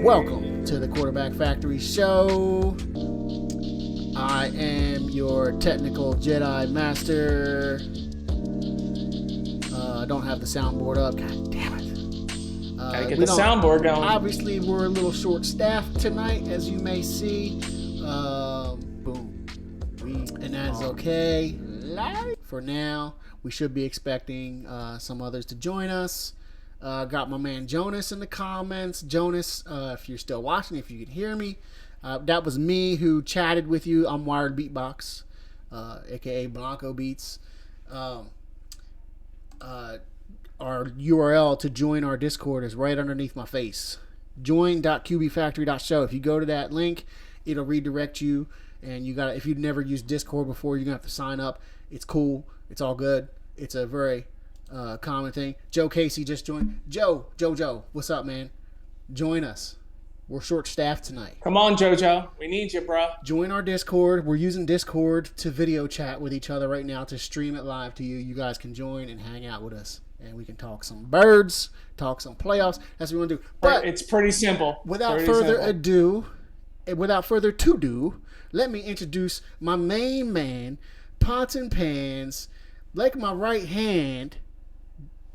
Welcome to the Quarterback Factory Show. I am your technical Jedi Master. I don't have the soundboard up. God damn it. Gotta get the soundboard going. Obviously, we're a little short-staffed tonight, as you may see. Boom. And that's okay. For now, we should be expecting some others to join us. Got my man Jonas in the comments. Jonas, if you're still watching, if you can hear me, that was me who chatted with you on Wired Beatbox, aka Blanco Beats. Our URL to join our Discord is right underneath my face. Join.qbfactory.show. If you go to that link, it'll redirect you. And you got, if you've never used Discord before, you're gonna have to sign up. It's cool. It's all good. It's a very common thing. Joe Casey just joined. Joe, what's up, man? Join us. We're short-staffed tonight. Come on, JoJo. We need you, bro. Join our Discord. We're using Discord to video chat with each other right now to stream it live to you. You guys can join and hang out with us. And we can talk some birds, talk some playoffs. That's what we want to do. But it's pretty simple. Without further ado, let me introduce my main man, Pots and Pans, like my right hand,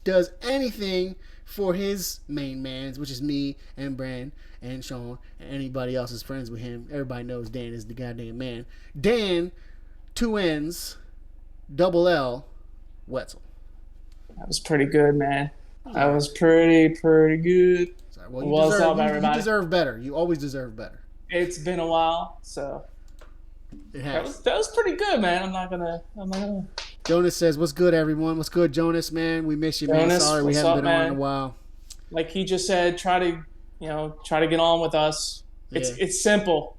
does anything for his main mans, which is me and Brand and Sean and anybody else is friends with him. Everybody knows Dan is the goddamn man. Dan, 2 N's, double L, Wetzel. That was pretty good, man. That was pretty good. Sorry. Well, you deserve better. You always deserve better. It's been a while, so it has. That was pretty good, man. I'm not gonna. Jonas says, "What's good, everyone? What's good, Jonas? Man, we miss you, man. Jonas, sorry we haven't been on in a while." Like he just said, try to get on with us. It's simple.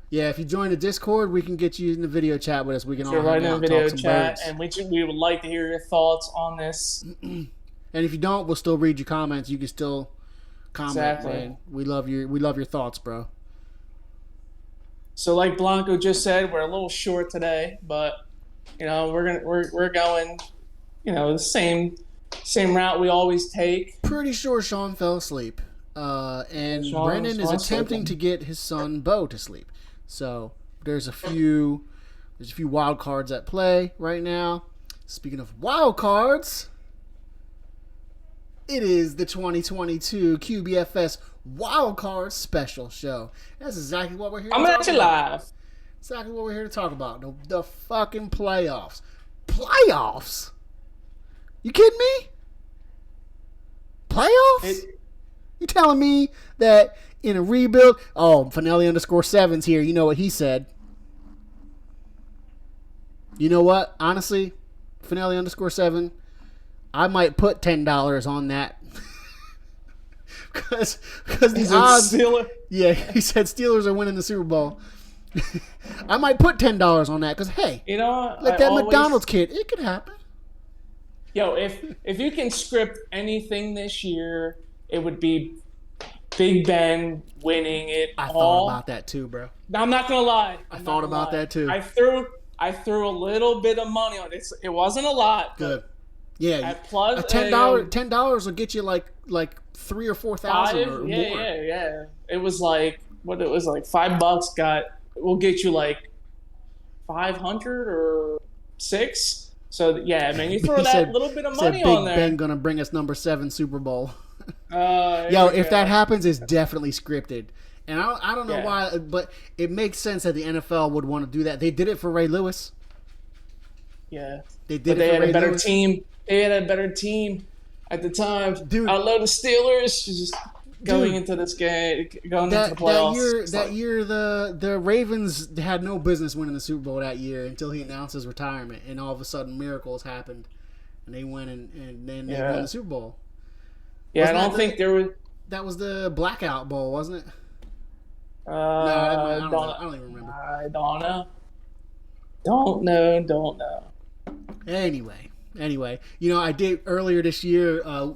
Yeah, if you join the Discord, we can get you in the video chat with us. We can all hang out, in the video talk chat, some birds. And we would like to hear your thoughts on this. And if you don't, we'll still read your comments. You can still comment. Exactly. Man. We love your thoughts, bro. So, like Blanco just said, we're a little short today, but we're going, the same route we always take. Pretty sure Sean fell asleep, and Brendan is attempting to get his son Bo to sleep. So there's a few wild cards at play right now. Speaking of wild cards, it is the 2022 QBFS Wild Card Special Show. That's exactly what we're here to talk about. I'm actually live. Exactly what we're here to talk about. The fucking playoffs. Playoffs? You kidding me? Playoffs? You telling me that in a rebuild? Oh, Finelli _7's here. You know what he said. You know what? Honestly, Finelli _7, I might put $10 on that. Because the odds. Steeler? Yeah, he said Steelers are winning the Super Bowl. I might put $10 on that because, hey, like that McDonald's kid, it could happen. Yo, if you can script anything this year, it would be Big Ben winning it all. I thought about that too, bro. Now, I'm not going to lie. I thought about that too. I threw a little bit of money on it. It wasn't a lot. Good. Yeah. At plus $10 will get you like 3,000 or 4,000 or more. Yeah. It was like $5 will get you like 500 or 6. So yeah, man, you throw that little bit of money on there. Big Ben gonna bring us number 7 Super Bowl. If that happens, it's definitely scripted. And I don't know why, but it makes sense that the NFL would want to do that. They did it for Ray Lewis. Yeah, they did. They had a better team. They had a better team at the time. Dude, I love the Steelers. Just going into this game, into the playoffs. That year, the Ravens had no business winning the Super Bowl that year until he announced his retirement, and all of a sudden miracles happened, and they went and then they won the Super Bowl. Yeah, I don't think there was. That was the Blackout Bowl, wasn't it? No, I don't even remember. I don't know. Don't know. Anyway, I did earlier this year. I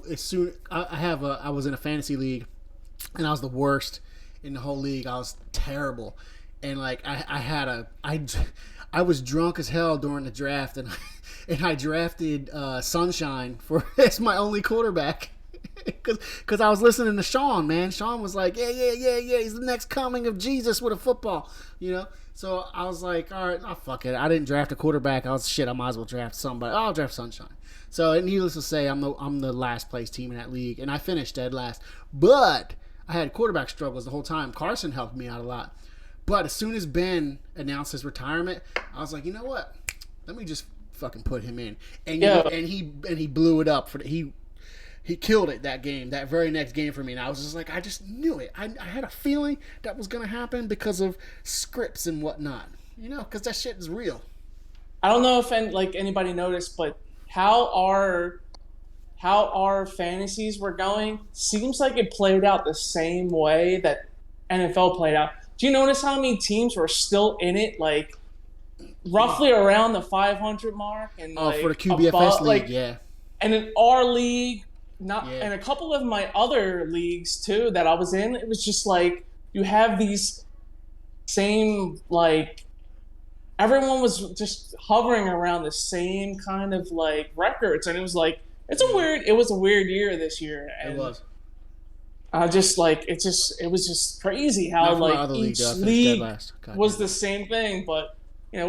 was in a fantasy league, and I was the worst in the whole league. I was terrible, and like I was drunk as hell during the draft, and I drafted Sunshine as my only quarterback. Because I was listening to Sean, man. Sean was like, yeah. He's the next coming of Jesus with a football, you know. So I was like, all right, fuck it. I didn't draft a quarterback. I might as well draft somebody. I'll draft Sunshine. So needless to say, I'm the last place team in that league, and I finished dead last. But I had quarterback struggles the whole time. Carson helped me out a lot. But as soon as Ben announced his retirement, I was like, you know what? Let me just fucking put him in. And he blew it up he killed it that game, that very next game for me. And I was just like, I just knew it. I had a feeling that was going to happen because of scripts and whatnot. You know, because that shit is real. I don't know if anybody noticed, but how our fantasies were going seems like it played out the same way that NFL played out. Do you notice how many teams were still in it, like roughly around the 500 mark? And for the QBFS league, yeah. And in our league, and a couple of my other leagues too that I was in, it was just like you have these same, like, everyone was just hovering around the same kind of like records, and it was like it was a weird year this year. And it was. I just like it was just crazy how like each league was the same thing, but you know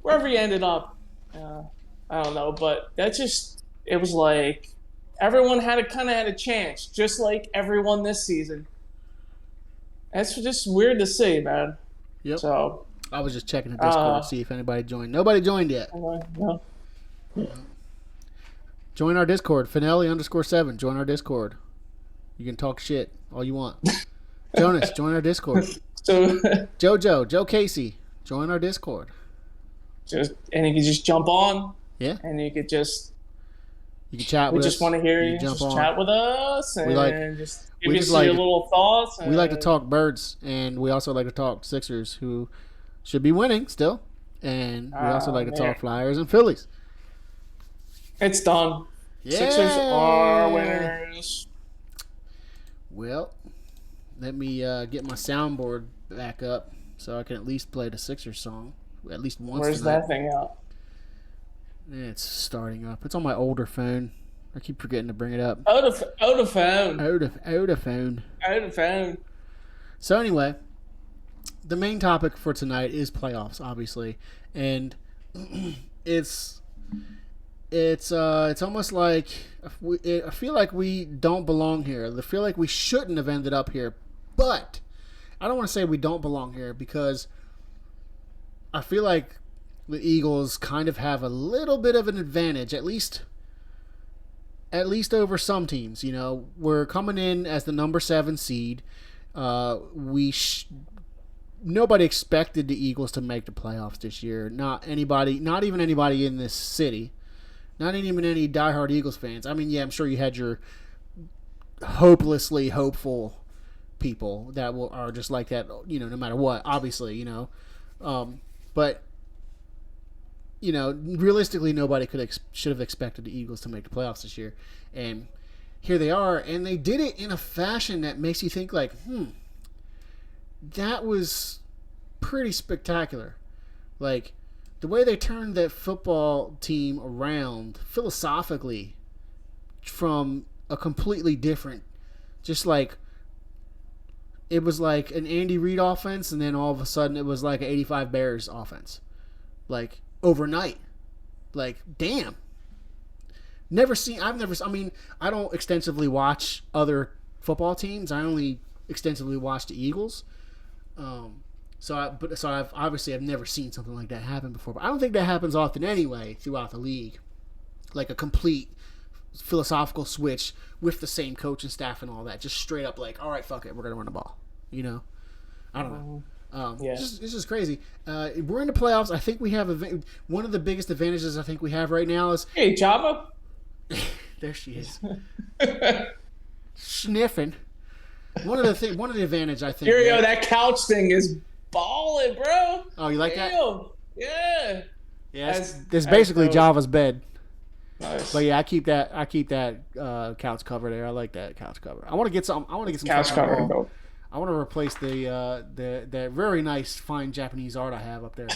wherever you ended up, I don't know, but it was like everyone had a chance, just like everyone this season. That's just weird to see, man. Yep. So I was just checking the Discord to see if anybody joined. Nobody joined yet. No. Join our Discord. Finelli_7. Join our Discord. You can talk shit all you want. Jonas, join our Discord. So Joe Casey, join our Discord. And you can just jump on. Yeah. And you could just. You can chat with us. We just want to hear you just chat with us and just give us your little thoughts. We like to talk Birds, and we also like to talk Sixers, who should be winning still. And we also like to talk Flyers and Phillies. It's done. Yeah. Sixers are winners. Well, let me get my soundboard back up so I can at least play the Sixers song at least once. Where's tonight. That thing out? It's starting up. It's on my older phone. I keep forgetting to bring it up. Older phone. So anyway, the main topic for tonight is playoffs, obviously, and it's almost like I feel like we don't belong here. I feel like we shouldn't have ended up here, but I don't want to say we don't belong here because I feel like the Eagles kind of have a little bit of an advantage, at least over some teams. You know, we're coming in as the number 7 seed. Nobody expected the Eagles to make the playoffs this year. Not even anybody in this city. Not even any diehard Eagles fans. I mean, yeah, I'm sure you had your hopelessly hopeful people that are just like that, you know, no matter what, obviously, you know. But, you know, realistically, nobody should have expected the Eagles to make the playoffs this year. And here they are, and they did it in a fashion that makes you think like, that was pretty spectacular. Like, the way they turned that football team around philosophically from a completely different, just like, it was like an Andy Reid offense, and then all of a sudden it was like an 85 Bears offense. Like, overnight. Like, damn. I mean, I don't extensively watch other football teams. I only extensively watch the Eagles. I've never seen something like that happen before. But I don't think that happens often anyway throughout the league. Like a complete philosophical switch with the same coach and staff and all that. Just straight up like, all right, fuck it, we're gonna run the ball. You know, I don't know. It's just crazy. We're in the playoffs. I think we have one of the biggest advantages I think we have right now is Java. There she is, sniffing. One of the advantage I think. Yo, that couch thing is balling, bro. Oh, you like that? Yeah. Yeah, it's basically Java's bed. Nice. But yeah, I keep that couch cover there. I like that couch cover. I want to get some couch cover. I want to replace the very nice fine Japanese art I have up there.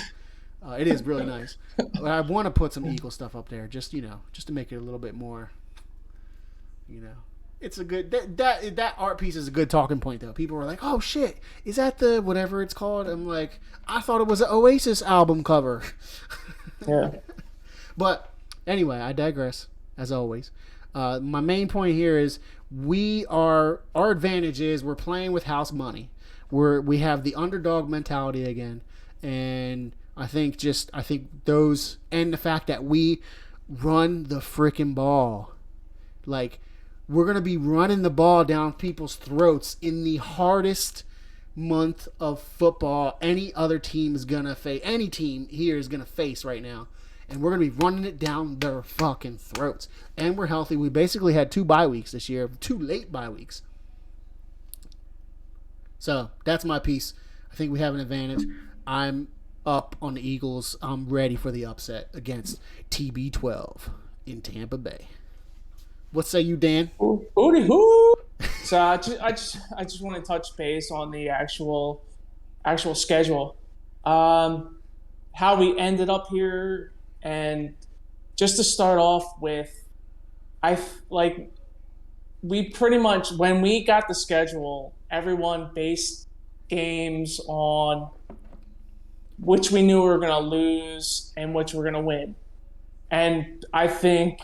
It is really nice. But I want to put some Eagle stuff up there, just to make it a little bit more You know, it's a good that art piece is a good talking point though. People were like, "Oh shit, is that the whatever it's called?" I'm like, I thought it was an Oasis album cover. Yeah. But anyway, I digress as always. My main point here is our advantage is we're playing with house money. We have the underdog mentality again, and I think those and the fact that we run the freaking ball, like we're gonna be running the ball down people's throats in the hardest month of football any other team is gonna face. Any team here is gonna face right now. And we're going to be running it down their fucking throats. And we're healthy. We basically had 2 bye weeks this year. 2 late bye weeks. So, that's my piece. I think we have an advantage. I'm up on the Eagles. I'm ready for the upset against TB12 in Tampa Bay. What say you, Dan? Booty hoo! So, I just want to touch base on the actual schedule. How we ended up here. And just to start off with, we pretty much, when we got the schedule, everyone based games on which we knew we were going to lose and which we're going to win. And I think,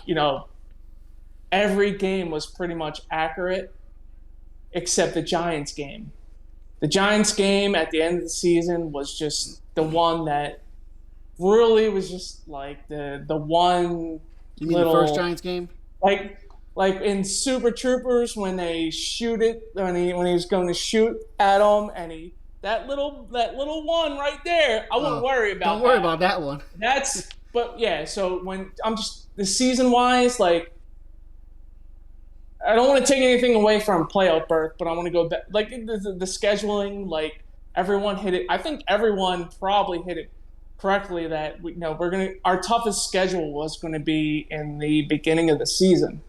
every game was pretty much accurate except the Giants game. The Giants game at the end of the season was just the one that really was just like the one. You mean the first Giants game? Like in Super Troopers when they shoot it when he was going to shoot at him and that little one right there. I wouldn't worry about. Don't worry about that one. But yeah. So when I'm just the season wise, like I don't want to take anything away from playoff berth, but I want to go back like the scheduling. Like everyone hit it. I think everyone probably hit it correctly that our toughest schedule was going to be in the beginning of the season,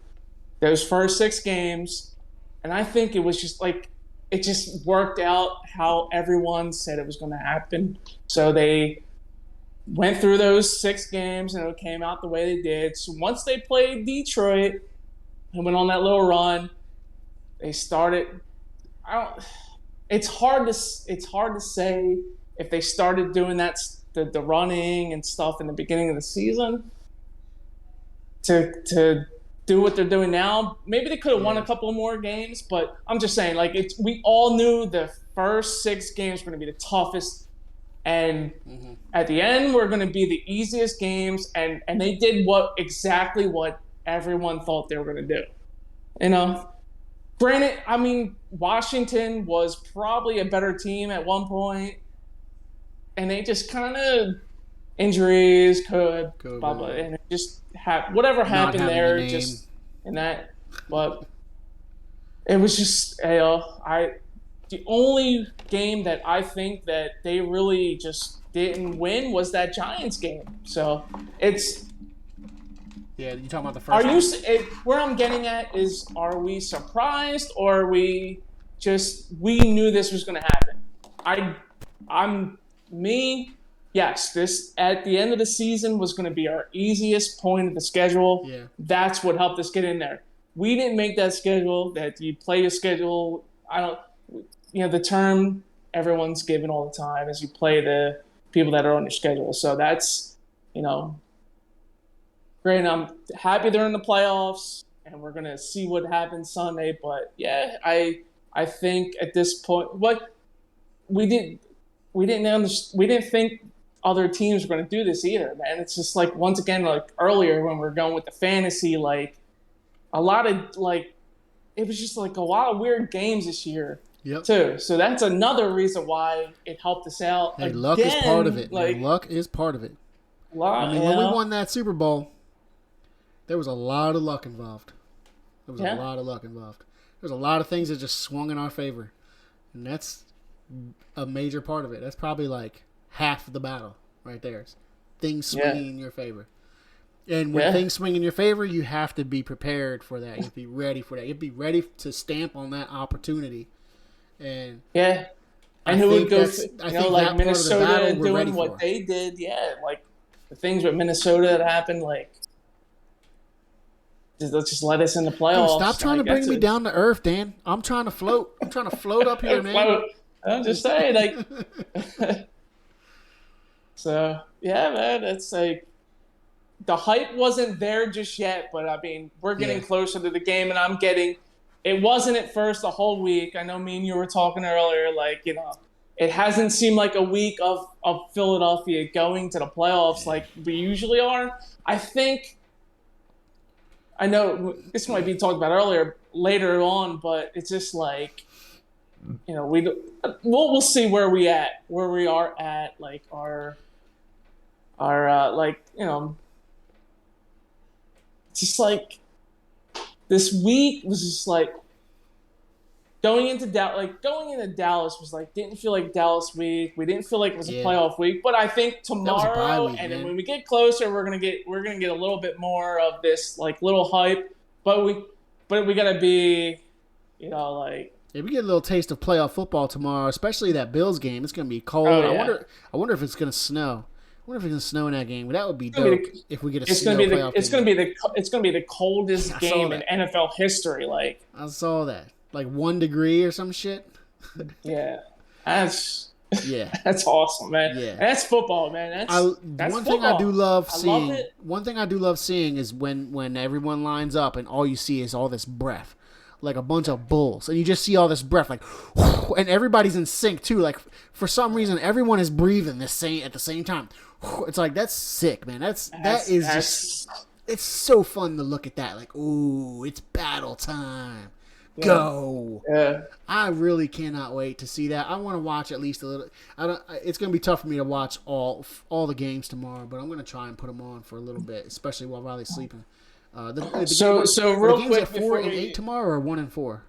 those first 6 games, and I think it was just like it just worked out how everyone said it was going to happen. So they went through those 6 games and it came out the way they did. So once they played Detroit and went on that little run, they started. It's hard to say if they started doing that. The running and stuff in the beginning of the season to do what they're doing now. Maybe they could have won a couple more games, but I'm just saying, like we all knew the first 6 games were going to be the toughest, and at the end were going to be the easiest games, and they did exactly what everyone thought they were going to do. Granted, I mean Washington was probably a better team at one point. And they just kind of injuries, blah, blah, and it just whatever happened there, just in that. But it was just the only game that I think that they really just didn't win was that Giants game. So it's you talking about the first? Where I'm getting at is, are we surprised or are we knew this was going to happen? Yes, this at the end of the season was going to be our easiest point of the schedule. Yeah. That's what helped us get in there. We didn't make that schedule. That you play a schedule. The term everyone's given all the time is you play the people that are on your schedule. So that's, great. And I'm happy they're in the playoffs, and we're gonna see what happens Sunday. But yeah, I think at this point, we didn't think other teams were going to do this either, man. It's just like, once again, like earlier when we were going with the fantasy, like a lot of it was just like a lot of weird games this year too. So that's another reason why it helped us out. Hey, luck is part of it. Luck is part of it. When we won that Super Bowl, there was a lot of luck involved. There was a lot of things that just swung in our favor, and that's a major part of it. That's probably like half the battle right there. Things swinging in your favor. And when things swing in your favor, you have to be prepared for that. You have to be ready for that. You have to be ready to stamp on that opportunity. And and who would go like Minnesota doing what they did. Yeah, like the things with Minnesota that happened, like let's just let us in the Dude, playoffs. stop trying to bring me down to earth, Dan. I'm trying to float. I'm trying to float up here, man. I'm just saying, like. So yeah, man, it's like the hype wasn't there just yet, but I mean, we're getting closer to the game, and I'm getting. It wasn't at first the whole week. I know me and you were talking earlier, like, you know, it hasn't seemed like a week of Philadelphia going to the playoffs like we usually are. I think, I know this might be talked about later on, but it's just like, you know, we'll see where we are at, like our like, you know, just like this week was just like going into Dallas was like, didn't feel like Dallas week. We didn't feel like it was a playoff week, but I think tomorrow week, and then when we get closer, we're gonna get a little bit more of this like little hype. But we gotta be, you know, like. Yeah, we get a little taste of playoff football tomorrow, especially that Bills game. It's gonna be cold. Oh, yeah. I wonder if it's gonna snow. I wonder if it's gonna snow in that game. That would be dope if we get a snow playoff game. It's gonna be the coldest game in NFL history. Like, I saw that, like 1 degree or some shit. Yeah, that's Yeah, that's awesome, man. Yeah, and that's football, man. That's one football. thing I do love seeing. Love it. One thing I do love seeing is when everyone lines up and all you see is all this breath, like a bunch of bulls, and you just see all this breath, like, and everybody's in sync too. Like for some reason, everyone is breathing at the same time. It's like that's sick, man. That is just. It's so fun to look at that. Like, ooh, it's battle time. Go! Yeah. I really cannot wait to see that. I want to watch at least a little. It's going to be tough for me to watch all the games tomorrow, but I'm going to try and put them on for a little bit, especially while Riley's sleeping. So real quick, at 4 and 8 tomorrow, or 1 and 4?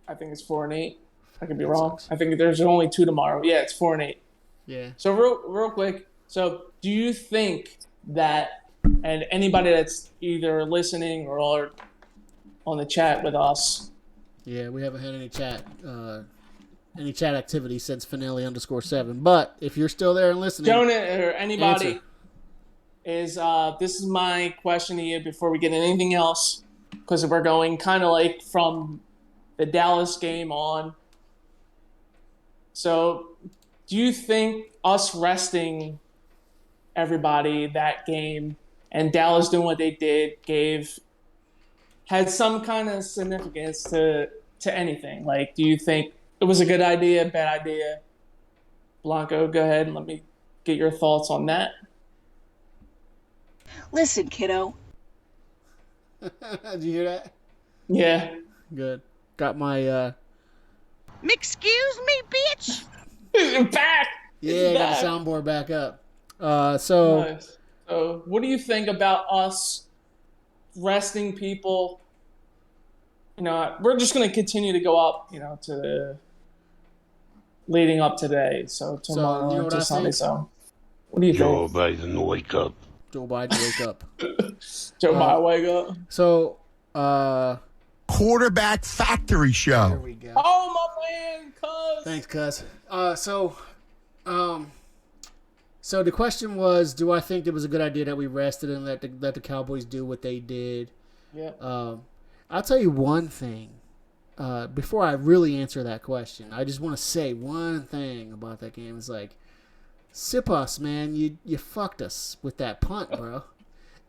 I think it's 4 and 8. I could be wrong. Sucks. I think there's only 2 tomorrow. Yeah, it's 4 and 8. Yeah. So real quick. So do you think that, and anybody that's either listening or on the chat with us? Yeah, we haven't had any chat activity since Finale_7. But if you're still there and listening, Jonah or anybody, this is my question to you before we get into anything else, because we're going kind of like from the Dallas game on. So, do you think us resting everybody that game and Dallas doing what they did had some kind of significance to anything? Like, do you think it was a good idea, bad idea? Blanco, go ahead and let me get your thoughts on that. Listen, kiddo. Did you hear that? Yeah. Good. Got my Excuse me, bitch. You're back. Yeah, got the soundboard back up. So nice. So what do you think about us resting people? You know, we're just going to continue to go up, you know, to the leading up today. So tomorrow, you know to Sunday. So what do you think? Joe Biden, wake up. Joe Biden, wake up. Joe Biden, wake up. So, Quarterback Factory Show. There we go. Oh, my man, cuz. Thanks, cuz. So the question was, do I think it was a good idea that we rested and let the Cowboys do what they did? Yeah. I'll tell you one thing. Before I really answer that question, I just want to say one thing about that game. It's like, Sipas, man, you fucked us with that punt, bro.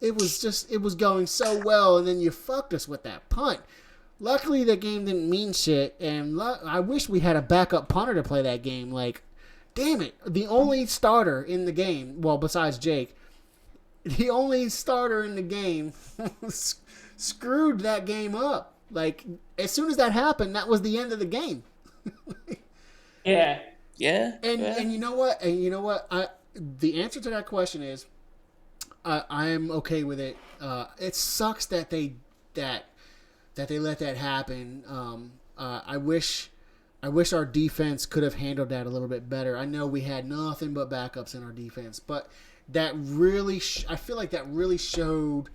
It was going so well, and then you fucked us with that punt. Luckily, that game didn't mean shit, and I wish we had a backup punter to play that game. Like, damn it, the only starter in the game, well, besides Jake, the only starter in the game screwed that game up. Like, as soon as that happened, that was the end of the game. Yeah. And you know what? The answer to that question is, I'm okay with it. It sucks that they let that happen. I wish our defense could have handled that a little bit better. I know we had nothing but backups in our defense, but that really, I feel like that really showed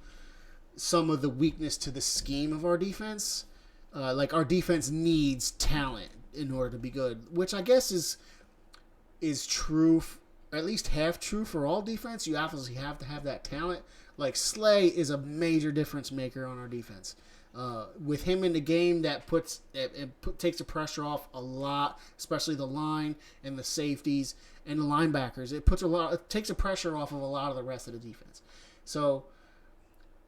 some of the weakness to the scheme of our defense. Like, our defense needs talent in order to be good, which I guess is true. at least half true for all defense. You obviously have to have that talent. Like Slay is a major difference maker on our defense. With him in the game, that takes the pressure off a lot, especially the line and the safeties and the linebackers. It takes the pressure off of a lot of the rest of the defense. So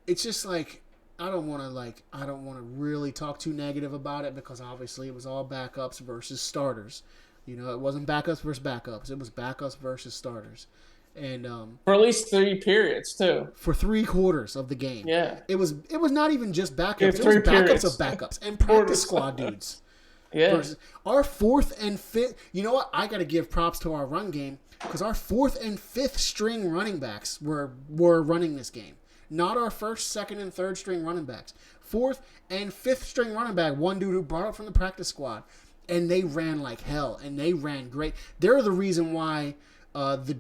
it's just like I don't want to really talk too negative about it, because obviously it was all backups versus starters. It wasn't backups versus backups. It was backups versus starters. And for at least 3 periods too. For 3/4 of the game. Yeah. It was not even just backups. Yeah, it was periods. Backups of backups and practice squad dudes. Yeah. Our 4th and 5th. You know what? I got to give props to our run game, because our 4th and 5th string running backs were running this game. Not our 1st, 2nd, and 3rd string running backs. 4th and 5th string running back, one dude who brought up from the practice squad, and they ran like hell, and they ran great. They're the reason why the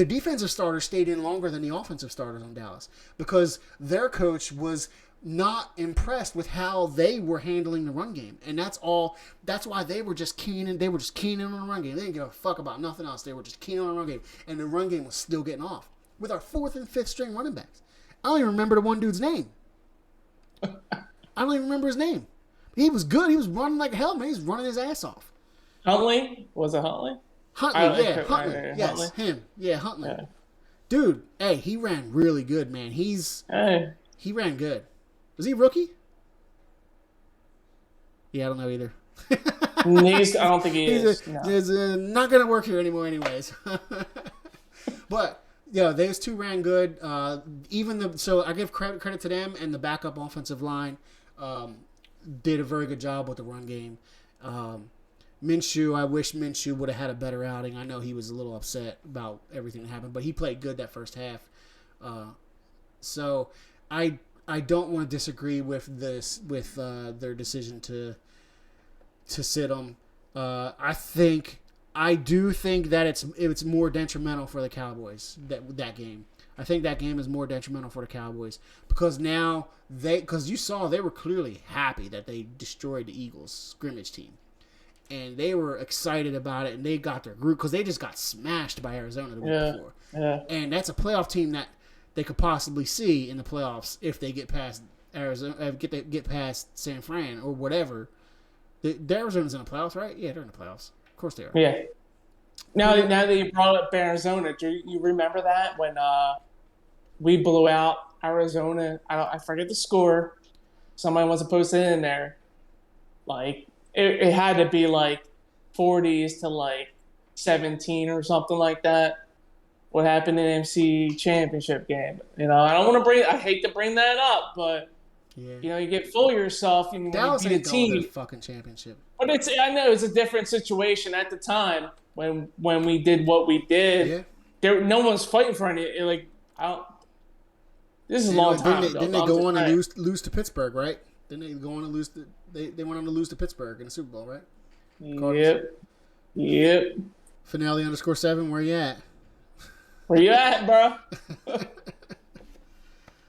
defensive starters stayed in longer than the offensive starters on Dallas, because their coach was not impressed with how they were handling the run game, and that's why they were just keying in. They were just keying in on the run game. They didn't give a fuck about nothing else. They were just keying on the run game, and the run game was still getting off with our 4th and 5th string running backs. I don't even remember the one dude's name. I don't even remember his name. He was good. He was running like hell, man. He was running his ass off. Huntley? Was it Huntley? Huntley. Yes, Huntley. Him. Yeah, Huntley. Yeah. Dude, hey, he ran really good, man. He ran good. Was he a rookie? Yeah, I don't know either. I don't think he is. He's not going to work here anymore anyways. But yeah, those two ran good. So I give credit to them, and the backup offensive line did a very good job with the run game. Minshew, I wish Minshew would have had a better outing. I know he was a little upset about everything that happened, but he played good that first half. So I don't want to disagree with their decision to sit him. I do think that it's more detrimental for the Cowboys, that game. I think that game is more detrimental for the Cowboys, because now because you saw they were clearly happy that they destroyed the Eagles scrimmage team, and they were excited about it, and they got their group because they just got smashed by Arizona the week before. Yeah. And that's a playoff team that they could possibly see in the playoffs if they get past Arizona, get past San Fran or whatever. The Arizona's in the playoffs, right? Yeah, they're in the playoffs. Of course they are. Yeah. Now that you brought up Arizona, do you remember that when we blew out Arizona? I forget the score. Somebody wasn't posted in there. Like it had to be like 40s to like 17 or something like that. What happened in the MC Championship game? I hate to bring that up, but you get full of yourself. Dallas ain't going to the fucking championship. But I know it's a different situation at the time when we did what we did. Yeah. No one was fighting for any. This is a long time ago. Didn't they go on and lose to Pittsburgh, right? Didn't they go on and lose? They went on to lose to Pittsburgh in the Super Bowl, right? Yep. Finale _7. Where you at? Where you at, bro?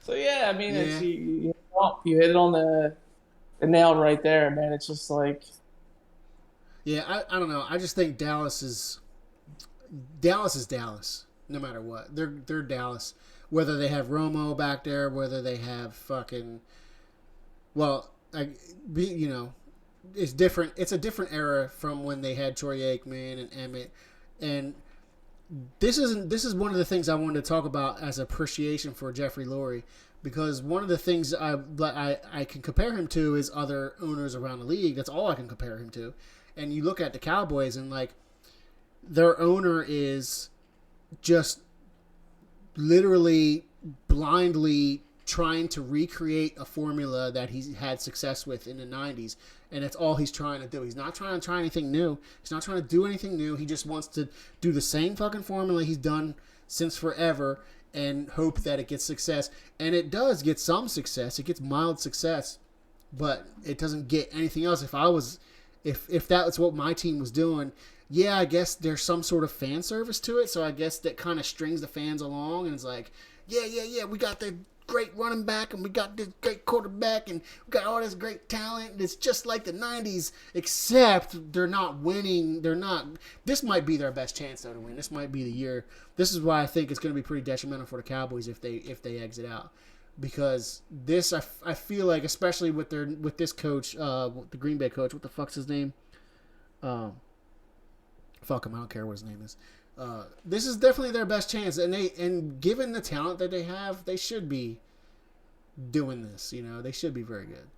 So yeah, I mean, you hit it on the nail right there, man. It's just like, I don't know. I just think Dallas is Dallas, no matter what. They're Dallas. Whether they have Romo back there, whether they have fucking, it's different. It's a different era from when they had Troy Aikman and Emmett, and this is one of the things I wanted to talk about as appreciation for Jeffrey Lurie, because one of the things I can compare him to is other owners around the league. That's all I can compare him to. And you look at the Cowboys and like their owner is just literally blindly trying to recreate a formula that he's had success with in the 90s, and that's all he's trying to do. He's not trying to try anything new. He's not trying to do anything new. He just wants to do the same fucking formula he's done since forever and hope that it gets success. And it does get some success. It gets mild success, but it doesn't get anything else. If that was what my team was doing, yeah, I guess there's some sort of fan service to it, so I guess that kind of strings the fans along, and it's like, yeah, we got the great running back and we got this great quarterback and we got all this great talent. It's just like the 90s, except they're not winning. This might be their best chance, though, to win. This might be the year. This is why I think it's going to be pretty detrimental for the Cowboys if they exit out. Because this, I feel like, especially with this coach, the Green Bay coach, what the fuck's his name? Fuck him, I don't care what his name is. This is definitely their best chance, and given the talent that they have, they should be doing this. They should be very good.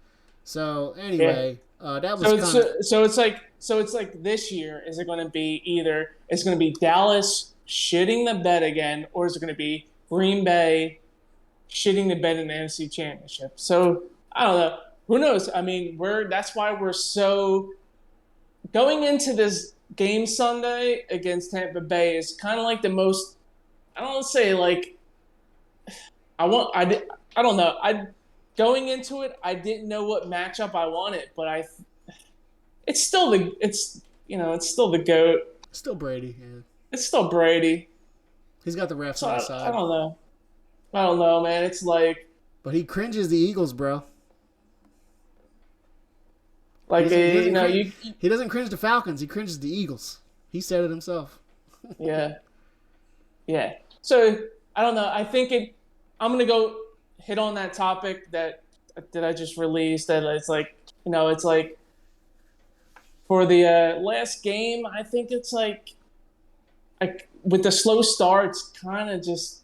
So anyway, that was so it's like this year. Is it going to be either it's going to be Dallas shitting the bed again, or is it going to be Green Bay shitting the bed in the NFC Championship? So I don't know. Who knows? I mean, that's why we're so going into this game Sunday against Tampa Bay is kind of like the most. I don't want to say like. I don't know. Going into it, I didn't know what matchup I wanted, but it's still the GOAT. It's still Brady. Yeah. It's still Brady. He's got the refs on his side. I don't know, man. It's like. But he cringes the Eagles, bro. Like he doesn't cringe the Falcons. He cringes the Eagles. He said it himself. Yeah. So I don't know. I think I'm gonna go hit on that topic that I just released. That it's like it's like for the last game. I think it's like with the slow starts, kind of just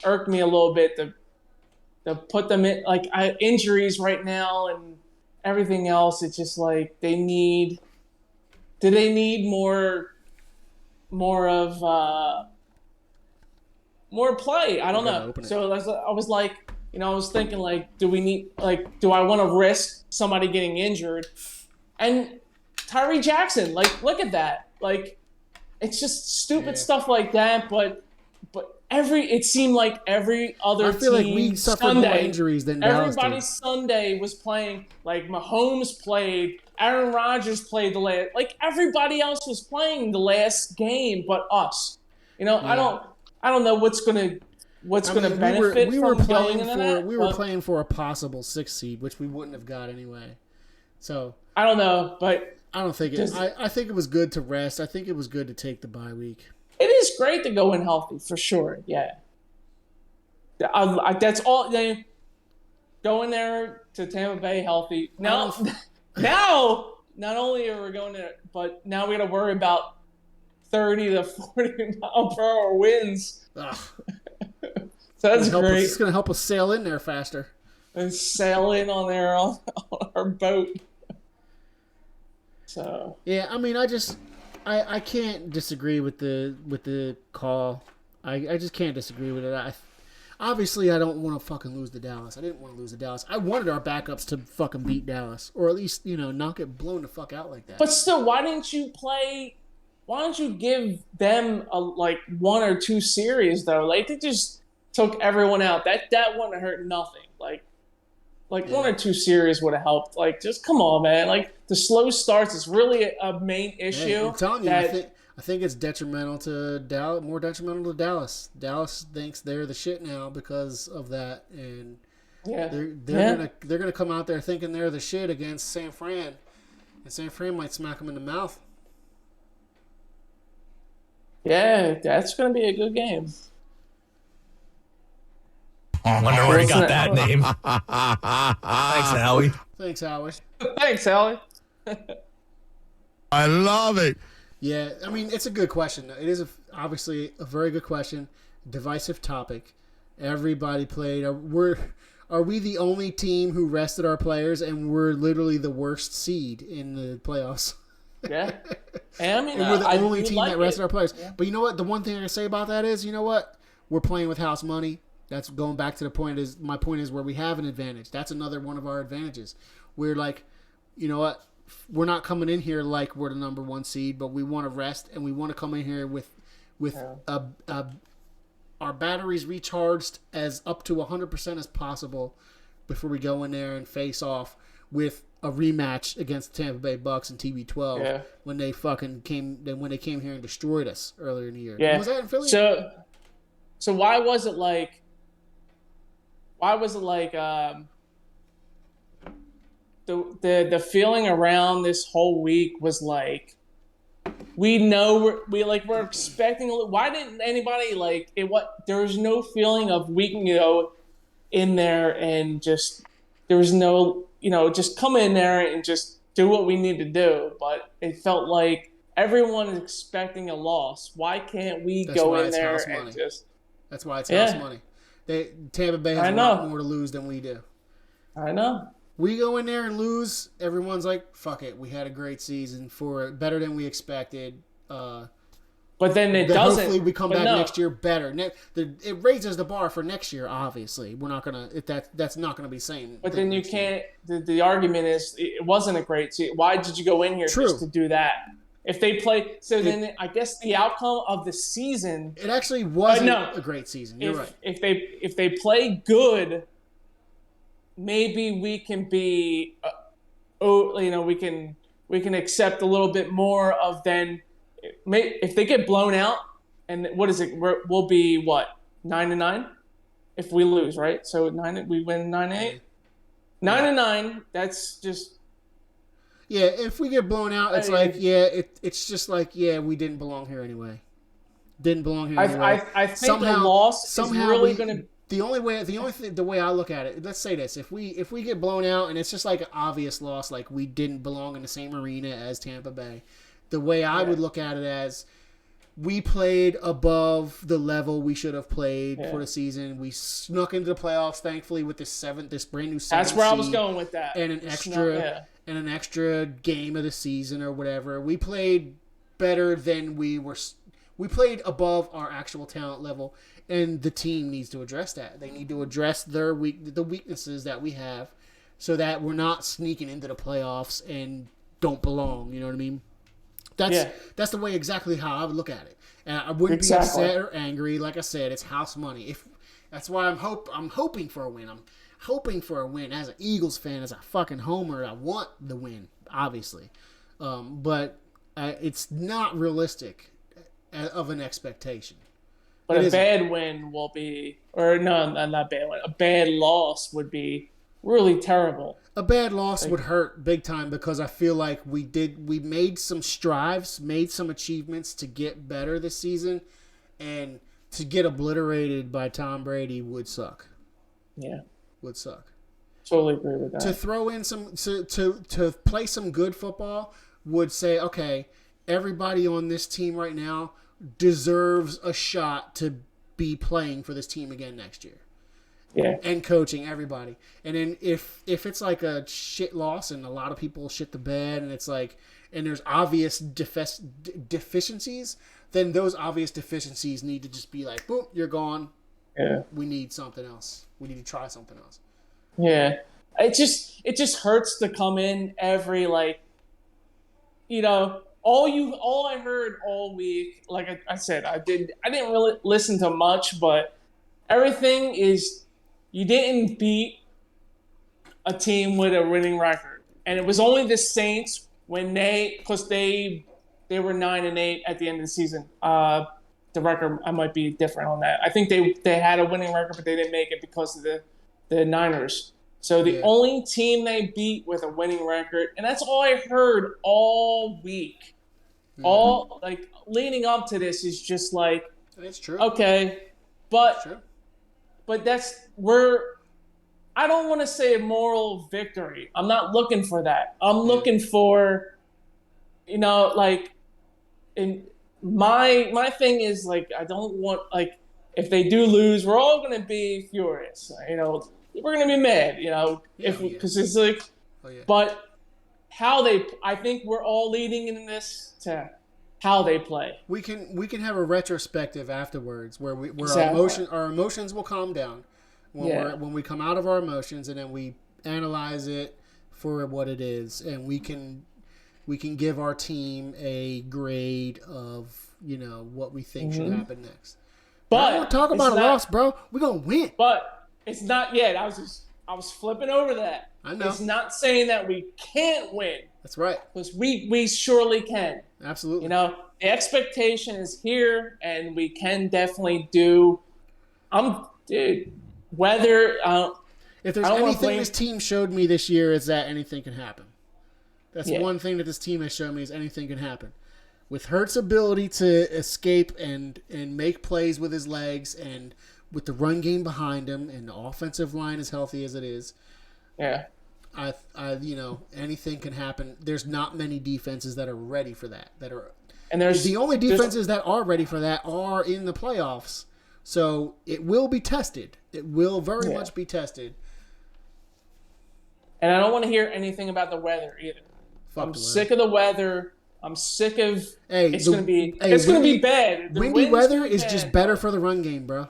irked me a little bit to put them in injuries right now and everything else. It's just like they need more play. I don't know. So I was like, I was thinking like, do I want to risk somebody getting injured? And Tyree Jackson, like, look at that. Like, it's just stupid stuff like that. But it seemed like every other team. I feel like we suffered more injuries than Dallas did. Everybody Sunday was playing. Like Mahomes played, Aaron Rodgers played the last. Like everybody else was playing the last game, but us. I don't know what's gonna benefit from going into that. We were playing for a possible 6th seed, which we wouldn't have got anyway. So I don't know, but I don't think it. I think it was good to rest. I think it was good to take the bye week. It is great to go in healthy, for sure. Yeah. That's all. Go in there to Tampa Bay healthy. Now, not only are we going there, but now we got to worry about 30 to 40 mile per hour winds. So that's great. It's going to help us sail in there faster. And sail in on our boat. So. Yeah, I mean, I can't disagree with the call. I just can't disagree with it. Obviously, I don't want to fucking lose to Dallas. I didn't want to lose to Dallas. I wanted our backups to fucking beat Dallas, or at least not get blown the fuck out like that. But still, why didn't you give them like 1 or 2 series though? Like they just took everyone out. That wouldn't have hurt nothing. Like 1 or 2 series would have helped. Like, just come on, man. Like, the slow starts is really a main issue. Hey, I'm telling you, I think it's detrimental to Dallas, more detrimental to Dallas. Dallas thinks they're the shit now because of that, and they're gonna come out there thinking they're the shit against San Fran, and San Fran might smack them in the mouth. Yeah, that's gonna be a good game. I wonder where he got that name. Thanks, Howie. Thanks, Howie. I love it. Yeah, I mean, it's a good question. It is obviously a very good question. Divisive topic. Everybody played. Are we the only team who rested our players, and we're literally the worst seed in the playoffs? Yeah. And we're the only team that rested our players. Yeah. But you know what? The one thing I can say about that is, you know what? We're playing with house money. That's going back to the point is, my point is where we have an advantage. That's another one of our advantages. We're like, you know what? We're not coming in here like we're the number 1 seed, but we want to rest and we want to come in here with our batteries recharged as up to 100% as possible before we go in there and face off with a rematch against the Tampa Bay Bucks and TB12 when they came here and destroyed us earlier in the year. Yeah. Was that in Philly? So why was it like why was it like the feeling around this whole week was like we know we're expecting. Why didn't anybody like it? There was no feeling of we can go in there and just there was no just come in there and just do what we need to do. But it felt like everyone is expecting a loss. Why can't we go in there and just? That's why it's house money. Tampa Bay has a lot more to lose than we do. I know. We go in there and lose. Everyone's like, "Fuck it, we had a great season for better than we expected." But then it doesn't. Hopefully, we come back next year better. It raises the bar for next year. Obviously, we're not gonna. That's not gonna be saying. But then you can't. The argument is it wasn't a great season. Why did you go in here just to do that? If they play, then I guess the outcome of the season. It actually wasn't a great season. You're right. If they play good, maybe we can be, we can accept a little bit more of then. If they get blown out, and what is it? We'll be what 9-9 if we lose, right? So we win 9-8, 9-9. That's just. Yeah, if we get blown out, it's it's just like, we didn't belong here anyway. Didn't belong here anyway. I think the loss is really going to. The way I look at it, let's say this: if we get blown out and it's just like an obvious loss, like we didn't belong in the same arena as Tampa Bay, the way I would look at it as we played above the level we should have played for the season. We snuck into the playoffs, thankfully, with this brand new 7th. That's where I was going with that. And an extra game of the season or whatever. We played better than we played above our actual talent level, and the team needs to address that. They need to address the weaknesses that we have, so that we're not sneaking into the playoffs and don't belong. You know what I mean? That's the way exactly how I would look at it, and I wouldn't be upset or angry. Like I said, it's house money. That's why I'm hoping for a win. I'm hoping for a win as an Eagles fan, as a fucking homer. I want the win, obviously, but it's not realistic of an expectation. But a bad win will be, or no, not bad win. A bad loss would be really terrible. A bad loss would hurt big time because I feel like we made some strives, made some achievements to get better this season, and to get obliterated by Tom Brady would suck. Yeah. Would suck. Totally agree with that. To throw in to play some good football would say, okay, everybody on this team right now deserves a shot to be playing for this team again next year. Yeah. And coaching everybody. And then if it's like a shit loss and a lot of people shit the bed and it's like, and there's obvious deficiencies, then those obvious deficiencies need to just be like, boom, you're gone. Yeah. We need something else. We need to try something else. Yeah. It just hurts to come in every all I heard all week, like I said, I didn't really listen to much, but everything is you didn't beat a team with a winning record. And it was only the Saints because they were 9-8 at the end of the season. The record, I might be different on that. I think they had a winning record, but they didn't make it because of the Niners. So the only team they beat with a winning record, and that's all I heard all week. Mm-hmm. All leading up to this is just like, it's true. Okay, but I don't want to say a moral victory. I'm not looking for that. I'm looking for, in my thing is I don't want if they do lose, we're all going to be furious. We're going to be mad. Because it's but I think we're all leading in this to how they play. We can have a retrospective afterwards where our emotions will calm down when we come out of our emotions, and then we analyze it for what it is, and we can give our team a grade of what we think should happen next. But don't talk about a loss, bro. We're gonna win. But it's not yet. I was flipping over that. I know. It's not saying that we can't win. That's right. Because we surely can. Absolutely. The expectation is here, and we can definitely do. weather. If there's I don't wanna anything blame- this team showed me this year, is that anything can happen. That's Yeah. one thing that this team has shown me is anything can happen. With Hurts' ability to escape and make plays with his legs, and with the run game behind him, and the offensive line as healthy as it is, Yeah. I anything can happen. There's not many defenses that are ready for that. And there's The only defenses that are ready for that are in the playoffs. So it will be tested. It will very much be tested. And I don't want to hear anything about the weather either. I'm sick of the weather. I'm sick of it's going to be bad. The Windy wind's weather gonna be is bad. just better for the run game, bro.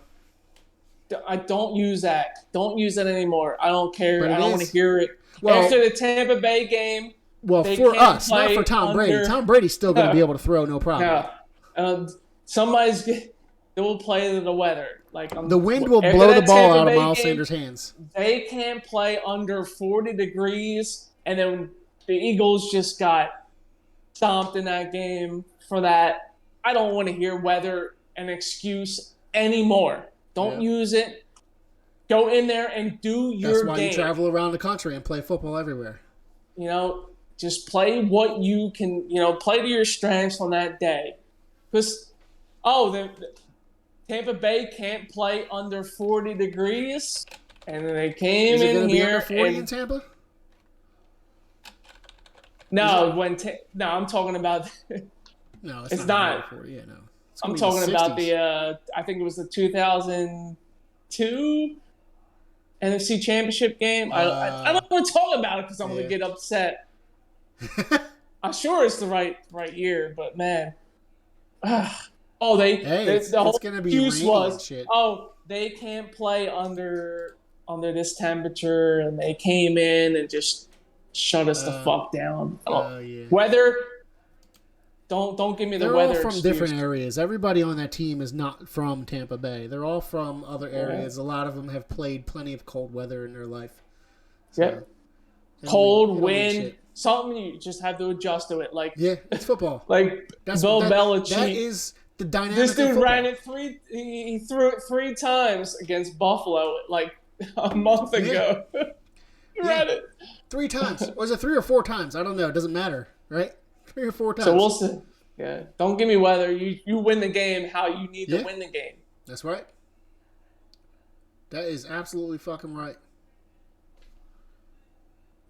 I don't use that. Don't use that anymore. I don't care. But it I don't want is. to hear it. Well- After the Tampa Bay game, Well, they for can't us, not play for Tom Brady. under- Tom Brady's still going to be able to throw, no problem. they will play the weather. Like The wind will after blow the that ball Tampa out of Bay Miles game, Sanders' hands. They can't play under 40 degrees, and then the Eagles just got stomped in that game for that. I don't want to hear weather an excuse anymore. Don't use it. Go in there and do your That's why game. you travel around the country and play football everywhere. Just play what you can, play to your strengths on that day. Because, the Tampa Bay can't play under 40 degrees, and then they came Is it in going to be here. under 40 in and, Tampa? no, I'm talking about. No, It's not. under 40. Yeah, no. It's I'm gonna be in talking about 60s. I think it was the 2002 NFC Championship game. I don't want to talk about it because I'm going to get upset. I'm sure it's the right year, but man. The whole it's gonna be excuse rainy and was, shit. they can't play under this temperature, and they came in and just shut us the fuck down. Yeah. Weather. Don't give me the They're weather all from excuse. different areas. Everybody on that team is not from Tampa Bay. They're all from other areas. A lot of them have played plenty of cold weather in their life. So, Cold, it'll be wind, shit. something you just have to adjust to it. Like it's football. Like Bill Belichick. That is the dynamic This of dude football. ran it he threw it 3 times against Buffalo like a month ago. He ran it 3 times. Was it 3 or 4 times? I don't know. It doesn't matter, right? 3 or 4 times. So we'll see. Yeah. Don't give me weather. You win the game how you need to win the game. That's right. That is absolutely fucking right.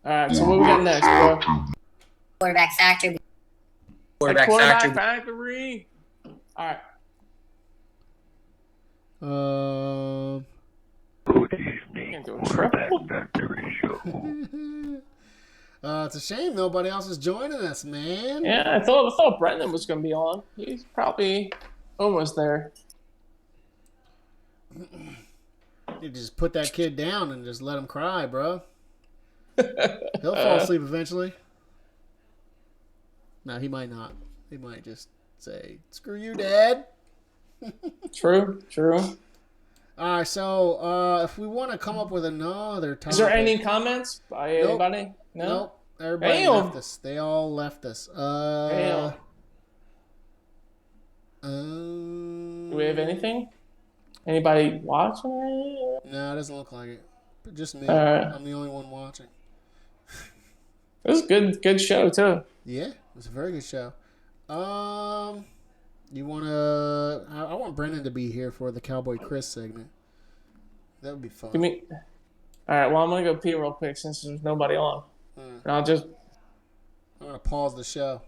All right, so what we got next, bro? Quarterback factory. Quarterback factory. All right. Can't do a triple. It's a shame nobody else is joining us, man. Yeah, I thought Brendan was going to be on. He's probably almost there. You just put that kid down and just let him cry, bro. He'll fall asleep eventually. No, he might not. He might just say, "Screw you, Dad." True. All right, so if we want to come up with another topic, Is there any comments by anybody? No. Nope. Everybody Damn. left us. They all left us. Damn. Do we have anything? Anybody watching it? No, it doesn't look like it. Just me. Alright. I'm the only one watching. It was a good show too. Yeah, it was a very good show. You wanna? I want Brendan to be here for the Cowboy Chris segment. That would be fun. All right. Well, I'm gonna go pee real quick since there's nobody on. And I'll just. I'm gonna pause the show.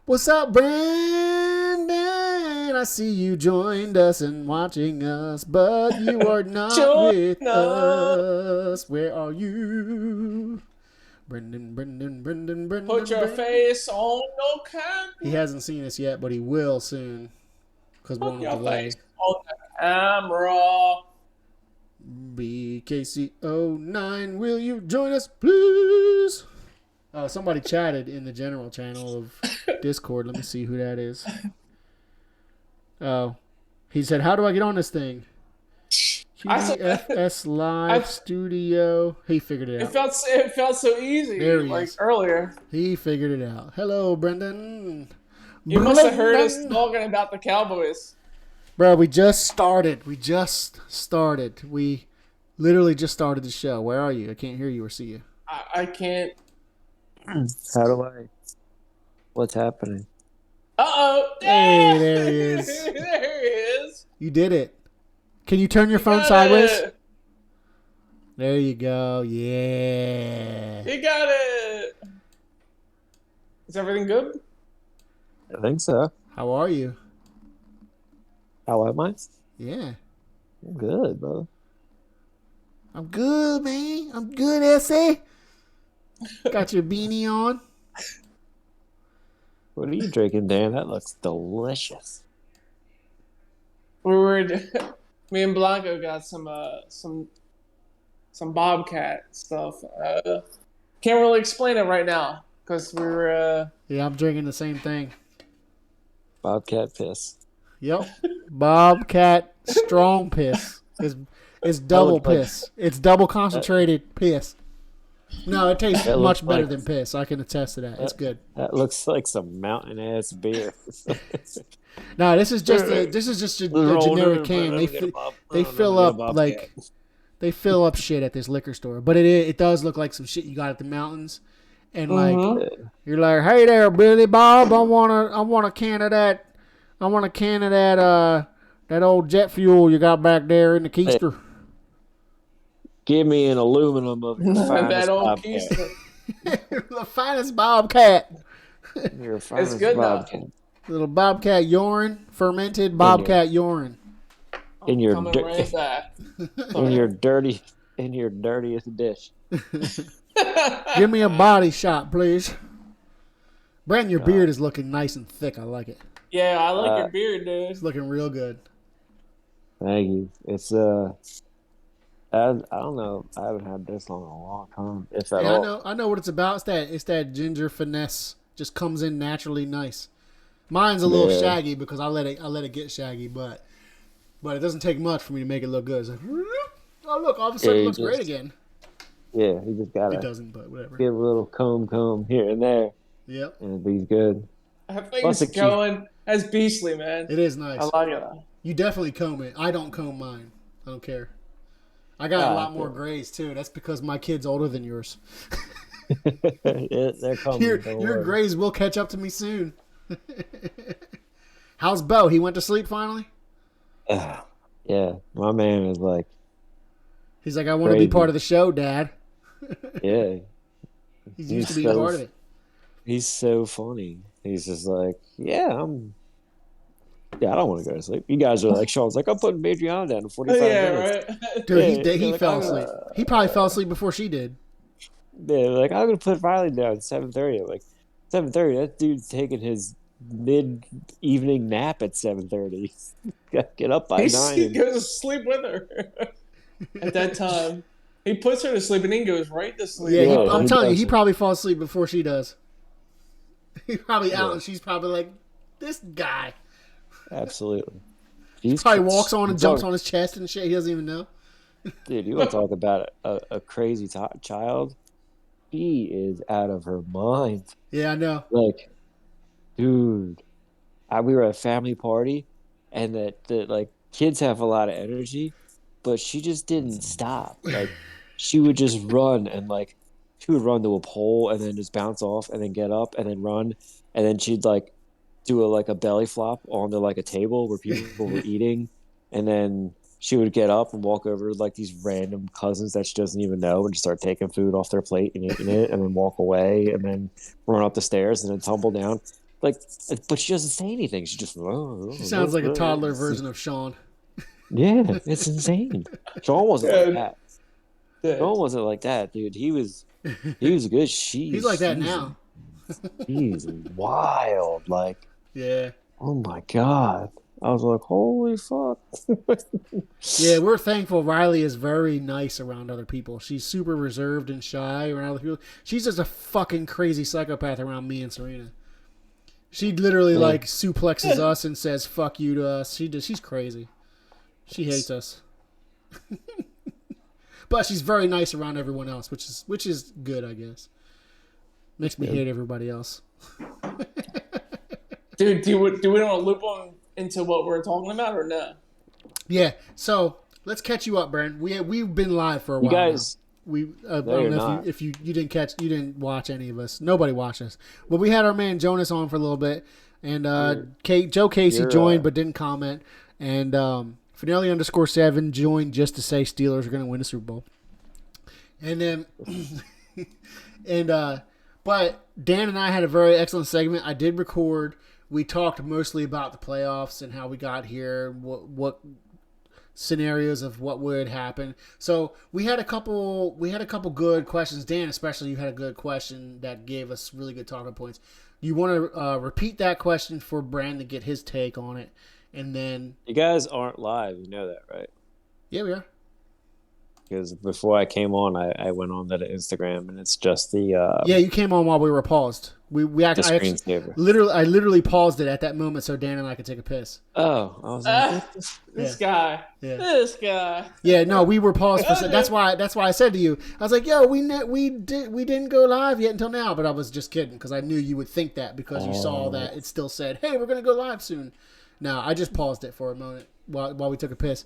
What's up, Brandon? I see you joined us and watching us, but you are not with us. Where are you? Brendan. Put your face on no camera. He hasn't seen us yet, but he will soon. Because we're on a delay. Face on the camera. BKC09, will you join us, please? Somebody chatted in the general channel of Discord. Let me see who that is. Oh, he said, "How do I get on this thing?" QDFS Live Studio. He figured it out. It felt so easy. There he like is. earlier. He figured it out. Hello, Brendan. You must have heard us talking about the Cowboys. Bro, we just started. We literally just started the show. Where are you? I can't hear you or see you. I can't. How do I? What's happening? Uh-oh. Hey, there he is. There he is. You did it. Can you turn your phone sideways? There you go. Yeah. He got it. Is everything good? I think so. How are you? How am I? Yeah. I'm good, bro. I'm good, man. I'm good, Essay. Got your beanie on. What are you drinking, Dan? That looks delicious. Me and Blanco got some Bobcat stuff. Can't really explain it right now because we were. Yeah, I'm drinking the same thing. Bobcat piss. Yep. Bobcat strong piss. It's double piss. It's double concentrated piss. No, it tastes much better than piss. I can attest to that. It's good. That looks like some mountain ass beer. No, this is just a generic can. They fill up like they fill up shit at this liquor store, but it does look like some shit you got at the mountains, and like you're like, hey there, Billy Bob, I want a can of that, that old jet fuel you got back there in the keister. Hey, give me an aluminum of your finest that old Bobcat. The finest Bobcat. Your finest It's good Bobcat. though. Little Bobcat urine, fermented Bobcat urine. In your Coming right back. in your dirtiest dish. Give me a body shot, please. Brandon, your beard is looking nice and thick. I like it. Yeah, I like your beard, dude. It's looking real good. Thank you. It's I don't know. I haven't had this long in a long time, if at all. I know what it's about. It's that ginger finesse. Just comes in naturally nice. Mine's a little shaggy because I let it get shaggy, but it doesn't take much for me to make it look good. It's like, oh look, all of a sudden it looks great again. Yeah, he just got it doesn't, but whatever. Give a little comb here and there. Yep. And he's good. I think it's going as beastly, man. It is nice. I like it. You definitely comb it. I don't comb mine. I don't care. I got a lot more grays too. That's because my kid's older than yours. They're coming. Your grays will catch up to me soon. How's Bo? He went to sleep finally? Yeah, my man is like. He's like, I want to be part of the show, Dad. Yeah. He's used to being part of it. He's so funny. He's just like, I don't want to go to sleep. You guys are like, Sean's like, I'm putting Adriana down in 45 minutes. Right. Dude, he fell asleep. He probably fell asleep before she did. Yeah, like, I'm going to put Riley down at 7:30. I'm like, 7:30? That dude's taking his mid-evening nap at 7:30. Get up by 9. He goes to sleep with her at that time. He puts her to sleep and then goes right to sleep. Yeah, I'm telling you, he probably falls asleep before she does. He's probably out and she's probably like, this guy. Absolutely. He probably walks on and jumps on his chest and shit. He doesn't even know. Dude, you want to talk about a crazy child? She is out of her mind. Yeah, I know. Like, dude, we were at a family party, and the kids have a lot of energy, but she just didn't stop. Like, she would just run and she would run to a pole and then just bounce off and then get up and then run, and then she'd do a belly flop onto a table where people were eating, and then she would get up and walk over to these random cousins that she doesn't even know and just start taking food off their plate and eating it, and then walk away and then run up the stairs and then tumble down. Like, but she doesn't say anything. She just. She sounds like a toddler version of Sean. Yeah, it's insane. Sean wasn't like that. Yeah. Sean wasn't like that, dude. He was good. He's like that now. He's wild. Like, Yeah. oh my god. I was like, holy fuck. Yeah, we're thankful Riley is very nice around other people. She's super reserved and shy around other people. She's just a fucking crazy psychopath around me and Serena. She literally like suplexes us and says "fuck you" to us. She's crazy. She hates us. But she's very nice around everyone else, which is good, I guess. Makes me hate everybody else. Dude, do we want to loop on into what we're talking about or no? Yeah. So let's catch you up, Brent. We've been live for a while. You guys, We I don't know if you didn't watch any of us. Nobody watched us. But we had our man Jonas on for a little bit, and Joe Casey joined but didn't comment, and Finelli_7 joined just to say Steelers are going to win the Super Bowl, and then but Dan and I had a very excellent segment. I did record. We talked mostly about the playoffs and how we got here, what scenarios of what would happen. So we had a couple good questions. Dan, especially, you had a good question that gave us really good talking points. You want to repeat that question for Brandon to get his take on it, and then you guys aren't live. You know that, right? Yeah, we are. Because before I came on, I went on that Instagram, and it's just the yeah. You came on while we were paused. I literally paused it at that moment so Dan and I could take a piss. Oh, I was like, this guy. Yeah, no, we were paused for. That's why I said to you, I was like, "Yo, we didn't go live yet until now," but I was just kidding because I knew you would think that because you saw that it still said, "Hey, we're gonna go live soon." No, I just paused it for a moment while we took a piss.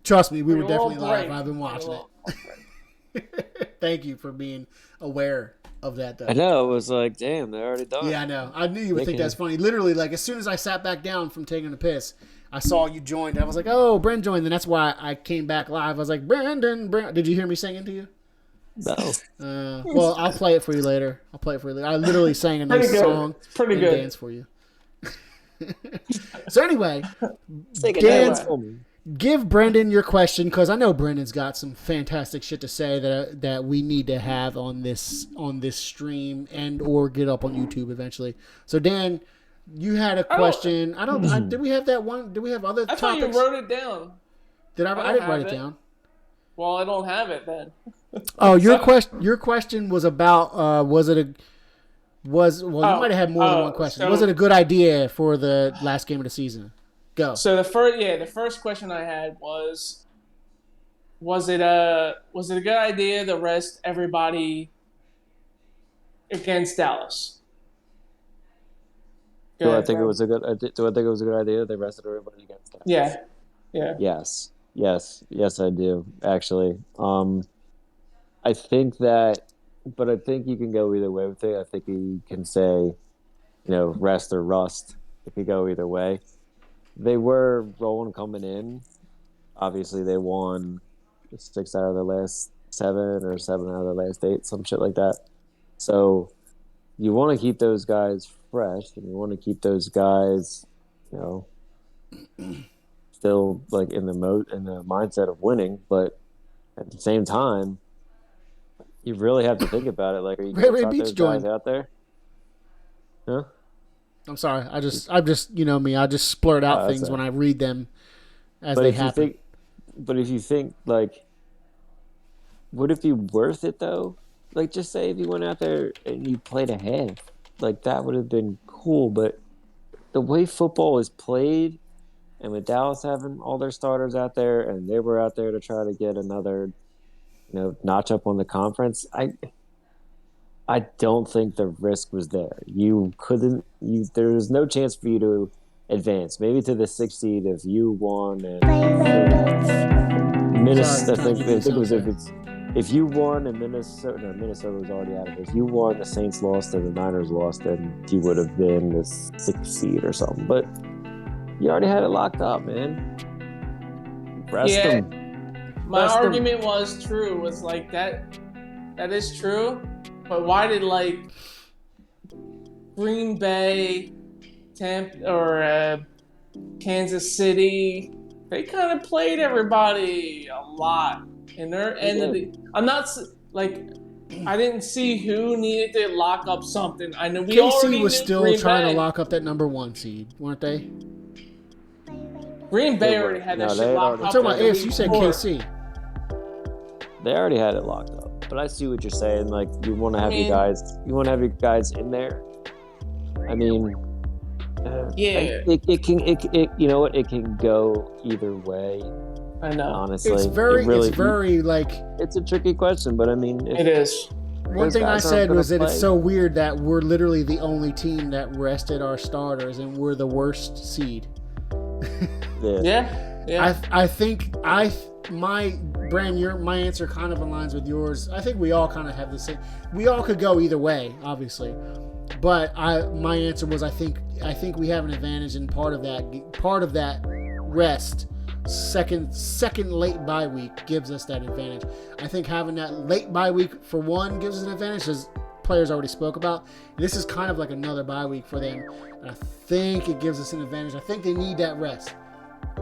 Trust me, we were definitely live. I've been watching it. Thank you for being aware of that, though. I know, it was like, damn, they're already done. Yeah, I know. I knew you would think that's funny. Literally, like, as soon as I sat back down from taking a piss, I saw you joined. I was like, oh, Brent joined. And that's why I came back live. I was like, Brandon. Did you hear me singing to you? No. Well, I'll play it for you later. I literally sang a nice song and dance for you. So anyway, Dan, give Brendan your question because I know Brendan's got some fantastic shit to say that we need to have on this stream and or get up on YouTube eventually. So Dan, you had a question. Did we have that one? Did we have other topics? I thought you wrote it down. I didn't write it down. Well, I don't have it then. Oh, your question was about you might have had more than one question. Was it a good idea for the last game of the season? Go. So the first question I had was it a good idea to rest everybody against Dallas? Do I think it was a good idea they rested everybody against Dallas? Yeah. Yes, I do actually. I think that. But I think you can go either way with it. I think you can say, rest or rust. It could go either way. They were rolling coming in. Obviously, they won 6 out of their last 7 or 7 out of their last 8, some shit like that. So you want to keep those guys fresh, and you want to keep those guys, still like in the mindset of winning. But at the same time, you really have to think about it. Like, are you going to those guys out there? Huh? I'm sorry. I just me. I just splurt out things when I read them as they happen. But if you think, like, would it be worth it, though? Like, just say if you went out there and you played a half. Like, that would have been cool. But the way football is played, and with Dallas having all their starters out there, and they were out there to try to get another notch up on the conference, I don't think the risk was there. There was no chance for you to advance. Maybe to the 6th seed if you won and Minnesota. I think it was if you won and Minnesota was already out of it. If you won, the Saints lost and the Niners lost, then you would have been the 6th seed or something. But you already had it locked up, man. Rest them. My argument was like that is true, but why did Green Bay, Kansas City, they kind of played everybody a lot. And they're end of the. I'm not like. I didn't see who needed to lock up something. I know we already KC was knew still Green trying Bay. to lock up that number 1 seed, weren't they? Green Bay already had that shit locked I'm up. talking about like AFC. You said before. KC. They already had it locked up. But I see what you're saying. Like you want to have your guys in there. I mean, Yeah. It can you know what? It can go either way. I know. Honestly, It's very like. It's a tricky question, but I mean, It is. One thing I said was that play. it's so weird that we're literally the only team that rested our starters, and we're the worst seed. Yeah. I think my answer kind of aligns with yours. I think we all kind of have the same. We all could go either way, obviously, but my answer was I think we have an advantage in part of that rest. Second late bye week gives us that advantage. I think having that late bye week for one gives us an advantage, as players already spoke about. This is kind of like another bye week for them. And I think it gives us an advantage. I think they need that rest.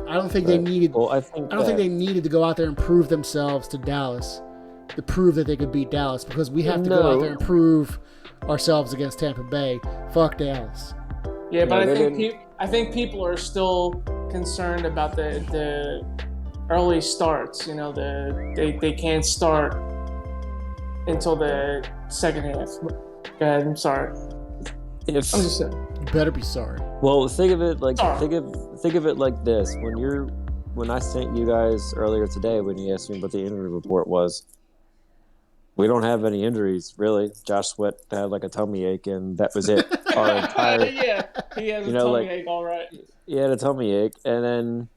I don't think they needed. Well, I don't think they needed to go out there and prove themselves to Dallas, to prove that they could beat Dallas, because we have to go out there and prove ourselves against Tampa Bay. Fuck Dallas. Yeah, but I think people are still concerned about the early starts. You know, they can't start until the second half. Go ahead. I'm sorry. I'm just saying. You better be sorry. Well, think of it like think of it like this: when I sent you guys earlier today, when you asked me what the injury report was, we don't have any injuries really. Josh Sweat had like a tummy ache, and that was it. Our entire he has a tummy ache, all right. He had a tummy ache, and then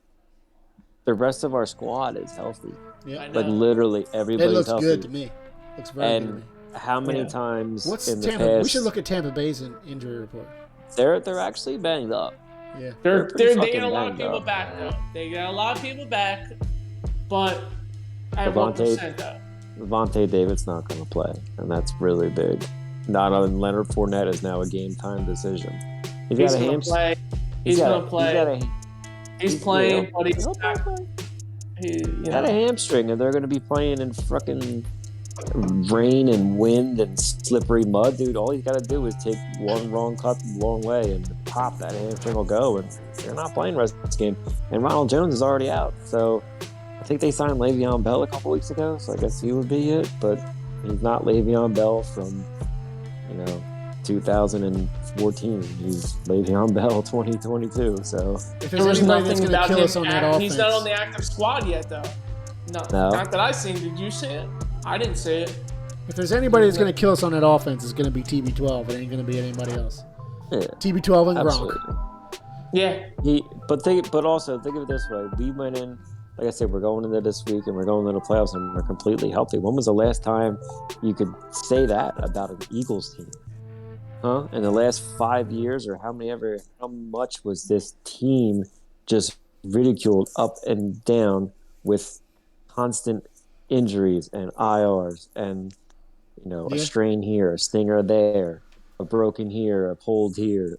the rest of our squad is healthy. Yeah, like literally everybody's it looks healthy. good to me. Looks very good to me. How many times What's in the Tampa? past? We should look at Tampa Bay's injury report. They're actually banged up. Yeah, they got a lot of people back though. They got a lot of people back, but at what percent though? Vontae David's not going to play, and that's really big. Not on Leonard Fournette is now a game time decision. He's going to play. He's going to play. He's playing, but he's not. He had a hamstring, and they're going to be playing in fucking rain and wind and slippery mud, dude. All he's got to do is take one wrong cut the long way, and pop, that hamstring will go, and they're not playing the rest of this game. And Ronald Jones is already out, so I think they signed Le'Veon Bell a couple weeks ago, so I guess he would be it, but he's not Le'Veon Bell from, 2014. He's Le'Veon Bell 2022, so. If there's anybody that's going to kill us on that offense. He's not on the active squad yet, though. No, not that I seen. Did you see it? I didn't see it. If there's anybody that's going to kill us on that offense, it's going to be TB12. It ain't going to be anybody else. Yeah, TB12 and absolutely. Gronk. Yeah. But also think of it this way: we went in. Like I said, we're going into this week and we're going into the playoffs and we're completely healthy. When was the last time you could say that about an Eagles team? Huh? In the last 5 years, or how much was this team just ridiculed up and down with constant injuries and IRs and, a strain here, a stinger there, a broken here, a pulled here.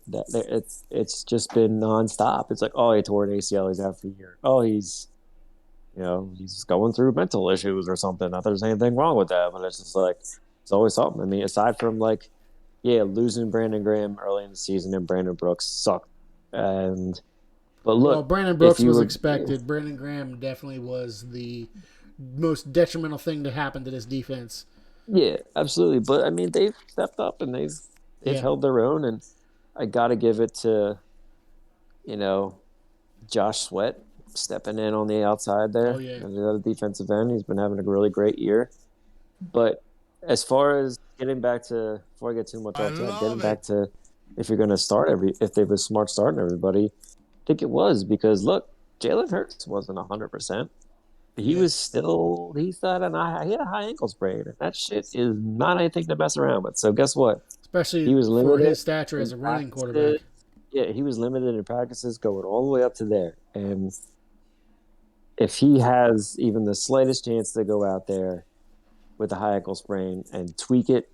It's just been nonstop. It's like, oh, he tore an ACL, he's out for a year. Oh, he's going through mental issues or something. Not that there's anything wrong with that, but it's just like, it's always something. I mean, aside from losing Brandon Graham early in the season and Brandon Brooks sucked. But look, Brandon Brooks was expected. Brandon Graham definitely was the most detrimental thing to happen to this defense. Yeah, absolutely. But I mean, they've stepped up and they've held their own, and I got to give it to, Josh Sweat stepping in on the outside there. Oh, yeah. And the other defensive end, he's been having a really great year. But as far as getting back to, before I get too much off that, getting back to if you're going to start if they were smart starting everybody, I think it was because, look, Jalen Hurts wasn't 100%. He was still, he had a high ankle sprain, and that shit is not anything to mess around with. So guess what? Especially he was for his stature as a running quarterback. Yeah, he was limited in practices going all the way up to there. And if he has even the slightest chance to go out there with a high ankle sprain and tweak it,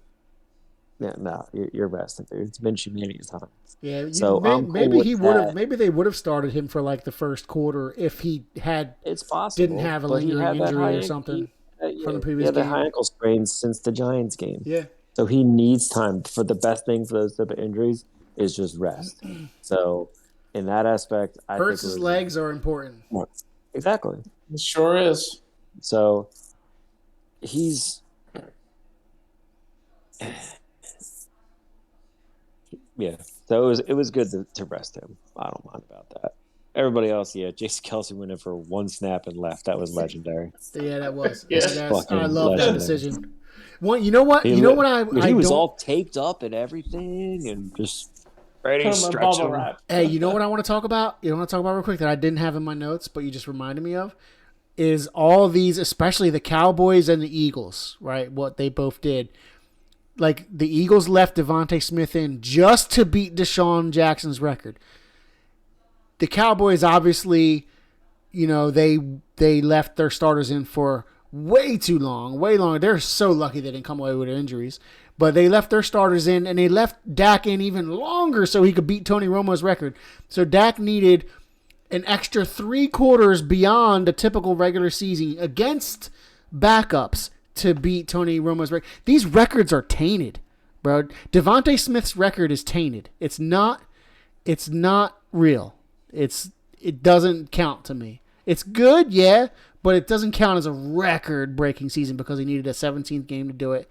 Yeah, no, you're resting, dude. It's Minshew Mania time. Yeah, So I'm cool maybe with he would have. that. Maybe they would have started him for like the first quarter if he had It's possible. didn't have a but he lingering had that injury high or something from the he previous had the game. high ankle sprain since the Giants game. Yeah, So he needs time. For the best thing for those type of injuries is just rest. So in that aspect, I think Hurts' legs are important. Exactly. It sure is. So he's yeah. So it was good to rest him. I don't mind about that. Everybody else, yeah. Jason Kelsey went in for one snap and left. That was legendary. Yeah, that was. Yeah. I love that legendary. decision. One, you know what? You know what? I he was don't- all taped up and everything, and just ready to Put him in stretch bubble him. wrap. Hey, you know what I want to talk about? You know what I want to talk about real quick that I didn't have in my notes, but you just reminded me of? Is all these, especially the Cowboys and the Eagles, right? What they both did. Like, the Eagles left Devontae Smith in just to beat Deshaun Jackson's record. The Cowboys, obviously, you know, they left their starters in for way too long, way longer. They're so lucky they didn't come away with their injuries. But they left their starters in, and they left Dak in even longer so he could beat Tony Romo's record. So Dak needed an extra 3 quarters beyond the typical regular season against backups to beat Tony Romo's record. These records are tainted, bro. Devontae Smith's record is tainted. It's not real. It doesn't count to me. It's good, yeah, but it doesn't count as a record-breaking season because he needed a 17th game to do it.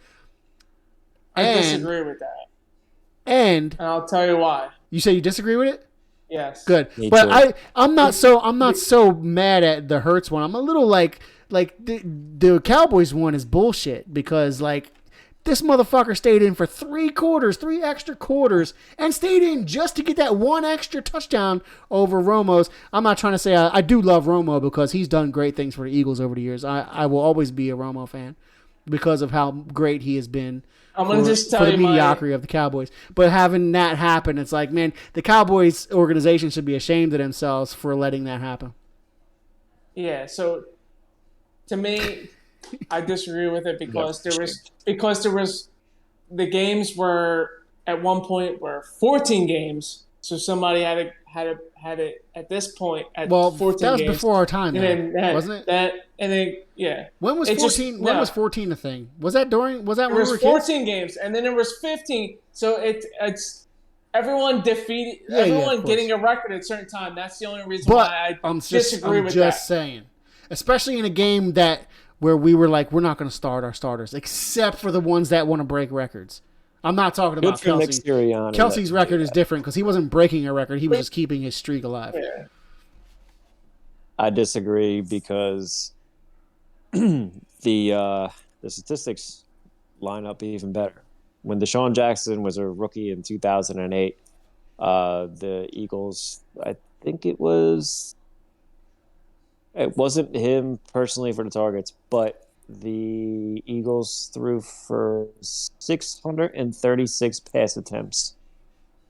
I disagree with that. And I'll tell you why. you say you disagree with it? Yes. Good. Me But too. I'm not so mad at the Hurts one. I'm a little like the Cowboys one is bullshit because like this motherfucker stayed in for 3 quarters, 3 extra quarters, and stayed in just to get that 1 extra touchdown over Romo's. I'm not trying to say I do love Romo because he's done great things for the Eagles over the years. I will always be a Romo fan because of how great he has been. I'm gonna just tell for the you mediocrity of the Cowboys. But having that happen, it's like, man, the Cowboys organization should be ashamed of themselves for letting that happen. Yeah. So, to me, I disagree with it because there was the games were at one point were 14 games. So somebody had it at this point at 14 that was games. before our time, And then wasn't it? Yeah. When was It 14? just- when no. was 14 a thing? Was that when There we were was kids? 14 games, and then there was 15. So it's everyone defeated, Yeah, of everyone course. getting a record at a certain time. That's the only reason But why I I'm just disagree with that. saying, especially in a game where we were like, we're not going to start our starters except for the ones that want to break records. I'm not talking Good about for Nick Kelsey. Sirianni. Kelsey's record is different because he wasn't breaking a record; he was just keeping his streak alive. Yeah. I disagree because the statistics line up even better. When Deshaun Jackson was a rookie in 2008, the Eagles, I think it wasn't him personally for the targets, but the Eagles threw for 636 pass attempts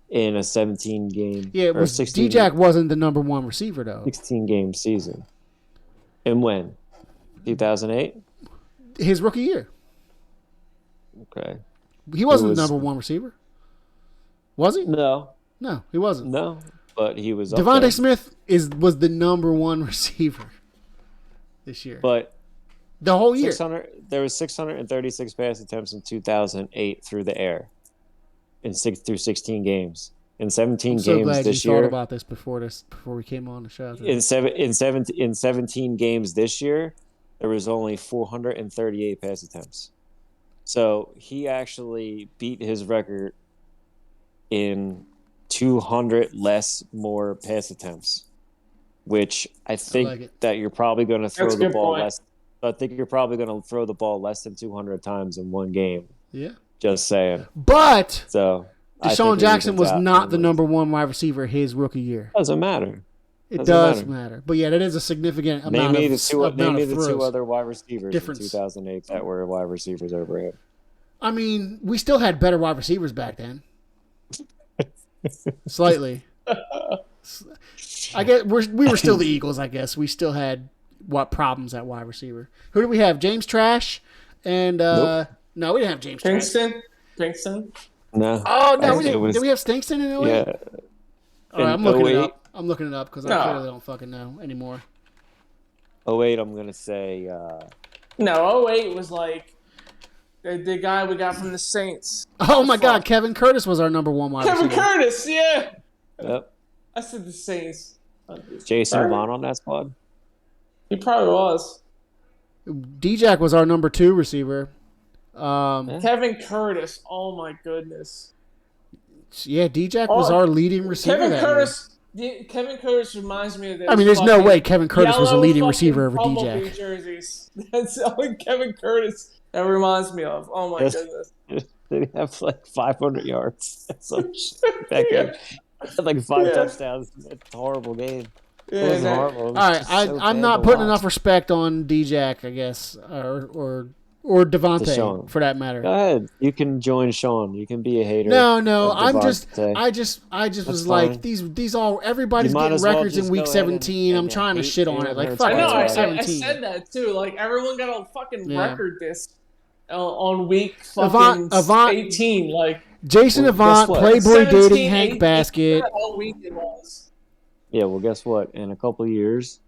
in a 17 game Yeah, it or was 16 D-Jack wasn't the number one receiver though. 16 game season. And when? 2008? His rookie year, Okay. he wasn't was- the number one receiver. Was he? No, He wasn't. no, but he was up Devontae there. Smith was the number one receiver this year. But The whole year. there was 636 pass attempts in 2008 through the air through 16 games. In 17 I'm so games glad you this thought year, about this before we came on the show. in 17 games this year, there was only 438 pass attempts. So he actually beat his record in 200 more pass attempts, which I think like it. that you're probably going to throw That's a the good ball point. less. I think you're probably going to throw the ball less than 200 times in one game. Yeah. Just saying. But So I think Deshaun it Jackson evens was out not the and number one wide receiver his rookie year. doesn't matter. It Doesn't does matter. matter. But yeah, that is a significant Name amount me of the two. amount Name me of the throws. two other wide receivers Difference. in 2008 that were wide receivers over him. I mean, we still had better wide receivers back then. Slightly. I guess we were still the Eagles, I guess. We still had problems at wide receiver. Who do we have? James Trash and Nope. no, we didn't have James Trash. Kingston. Kingston? No. Oh no, It was- did we have Stinkston in 08? Yeah. All right, In I'm looking it 08? up. I'm looking it up because I No. clearly don't fucking know anymore. 08, I'm gonna say. No, 08 was like the guy we got from the Saints. Oh my Fuck. God, Kevin Curtis was our number one wide Kevin receiver. Curtis, yeah. Yep. I said the Saints. Is Jason Sorry. Vaughn on that squad? He probably was. D-Jack was our number 2 receiver. Yeah. Kevin Curtis. Oh my goodness. Yeah, D-Jack was Oh, our leading receiver. Kevin that Curtis. Kevin Curtis reminds me of this. year. I mean, there's no fucking way Kevin Curtis was a yellow leading fucking receiver over Bumblebee D-Jack. jerseys. That's the only Kevin Curtis that reminds me of. Oh my Yes. goodness. They have like 500 yards. Some shit back then. Had like 5 Yeah. touchdowns. It's a horrible game. It Yeah, wasn't that- horrible. It was All right, just so I'm bad not to putting watch. enough respect on D-Jack, I guess, or Devontae Deshaun. for that matter. Go ahead. You can join Sean. You can be a hater. No, of I'm just, Devontae. I just was That's like, fine. these all, everybody's You might getting as well records in just week go ahead 17. I'm and trying to hate shit on Jalen it. Like, Hurts. fuck, I it's know. week I 17. said that too. Like everyone got a fucking Yeah. record this on week fucking Avant- 18. Like Jason Well, Avant, guess what? Playboy 17, dating Hank 18, Basket. that whole week it was. Yeah, well, guess what? In a couple of years,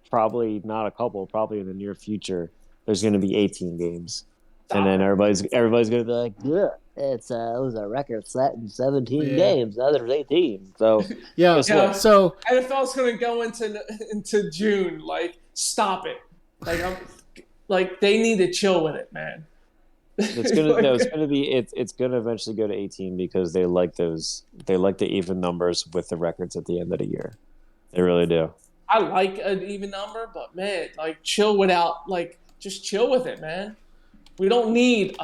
probably not a couple, probably in the near future, there's going to be 18 games, and then everybody's going to be like, "Yeah, it was a record set in 17 Yeah. games. Now there's 18." So Yeah, Guess what? so NFL's gonna go into June. Like, stop it. Like they need to chill with it, man. it's gonna it's gonna eventually go to 18 because they like the even numbers with the records at the end of the year. They really do. I like an even number, but man, like chill without just chill with it, man. We don't need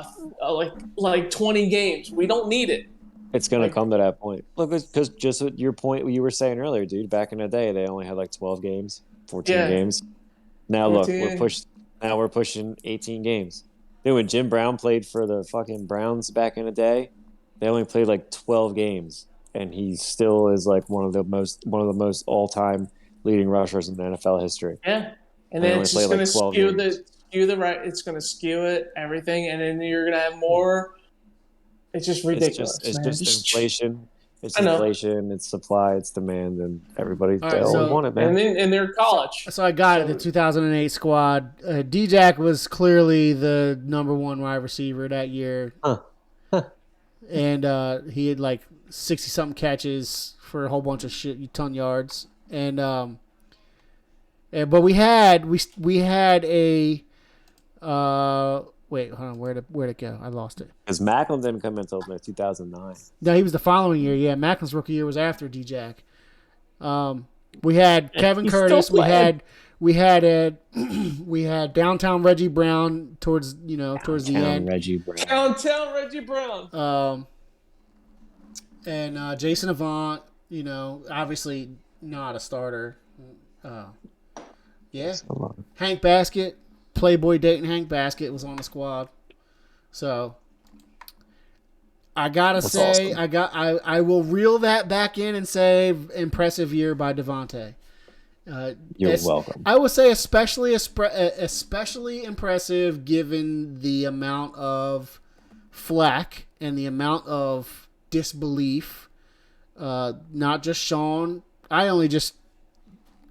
a like 20 games. We don't need it. It's going Like- to come to that point. Look, because just what your point you were saying earlier, dude, back in the day, they only had like 12 games, 14 Yeah. games. Now, look, 14. we're pushing 18 games. Dude, when Jim Brown played for the fucking Browns back in the day, they only played like 12 games, and he still is like one of the most all-time leading rushers in NFL history. Yeah, and They then only it's play, just like, gonna 12 skew games. the right. It's gonna skew it everything, and then you're gonna have more. It's just ridiculous. It's man. just inflation. It's I know. inflation. It's supply. It's demand, and everybody All they right, all so- want it, man. and they're college. So I got it. The 2008 squad. D-Jack was clearly the number 1 wide receiver that year, Huh. and he had like 60 something catches for a whole bunch of ton yards, and but we had a wait, hold on, where'd it go? I lost it. Because Macklin didn't come until like 2009. No, he was the following year. Yeah, Macklin's rookie year was after D-Jack. We had Kevin He's Curtis. still playing. We had downtown Reggie Brown towards the end. Reggie Brown. Downtown Reggie Brown. And Jason Avant. Obviously not a starter. Yeah, Hank Basket, Playboy dating Hank Basket was on the squad. So I gotta That's say, awesome. I will reel that back in and say impressive year by Devontae. You're welcome. I would say especially impressive given the amount of flack and the amount of disbelief. Not just Sean. I only just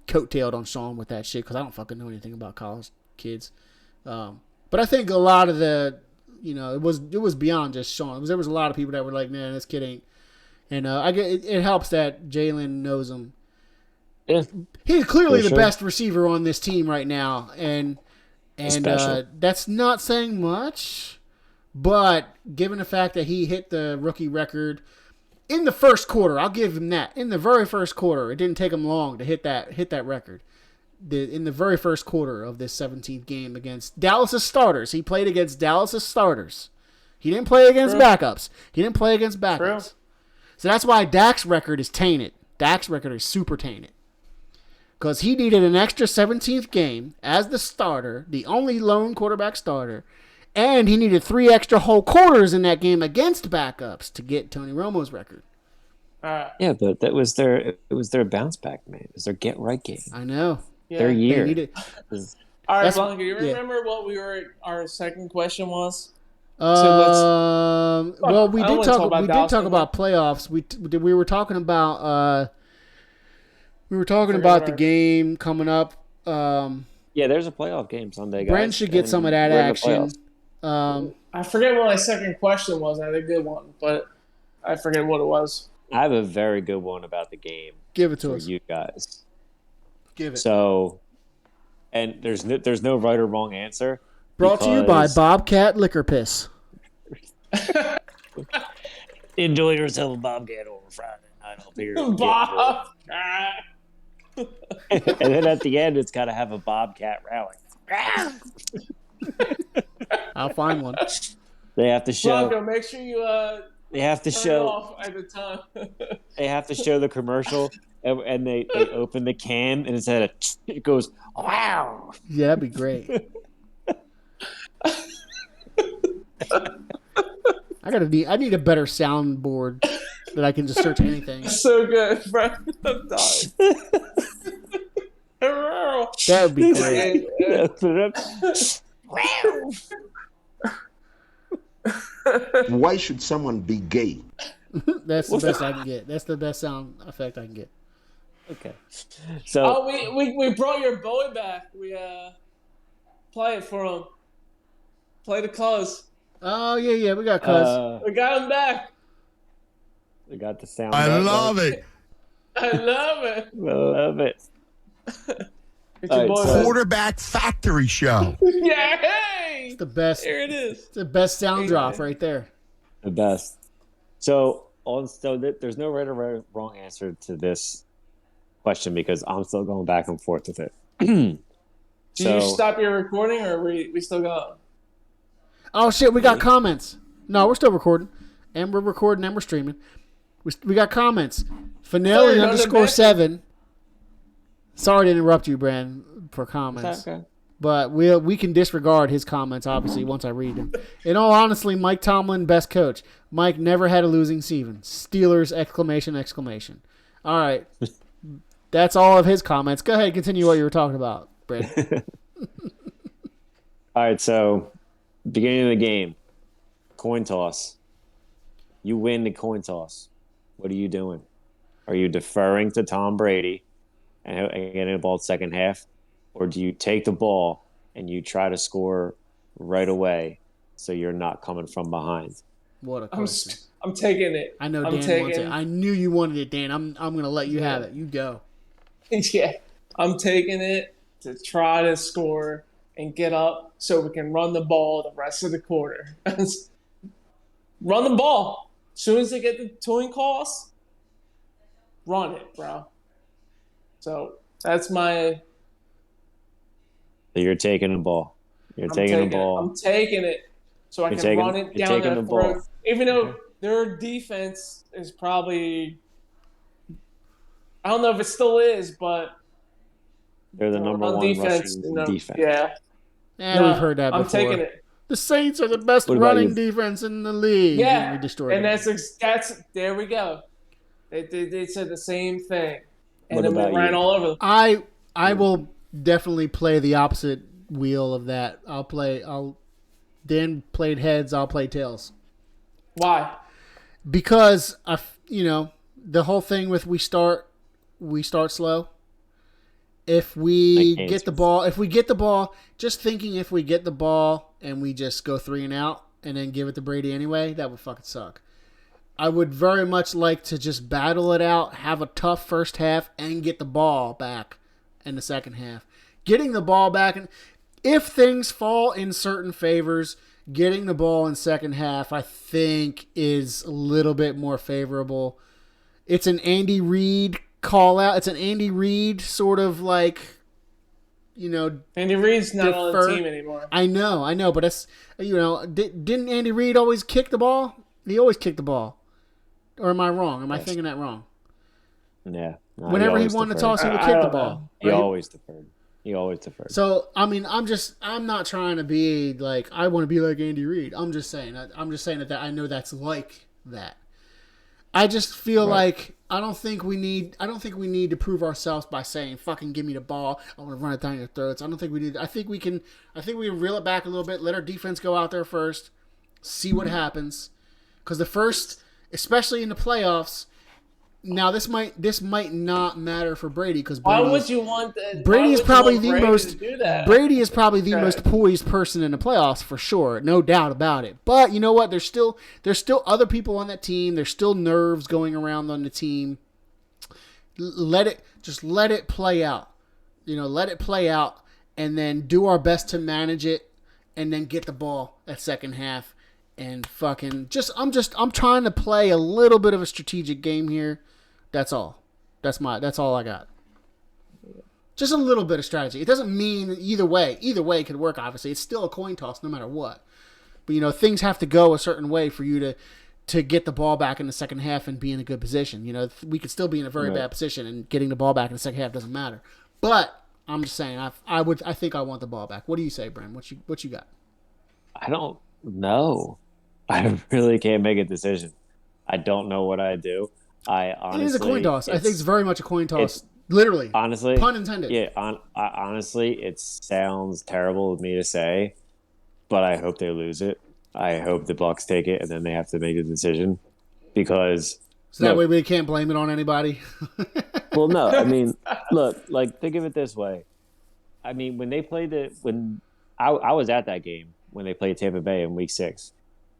coattailed on Sean with that shit because I don't fucking know anything about college kids. But I think a lot of the, it was beyond just Sean. There was a lot of people that were like, man, this kid ain't. And I get it helps that Jalen knows him. Yeah. He's clearly For the sure. best receiver on this team right now, and Special. that's not saying much. But given the fact that he hit the rookie record in the first quarter, I'll give him that. In the very first quarter, it didn't take him long to hit that record. In the very first quarter of this 17th game against Dallas' starters, he played against Dallas' starters. He didn't play against backups. True. So that's why Dak's record is tainted. Dak's record is super tainted. Because he needed an extra 17th game as the starter, the only lone quarterback starter, and he needed 3 extra whole quarters in that game against backups to get Tony Romo's record. Yeah, but it was their bounce back, man. It was their get right game. I know. Their They year. needed, All right, That's- Blanca, you yeah. remember what our second question was? Well, we I did wanna talk. talk about We did Dallas talk real about playoffs. We were talking about. We were talking Forget about about the it. game coming up. Yeah, there's a playoff game Sunday, guys. Brent should get and some of that we're in the action. playoffs. I forget what my second question was. I had a good one, but I forget what it was. I have a very good one about the game Give it to for us. you guys. Give it. So, and there's no right or wrong answer. Brought to you by because- Bobcat Liquor Piss. Enjoy yourself, Bobcat, over Friday night up here. Bob. And then at the end, it's got to have a Bobcat rally. I'll find one. They have to show. Blanco, make sure you They have to turn it show. off at the time. They have to show the commercial, and they open the can, and instead of it goes wow. Yeah, that'd be great. I need a better soundboard that I can just search anything. So good, bro. I'm dying. Hurrah. That would be great. Why should someone be gay? That's the best I can get. That's the best sound effect I can get. Okay, so Oh, we brought your Bowie back. We play it for him. Play the close. Oh yeah, we got cuz. We got him back. we got the sound. I up, love right? it. I love it. I love it. It's your All right, boy so- back. Quarterback factory show. Yeah, hey! It's the best. There it is. It's the best sound drop right there. The best. So there's no right or wrong answer to this question because I'm still going back and forth with it. Do you stop your recording or we still go? Oh shit, we got comments. No, we're still recording, and we're recording and we're streaming. We got comments. Finelli Sorry, _7. Sorry to interrupt you, Brand, for comments. Okay. But we can disregard his comments, obviously, once I read them. In all honesty, Mike Tomlin, best coach. Mike never had a losing season. Steelers, ! All right. That's all of his comments. Go ahead, continue what you were talking about, Brad. All right, so beginning of the game, coin toss. You win the coin toss. What are you doing? Are you deferring to Tom Brady and getting the ball second half? Or do you take the ball and you try to score right away so you're not coming from behind? What a question. I'm taking it. I know I'm Dan wants it. I knew you wanted it, Dan. I'm going to let you have it. You go. Yeah, I'm taking it to try to score and get up so we can run the ball the rest of the quarter. Run the ball. As soon as they get the towing calls, run it, bro. So that's my. So you're taking the ball. You're taking the ball. I'm taking it so I You're can run it you're down taking their the ball. throat. Even though their defense is probably. I don't know if it still is, but They're the number on one rushing defense. Yeah. Yeah, we've heard that before. I'm taking it. The Saints are the best What about running you? defense in the league. Yeah, We destroyed and them. that's there we go. They said the same thing, and What then we about ran you? all over them. I will definitely play the opposite wheel of that. Dan played heads, I'll play tails. Why? Because the whole thing with we start slow. If we get the ball, just thinking if we get the ball and we just go 3 and out and then give it to Brady anyway, that would fucking suck. I would very much like to just battle it out, have a tough first half, and get the ball back in the second half. Getting the ball back, and if things fall in certain favors, getting the ball in second half, I think, is a little bit more favorable. It's an Andy Reid call out. It's an Andy Reid sort of like, Andy Reid's not on the defer. team anymore. I know, but it's, didn't Andy Reid always kick the ball? He always kicked the ball. Or am I wrong? Am I thinking that wrong? Yeah. No, Whenever he always won the deferred. toss, he would I kick the don't ball. He right? always deferred. He always deferred. So, I mean, I'm not trying to be like, I want to be like Andy Reid. I'm just saying that I know that's like that. I just feel like I don't think we need to prove ourselves by saying fucking give me the ball. I want to run it down your throats. I don't think we need. I think we can reel it back a little bit. Let our defense go out there first, See what happens. Because the first, especially in the playoffs, now this might not matter for Brady because Why would you want that? Brady is probably the Brady most to do that? Brady is probably the most poised person in the playoffs for sure, no doubt about it. But you know what? There's still other people on that team. There's still nerves going around on the team. Let it play out. Let it play out, and then do our best to manage it, and then get the ball at second half, and fucking I'm trying to play a little bit of a strategic game here. That's all. That's all I got. Just a little bit of strategy. It doesn't mean either way. Either way could work, obviously. It's still a coin toss no matter what. But, things have to go a certain way for you to get the ball back in the second half and be in a good position. We could still be in a very bad position, and getting the ball back in the second half doesn't matter. But I'm just saying, I think I want the ball back. What do you say, Bram? What you got? I don't know. I really can't make a decision. I don't know what I do. It is a coin toss. I think it's very much a coin toss. Literally. Honestly. Pun intended. Yeah, honestly, it sounds terrible of me to say, but I hope they lose it. I hope the Bucks take it, and then they have to make a decision. Because... So that way we can't blame it on anybody? Well, no. I mean, look, think of it this way. I mean, when they played I was at that game when they played Tampa Bay in Week 6.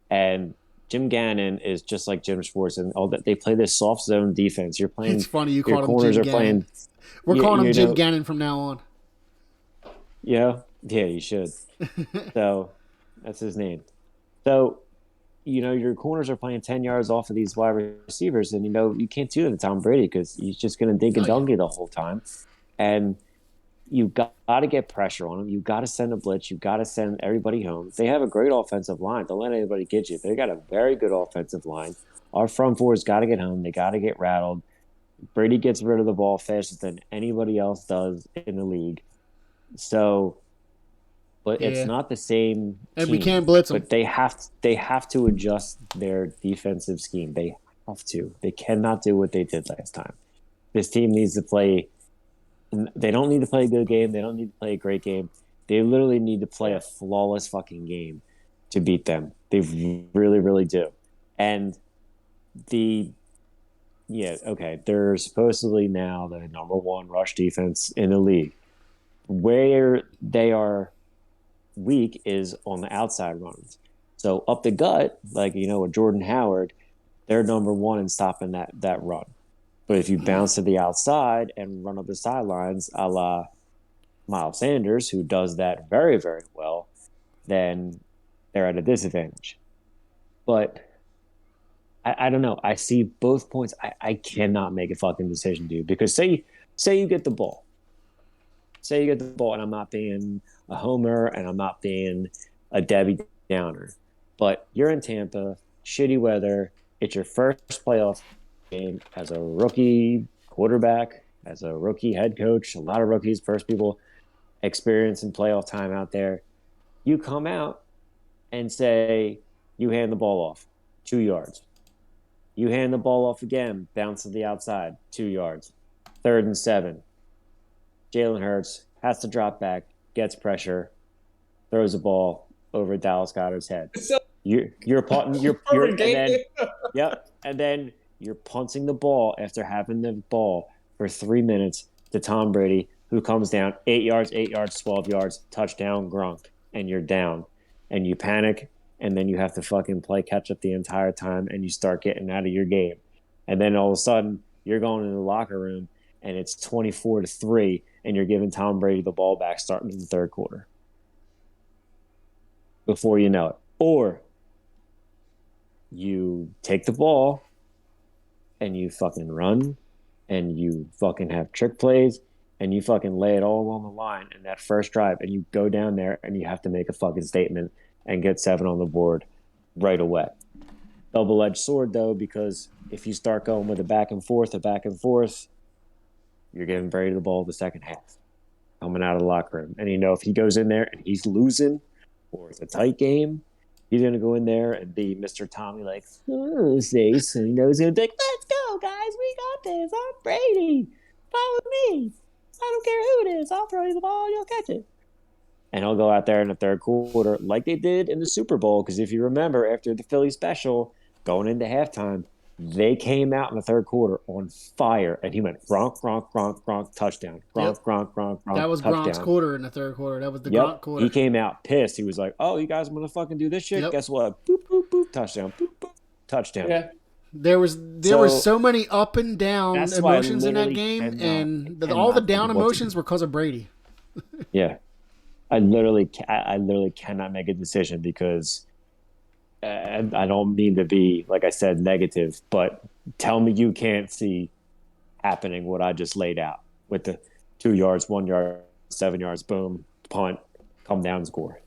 And... Jim Gannon is just like Jim Schwartz, and all that. They play this soft zone defense. You're playing. It's funny you called him Jim Gannon. We're calling him Jim Gannon from now on. Yeah, you should. So that's his name. So your corners are playing 10 yards off of these wide receivers, and you can't do that to Tom Brady because he's just going to dink and dunk you the whole time, and you got to get pressure on them. You got to send a blitz. You got to send everybody home. They have a great offensive line. Don't let anybody get you. They got a very good offensive line. Our front four's got to get home. They got to get rattled. Brady gets rid of the ball faster than anybody else does in the league. So, but it's not the same team. And we can't blitz them. But they have to adjust their defensive scheme. They have to. They cannot do what they did last time. This team needs to play. They don't need to play a good game. They don't need to play a great game. They literally need to play a flawless fucking game to beat them. They really, really do. And they're supposedly now the number one rush defense in the league. Where they are weak is on the outside runs. So up the gut, with Jordan Howard, they're number one in stopping that run. But if you bounce to the outside and run up the sidelines, a la Miles Sanders, who does that very, very well, then they're at a disadvantage. But I don't know. I see both points. I cannot make a fucking decision, dude. Because say you get the ball. Say you get the ball, and I'm not being a homer, and I'm not being a Debbie Downer. But you're in Tampa, shitty weather. It's your first playoff game as a rookie quarterback, as a rookie head coach, a lot of rookies, first people experience in playoff time out there. You come out and say you hand the ball off 2 yards. You hand the ball off again, bounce to the outside 2 yards. 3rd and 7. Jalen Hurts has to drop back, gets pressure, throws the ball over Dallas Goedert's head. You're punting. And then you're punting the ball after having the ball for 3 minutes to Tom Brady, who comes down 8 yards, 12 yards, touchdown, Gronk, and you're down. And you panic, and then you have to fucking play catch up the entire time, and you start getting out of your game. And then all of a sudden, you're going into the locker room, and it's 24-3, and you're giving Tom Brady the ball back starting in the third quarter. Before you know it. Or you take the ball, and you fucking run, and you fucking have trick plays, and you fucking lay it all on the line in that first drive, and you go down there, and you have to make a fucking statement and get 7 on the board right away. Double-edged sword, though, because if you start going with a back and forth, you're giving Brady the ball the second half, coming out of the locker room. And if he goes in there and he's losing, or it's a tight game, he's going to go in there and be Mr. Tommy, like, oh, Ace. And he's going to be like, let's go, guys. We got this. I'm Brady. Follow me. I don't care who it is. I'll throw you the ball. You'll catch it. and he'll go out there in the third quarter like they did in the Super Bowl. Because if you remember, after the Philly special, going into halftime, they came out in the third quarter on fire, and he went Gronk, Gronk, Gronk, Gronk, touchdown. Gronk, Yep. Gronk, Gronk, Gronk, That was touchdown. Gronk's quarter in the third quarter. That was the Yep. Gronk quarter. He came out pissed. He was like, "Oh, you guys want to fucking do this shit? Yep. Guess what? Boop, boop, boop, touchdown. Boop, boop, touchdown." Yeah. There was so many up and down That's why I emotions in that literally game, cannot- and cannot all the think down what to emotions do. were because of Brady. Yeah, I literally cannot make a decision because I don't mean to be, like I said, negative, but tell me you can't see happening what I just laid out with the 2 yards, 1 yard, 7 yards, boom, punt, come down, score.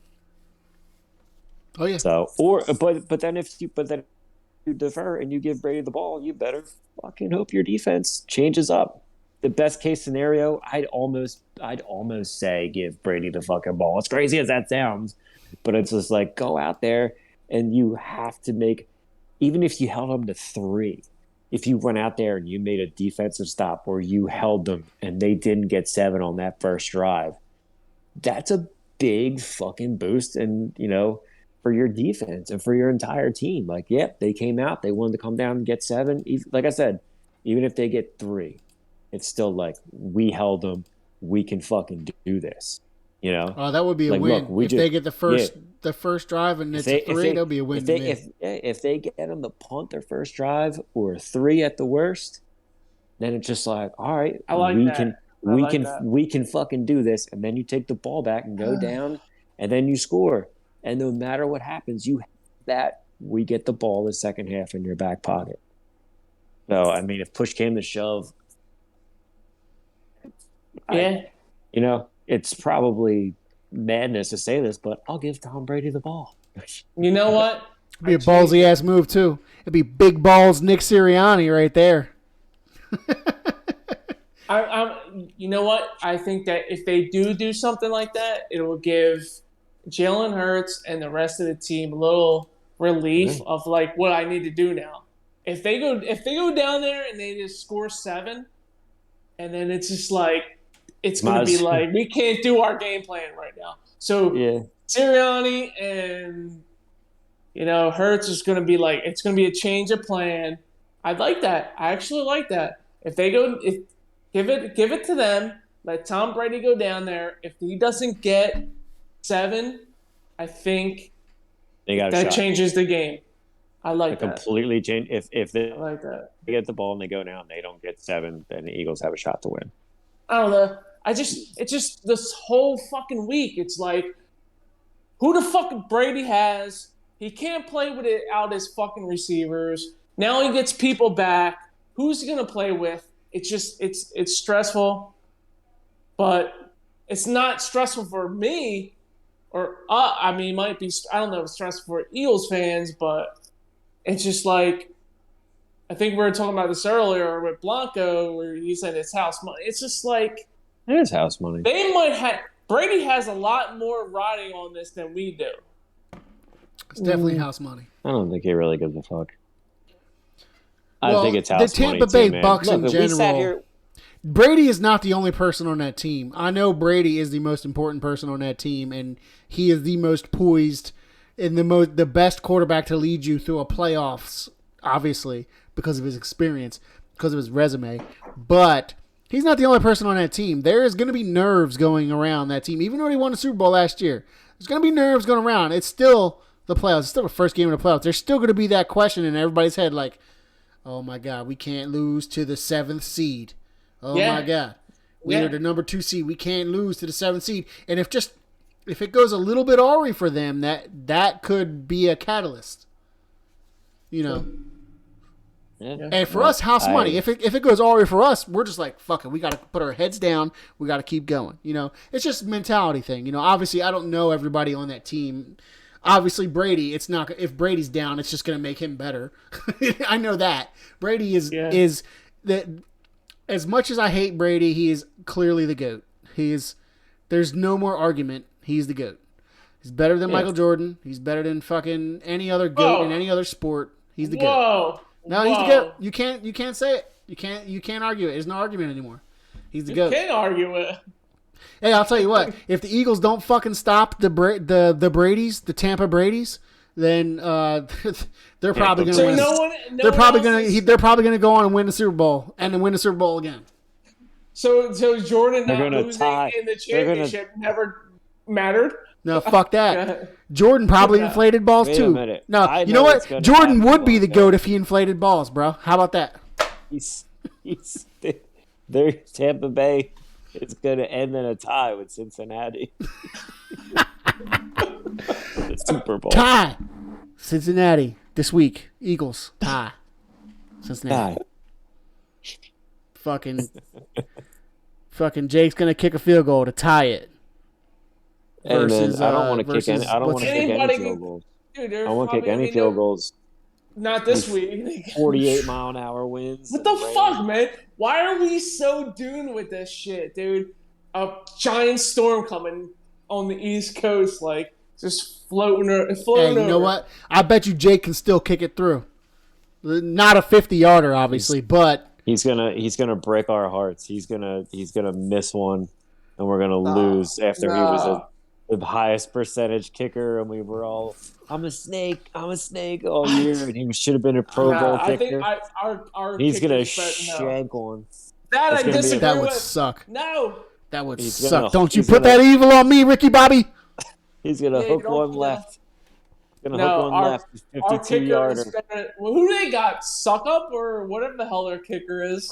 Oh yeah. So, but then if you defer and you give Brady the ball, you better fucking hope your defense changes up. The best case scenario, I'd almost say give Brady the fucking ball. As crazy as that sounds, but it's just like go out there and you have to make, even if you held them to 3, if you went out there and you made a defensive stop where you held them and they didn't get 7 on that first drive, that's a big fucking boost. And, for your defense and for your entire team. Like, yep, they came out, they wanted to come down and get 7. Like I said, even if they get 3, it's still like, we held them, we can fucking do this, Oh, that would be a Like, win. look, If they get the first drive and it's a 3, that'll be a win to me. If they get them to punt their first drive or 3 at the worst, then it's just like, all right, I like that. we can fucking do this. And then you take the ball back and go down, and then you score. And no matter what happens, you have that. We get the ball the second half in your back pocket. So, I mean, if push came to shove, Yeah. it's probably madness to say this, but I'll give Tom Brady the ball. You know what? It'd be a ballsy ass move too. It'd be big balls Nick Sirianni right there. You know what? I think that if they do something like that, it will give Jalen Hurts and the rest of the team a little relief of like what I need to do now. If they go down there and they just score 7, and then it's just like it's going to be like we can't do our game plan right now. So Sirianni and Hurts is going to be like it's going to be a change of plan. I like that. I actually like that. If they give it to them, let Tom Brady go down there. If he doesn't get 7, I think that changes the game. I like that. Completely change. If they like that. They get the ball and they go down, they don't get 7, then the Eagles have a shot to win. I don't know. It's just this whole fucking week. It's like, who the fuck Brady has? He can't play without his fucking receivers. Now he gets people back. Who's he gonna play with? It's just it's stressful, but it's not stressful for me. Or it might be. I don't know if it's stressful for Eagles fans, but it's just like I think we were talking about this earlier with Blanco, where he said it's house money. It's just like it is house money. They might have Brady has a lot more riding on this than we do. It's definitely house money. I don't think he really gives a fuck. I think it's house money. The Tampa Bay Bucks in general. We sat here. Brady is not the only person on that team. I know Brady is the most important person on that team, and he is the most poised and the best quarterback to lead you through a playoffs, obviously, because of his experience, because of his resume. But he's not the only person on that team. There is going to be nerves going around that team. Even though he won the Super Bowl last year, there's going to be nerves going around. It's still the playoffs. It's still the first game of the playoffs. There's still going to be that question in everybody's head like, oh, my God, we can't lose to the 7th seed. Oh, my God. We're the number 2 seed. We can't lose to the 7th seed. And if it goes a little bit awry for them, that could be a catalyst. Yeah. And for us, house money. If it goes awry for us, we're just like, fuck it. We got to put our heads down. We got to keep going. It's just a mentality thing. Obviously, I don't know everybody on that team. Obviously, Brady, it's not. If Brady's down, it's just going to make him better. I know that. Brady is the. As much as I hate Brady, he is clearly the GOAT. There's no more argument. He's the GOAT. He's better than Michael Jordan. He's better than fucking any other GOAT in any other sport. He's the GOAT. No, he's the GOAT. You can't say it. You can't argue it. There's no argument anymore. He's the GOAT. You can't argue it. Hey, I'll tell you what. If the Eagles don't fucking stop the Brady's, the Tampa Brady's, then they're probably going to win. They're probably going to go on and win the Super Bowl and then win the Super Bowl again. So Jordan not losing tie. in the championship never mattered. No, fuck that. Jordan probably inflated balls Wait a too. minute. No, I you know know what's what? gonna Jordan happen would be the about GOAT that. if he inflated balls, bro. How about that? Their Tampa Bay is going to end in a tie with Cincinnati. The Super Bowl. Tie. Cincinnati this week. Eagles tie. Cincinnati. Tie. Fucking Jake's gonna kick a field goal to tie it. And then Versus, I don't want to kick versus- any. I don't want to kick Anybody any can- field goals. Dude, I won't kick any field goals. Not this week. 48-mile-an-hour winds. What the fuck, man? Why are we so doomed with this shit, dude? A giant storm coming on the East Coast, like just floating Hey, over. you know what? I bet you Jake can still kick it through. Not a 50-yarder, obviously, but He's gonna break our hearts. He's gonna miss one, and we're gonna lose after he was the highest percentage kicker, and we were all, I'm a snake all year, and he should have been a Pro Bowl I think kicker. our He's gonna kickers better- shank one. That It's I gonna be a- disagree that would with. suck. No. That would He's suck. gonna- Don't you he's put gonna- that evil on me, Ricky Bobby. He's gonna Yeah, hook don't one do left. Gonna No, hook one left. Our kicker 52-yarder. is better. Well, who they got? Suck up or whatever the hell their kicker is.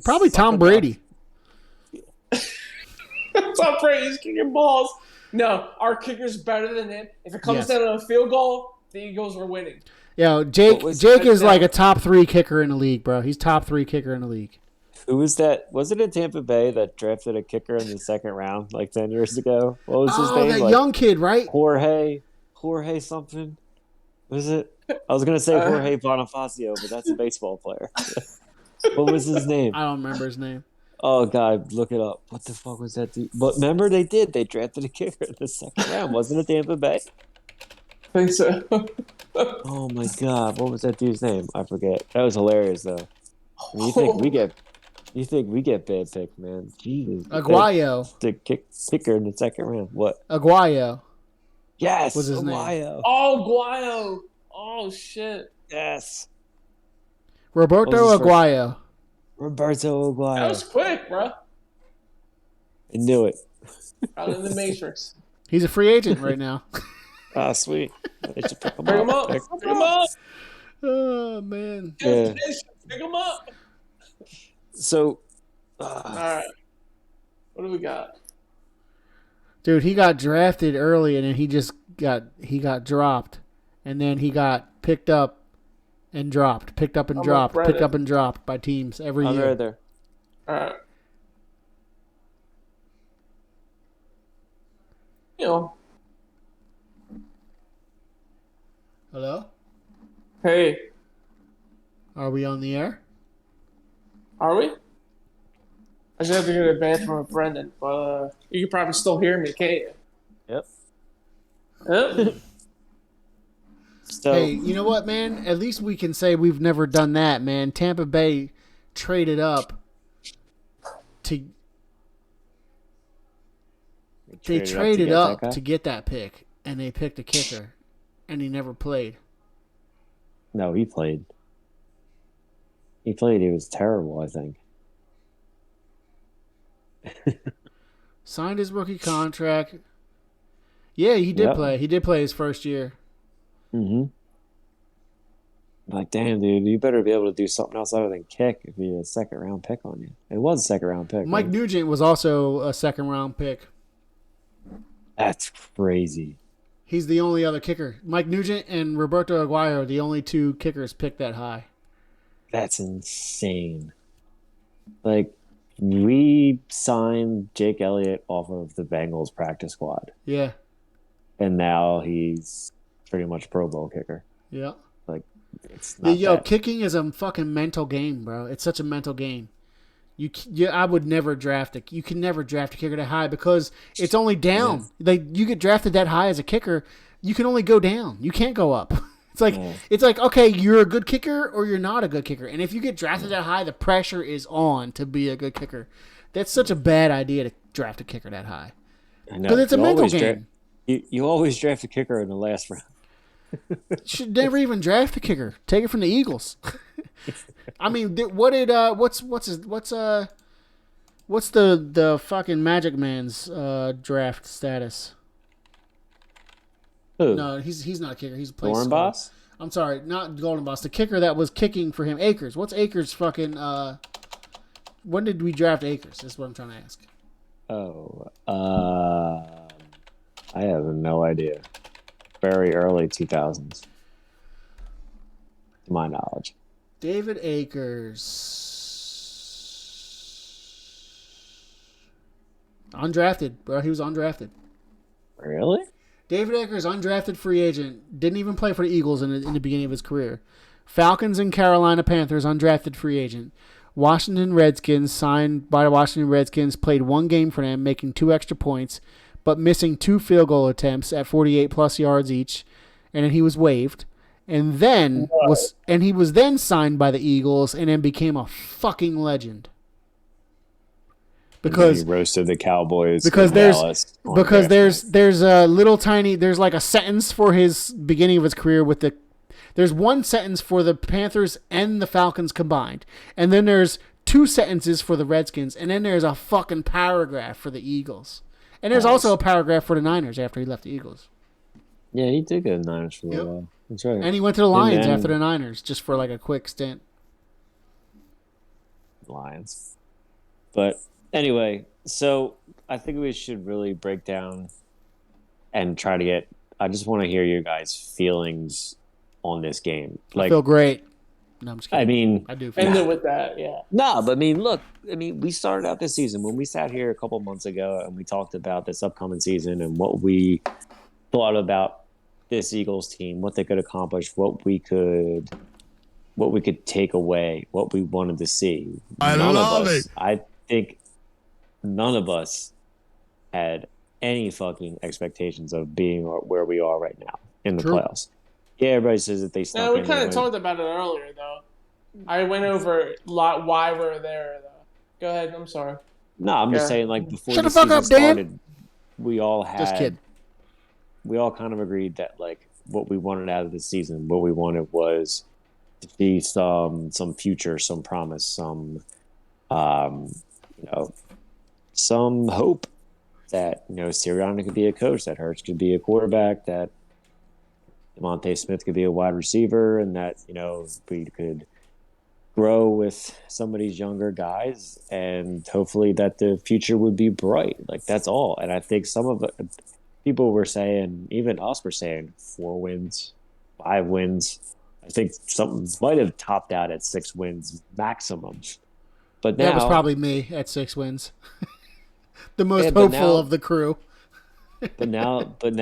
Probably Tom Brady. Tom Brady's kicking balls. No, our kicker's better than him. If it comes Yes. down to a field goal, the Eagles are winning. Yeah, Jake What was- Jake is like a top 3 kicker in the league, bro. He's top 3 kicker in the league. Who was that? Was it in Tampa Bay that drafted a kicker in the second round like 10 years ago? What was his Oh, name? that Like, young kid, right? Jorge something. Was it? I was gonna say Jorge Bonifacio, but that's a baseball player. What was his name? I don't remember his name. Oh God, look it up. What the fuck was that dude? But remember they did. They drafted a kicker in the second round. Wasn't it Tampa Bay? I think so. Oh my God, what was that dude's name? I forget. That was hilarious though. You think we get bad picks, man? Jesus. Aguayo. The kicker in the second round. What? Aguayo. Yes. What's his name? Aguayo. Oh, Guayo. Oh, shit. Yes. Roberto What was his first- Aguayo. Roberto Aguayo. That was quick, bro. I knew it. Out in the Matrix. He's a free agent right now. Ah, sweet. They should pick him Pick him up. Pick Pick him up. Oh man. Yeah. Pick him up. So, All right. What do we got? Dude, he got drafted early and then he got dropped. And then he got picked up and dropped. Picked up and I'm dropped. with Picked Brennan. up and dropped by teams every I'm year. right there. All right. You know, Hello? hey, Are we on the air? are we? I just have to get a band from Brendan, but you can probably still hear me, can't you? Yep. Yep. So, Hey, you know what, man? At least we can say we've never done that, man. Tampa Bay traded up to they traded up to get that pick, and they picked a kicker, and he never played. No, he played. He played. He was terrible, I think. Signed his rookie contract. Yeah, he did Yep. play. He did play his first year. Mm-hmm. Like, damn, dude, you better be able to do something else other than kick if you had a second round pick on you. It was a second round pick. Mike right? Nugent was also a second round pick. That's crazy. He's the only other kicker. Mike Nugent and Roberto Aguayo are the only 2 kickers picked that high. That's insane. Like, we signed Jake Elliott off of the Bengals practice squad, Yeah. and now he's pretty much Pro Bowl kicker. Yeah. Like, it's Yeah, not yo, that. kicking is a fucking mental game, bro. It's such a mental game. I would never draft it. You can never draft a kicker that high because it's only down. Like you get drafted that high as a kicker, you can only go down. You can't go up. It's like okay, you're a good kicker or you're not a good kicker. And if you get drafted that high, the pressure is on to be a good kicker. That's such a bad idea draft a kicker that high. I know. Because it's a You mental always game. You always draft a kicker in the last round. Should never even draft a kicker. Take it from the Eagles. I mean, what's the fucking Magic Man's draft status? Who? No, he's not a kicker. He's a place. Lauren Boss? I'm sorry, not Golden Boss. The kicker that was kicking for him, Akers. What's Akers fucking? When did we draft Akers? That's what I'm trying to ask. Oh, I have no idea. Very early 2000s, to my knowledge. David Akers. Undrafted, bro. He was undrafted. Really? David Akers, undrafted free agent. Didn't even play for the Eagles in the beginning of his career. Falcons and Carolina Panthers, undrafted free agent. Washington Redskins, signed by the Washington Redskins, played 1 game for them, making 2 extra points, but missing 2 field goal attempts at 48-plus yards each, and then he was waived. And then he was then signed by the Eagles and then became a fucking legend. Because he roasted the Cowboys. There's a little tiny, there's like a sentence for his beginning of his career there's 1 sentence for the Panthers and the Falcons combined, and then there's 2 sentences for the Redskins, and then there's a fucking paragraph for the Eagles, and there's also a paragraph for the Niners after he left the Eagles. Yeah, he did go to the Niners for a little while. That's right. And he went to the Lions after the Niners just for like a quick stint. Lions, but. Anyway, so I think we should really break down and try to get. I just want to hear your guys' feelings on this game. I feel great. No, I'm just kidding. I mean, I do. Feel End it with that, yeah. No, but I mean, look. I mean, we started out this season when we sat here a couple months ago and we talked about this upcoming season and what we thought about this Eagles team, what they could accomplish, what we could take away, what we wanted to see. I love it. I think. None of us had any fucking expectations of being where we are right now in the playoffs. Yeah, everybody says that they snuck in. We kind of talked about it earlier, though. I went over why we're there, though. Go ahead. I'm sorry. No, I'm just saying, like, before Shut the the fuck season up, Dan. started, we all Just kidding. We all kind of agreed that, like, what we wanted out of the season, what we wanted was to see some future, some promise, some some hope that, Sirianni could be a coach, that Hurts could be a quarterback, that DeVonta Smith could be a wide receiver, and that, we could grow with some of these younger guys, and hopefully that the future would be bright. Like, that's all. And I think some of the people were saying, even us were saying, 4 wins, 5 wins. I think something might have topped out at 6 wins maximum. But now, that was probably me at 6 wins. The most hopeful of the crew. but now they're in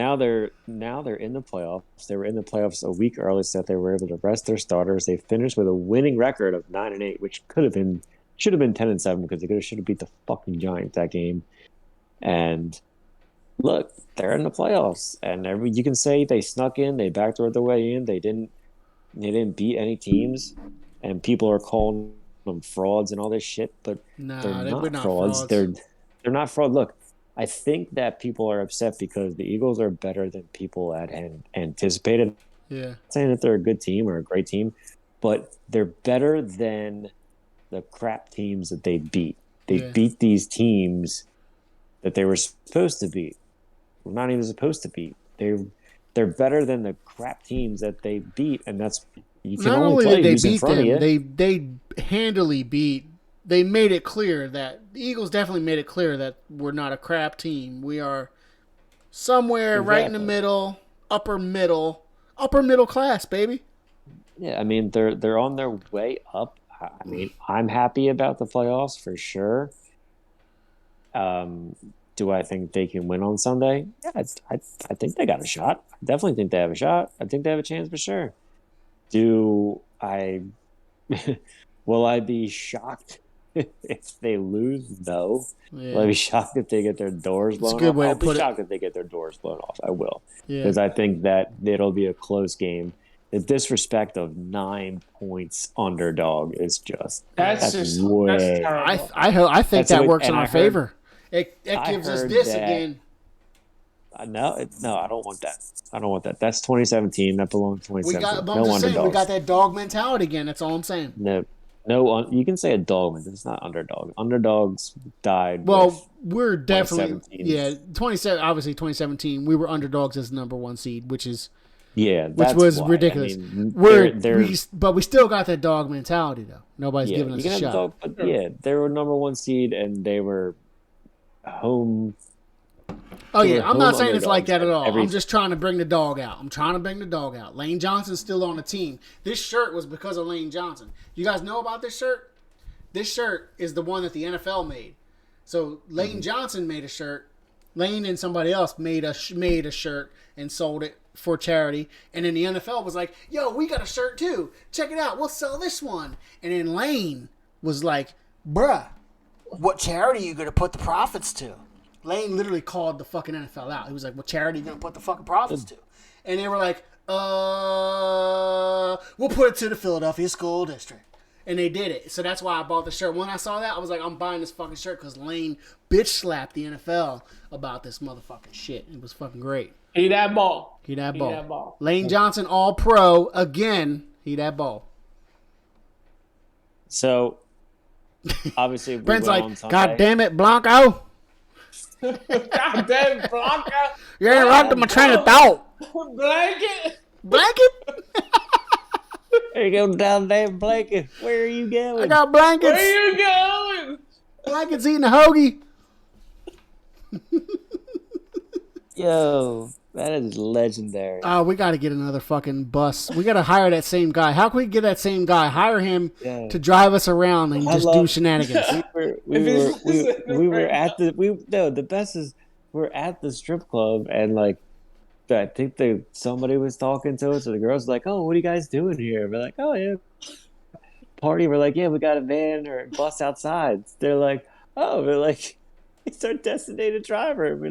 the playoffs. They were in the playoffs a week early, so that they were able to rest their starters. They finished with a winning record of 9-8, which should have been 10-7 because they should have beat the fucking Giants that game. And look, they're in the playoffs, and you can say they snuck in, they backdoored their way in. They didn't beat any teams, and people are calling them frauds and all this shit, but they're not frauds. They're not fraud. Look, I think that people are upset because the Eagles are better than people had anticipated. Yeah. I'm not saying that they're a good team or a great team, but they're better than the crap teams that they beat. They beat these teams that they were supposed to beat. Well, not even supposed to beat. They're better than the crap teams that they beat, and that's you can not only only play did they beat them, they handily beat. They made it clear that the Eagles definitely made it clear that we're not a crap team. We are somewhere right in the middle, upper middle class, baby. Yeah, I mean they're on their way up. I mean, I'm happy about the playoffs for sure. Do I think they can win on Sunday? Yeah, I think they got a shot. I definitely think they have a shot. I think they have a chance for sure. Do I? Will I be shocked if they lose? No. Yeah. Will I be shocked if they get their doors blown off? I'll be shocked if they get their doors blown off. I will. Because I think that it'll be a close game. The disrespect of 9 points underdog is just that's terrible. I think that works in our favor. It I gives us heard this that- again. No, I don't want that. I don't want that. That's 2017. That belongs to We 2017. got. I'm No just saying, we underdogs. got that dog mentality again. That's all I'm saying. No, you can say a dog, but it's not underdog. Underdogs died. Well, with we're definitely 2017. 27. Obviously, 2017. We were underdogs as the number 1 seed, which was that's why. ridiculous. I mean, But we still got that dog mentality though. Nobody's giving us you a can have shot. dog, but they were number 1 seed and they were home. Oh they yeah, were I'm not home saying it's like that at all. underdogs I'm just trying to bring the dog out. Lane Johnson's still on the team. This shirt was because of Lane Johnson. You guys know about this shirt? This shirt is the one that the NFL made. So Lane Johnson made a shirt. Lane and somebody else made a shirt and sold it for charity. And then the NFL was like, "Yo, we got a shirt too. Check it out. We'll sell this one." And then Lane was like, "Bruh, what charity you gonna put the profits to?" Lane literally called the fucking NFL out. He was like, "What charity you gonna put the fucking profits to?" And they were like, we'll put it to the Philadelphia School District." And they did it. So that's why I bought the shirt. When I saw that, I was like, I'm buying this fucking shirt because Lane bitch slapped the NFL about this motherfucking shit. It was fucking great. He that ball. He that He ball. that ball. Lane Johnson, all pro again. He that ball. So obviously, we Brent's went like, on Sunday. "God damn it, Blanco. God damn Blanca. You interrupted my train of thought." Blanket. Blanket? There you go, down there, blanket. Where are you going? I got blankets. Where you going? Blankets eating a hoagie. Yo, that is legendary. Oh, we got to get another fucking bus. We got to hire that same guy. How can we get that same guy? Hire him Yeah. to drive us around and just do shenanigans. The best is we're at the strip club and like I think somebody was talking to us and the girls were like, "Oh, what are you guys doing here?" We're like, "Oh yeah, party." We're like, "Yeah, we got a van or a bus outside." They're like, "Oh," they're like, "It's our designated driver." We're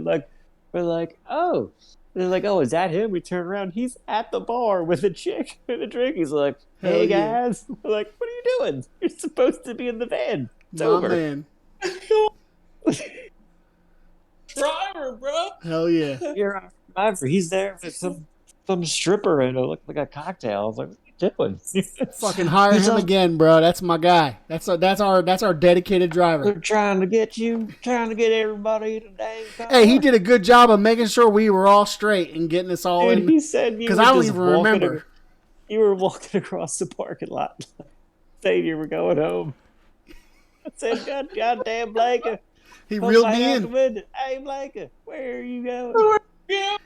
like, "Oh." They're like, "Oh, is that him?" We turn around, he's at the bar with a chick and a drink. He's like, "Hey Hell yeah. guys," we're like, "What are you doing? You're supposed to be in the van. It's My over." man. Driver, bro. Hell yeah. You're our driver. He's there with some stripper and like a cocktail. I was like, "What are you doing?" Fucking hire He's him on- again, bro. That's my guy. That's our dedicated driver. We're trying to get everybody in the dang car. Hey, he did a good job of making sure we were all straight and getting us all Dude, in. he said you Because were I don't just even walking remember. You were walking across the parking lot saying you were going home. I said, "Goddamn, Blanca." He reeled me Out in. the window. "Hey, Blanca, where are you going?" Yeah.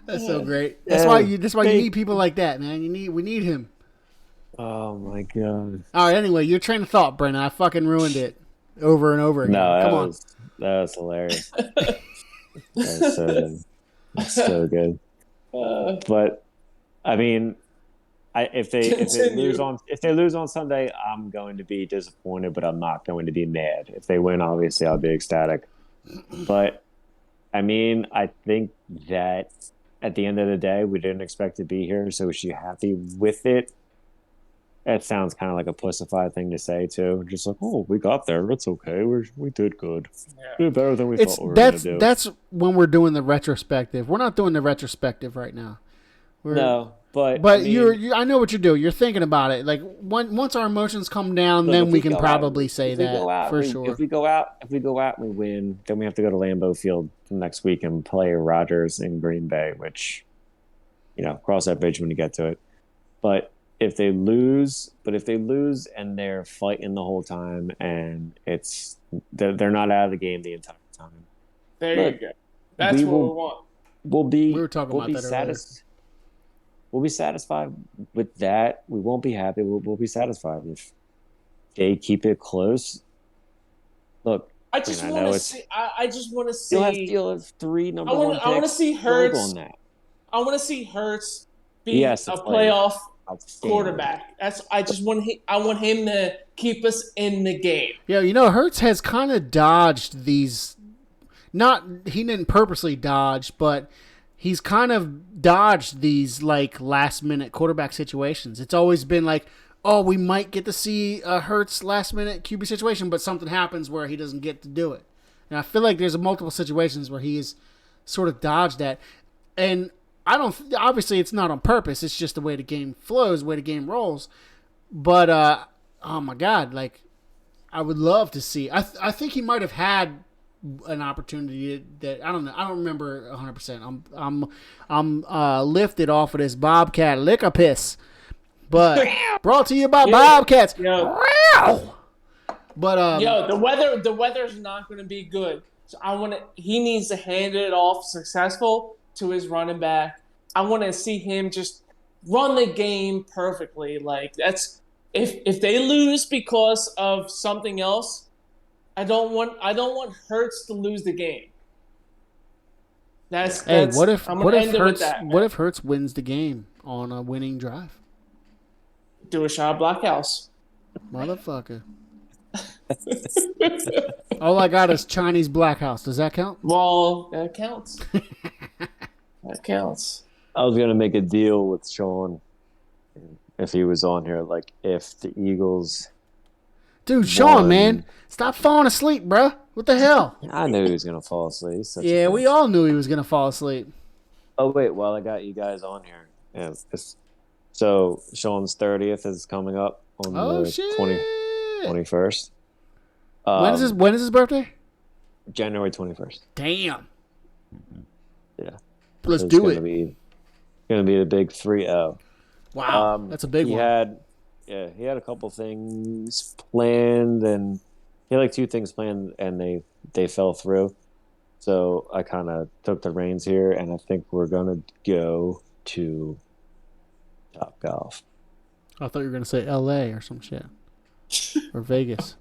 That's so great. That's Yeah. why you Hey. need people like that, man. We need him. Oh my god. All right, anyway, your train of thought, Brennan. I fucking ruined it over and over again. No, Come on. that was hilarious. That was so good. That's so good. But I mean, if they lose on Sunday, I'm going to be disappointed, but I'm not going to be mad. If they win, obviously I'll be ecstatic. But I mean, I think that at the end of the day, we didn't expect to be here, so is she happy with it? That sounds kind of like a pussified thing to say too. Just like, "Oh, we got there. It's okay. We did good. We did better than we thought we were going to do." That's when we're doing the retrospective. We're not doing the retrospective right now. No, but But I mean, you're I know what you're doing. You're thinking about it. Like once our emotions come down, look, then if we can go out- probably say if we that go out, for we- sure. If we go out and we win, then we have to go to Lambeau Field next week and play Rodgers in Green Bay, which, cross that bridge when you get to it. But if they lose and they're fighting the whole time and they're not out of the game the entire time, There Look, you go. That's we what will- we want. We were talking about that earlier. We'll be satisfied with that. We won't be happy. We'll be satisfied if they keep it close. Look, I just I want know to it's- see. I just want to see. you'll have three number I wanna- one I wanna picks. see Build Hurts on that. I want to see Hurts be He a has to play. playoff Outstanding. quarterback. I want him to keep us in the game. Yeah, Hurts has kind of dodged these. He didn't purposely dodge, but he's kind of dodged these like last minute quarterback situations. It's always been like, oh, we might get to see a Hurts last minute QB situation, but something happens where he doesn't get to do it. And I feel like there's multiple situations where he's sort of dodged that. And I don't, obviously it's not on purpose. It's just the way the game flows, the way the game rolls. But, oh my God, like, I would love to see. I think he might have had an opportunity that I don't know. I don't remember 100%. I'm lifted off of this Bobcat liquor piss, but brought to you by Bobcats. But the weather's not going to be good. So he needs to hand it off successful to his running back. I want to see him just run the game perfectly. Like that's if they lose because of something else, I don't want Hurts to lose the game. That's what if Hurts wins the game on a winning drive? Do a shot Blockhouse. Motherfucker. All I got is Chinese Black House. Does that count? Well, that counts. That counts. I was gonna make a deal with Sean if he was on here. Like if the Eagles, dude, Sean, man, stop falling asleep, bro. What the hell? I knew he was gonna fall asleep. Yeah, we all knew he was gonna fall asleep. Oh wait, while I got you guys on here, so Sean's 30th is coming up on the 21st. When is his birthday? January 21st. Damn. Yeah. Let's do it. Gonna be the big 3-0. Wow, that's a big one. He had a couple things planned, and he had like 2 things planned, and they fell through. So I kind of took the reins here, and I think we're gonna go to Topgolf. I thought you were gonna say L.A. or some shit, or Vegas.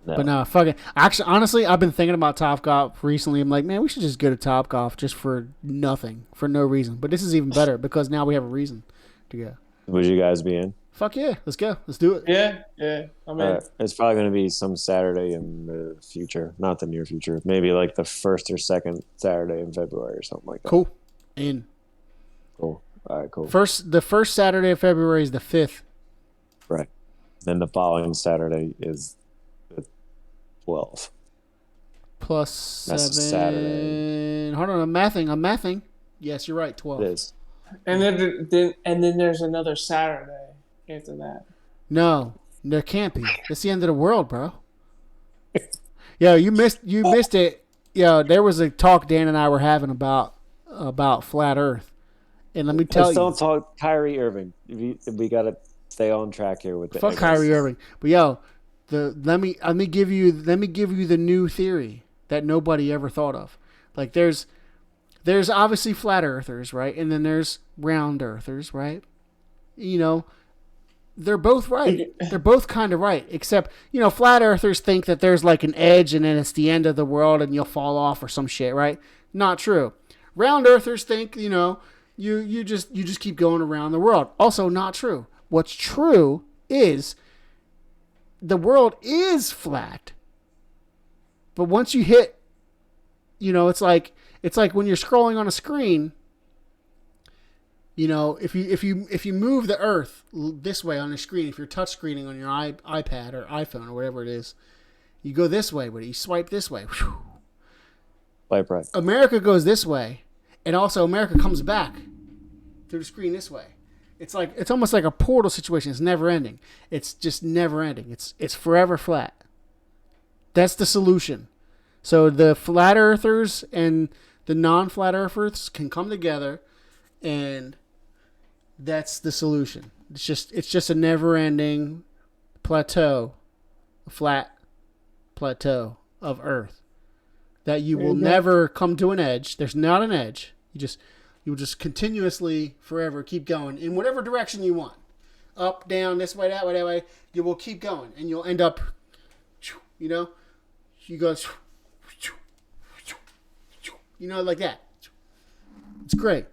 No. But no, fuck it. Actually, honestly, I've been thinking about Topgolf recently. I'm like, man, we should just go to Topgolf just for nothing, for no reason. But this is even better because now we have a reason to go. Would you guys be in? Fuck yeah, let's go. Let's do it. Yeah. I'm in. It's probably going to be some Saturday in the future, not the near future. Maybe like the first or second Saturday in February or something like that. Cool. In. Cool. All right, cool. The first Saturday of February is the 5th. Right. Then the following Saturday is the 12th. Plus That's 7. Saturday. Hold on, I'm mathing. Yes, you're right, 12. It is. And then there's another Saturday after that. No, there can't be. It's the end of the world, bro. Yo, you missed it. Yo, there was a talk Dan and I were having about flat Earth, and let me tell you, don't talk Kyrie Irving. We got to stay on track here with it. Fuck Kyrie Irving. But yo, let me give you the new theory that nobody ever thought of. Like there's obviously flat earthers, right? And then there's round earthers, right? You know, they're both right. They're both kind of right, except, you know, flat earthers think that there's like an edge and then it's the end of the world and you'll fall off or some shit, right? Not true. Round earthers think, you know, you just keep going around the world. Also not true. What's true is the world is flat. But once you hit, you know, it's like when you're scrolling on a screen, you know, if you move the Earth this way on the screen, if you're touch screening on your iPad or iPhone or whatever it is, you go this way, but you swipe this way. Whew. Swipe right. America goes this way, and also America comes back through the screen this way. It's almost like a portal situation. It's never ending. It's just never ending. It's forever flat. That's the solution. So the flat earthers and the non-flat earthers can come together, and that's the solution. It's just a never-ending plateau, a flat plateau of Earth that you will never come to an edge. There's not an edge. You will just continuously forever keep going in whatever direction you want. Up, down, this way, that way, that way. You will keep going, and you'll end up, you know, you go, you know, like that. It's great.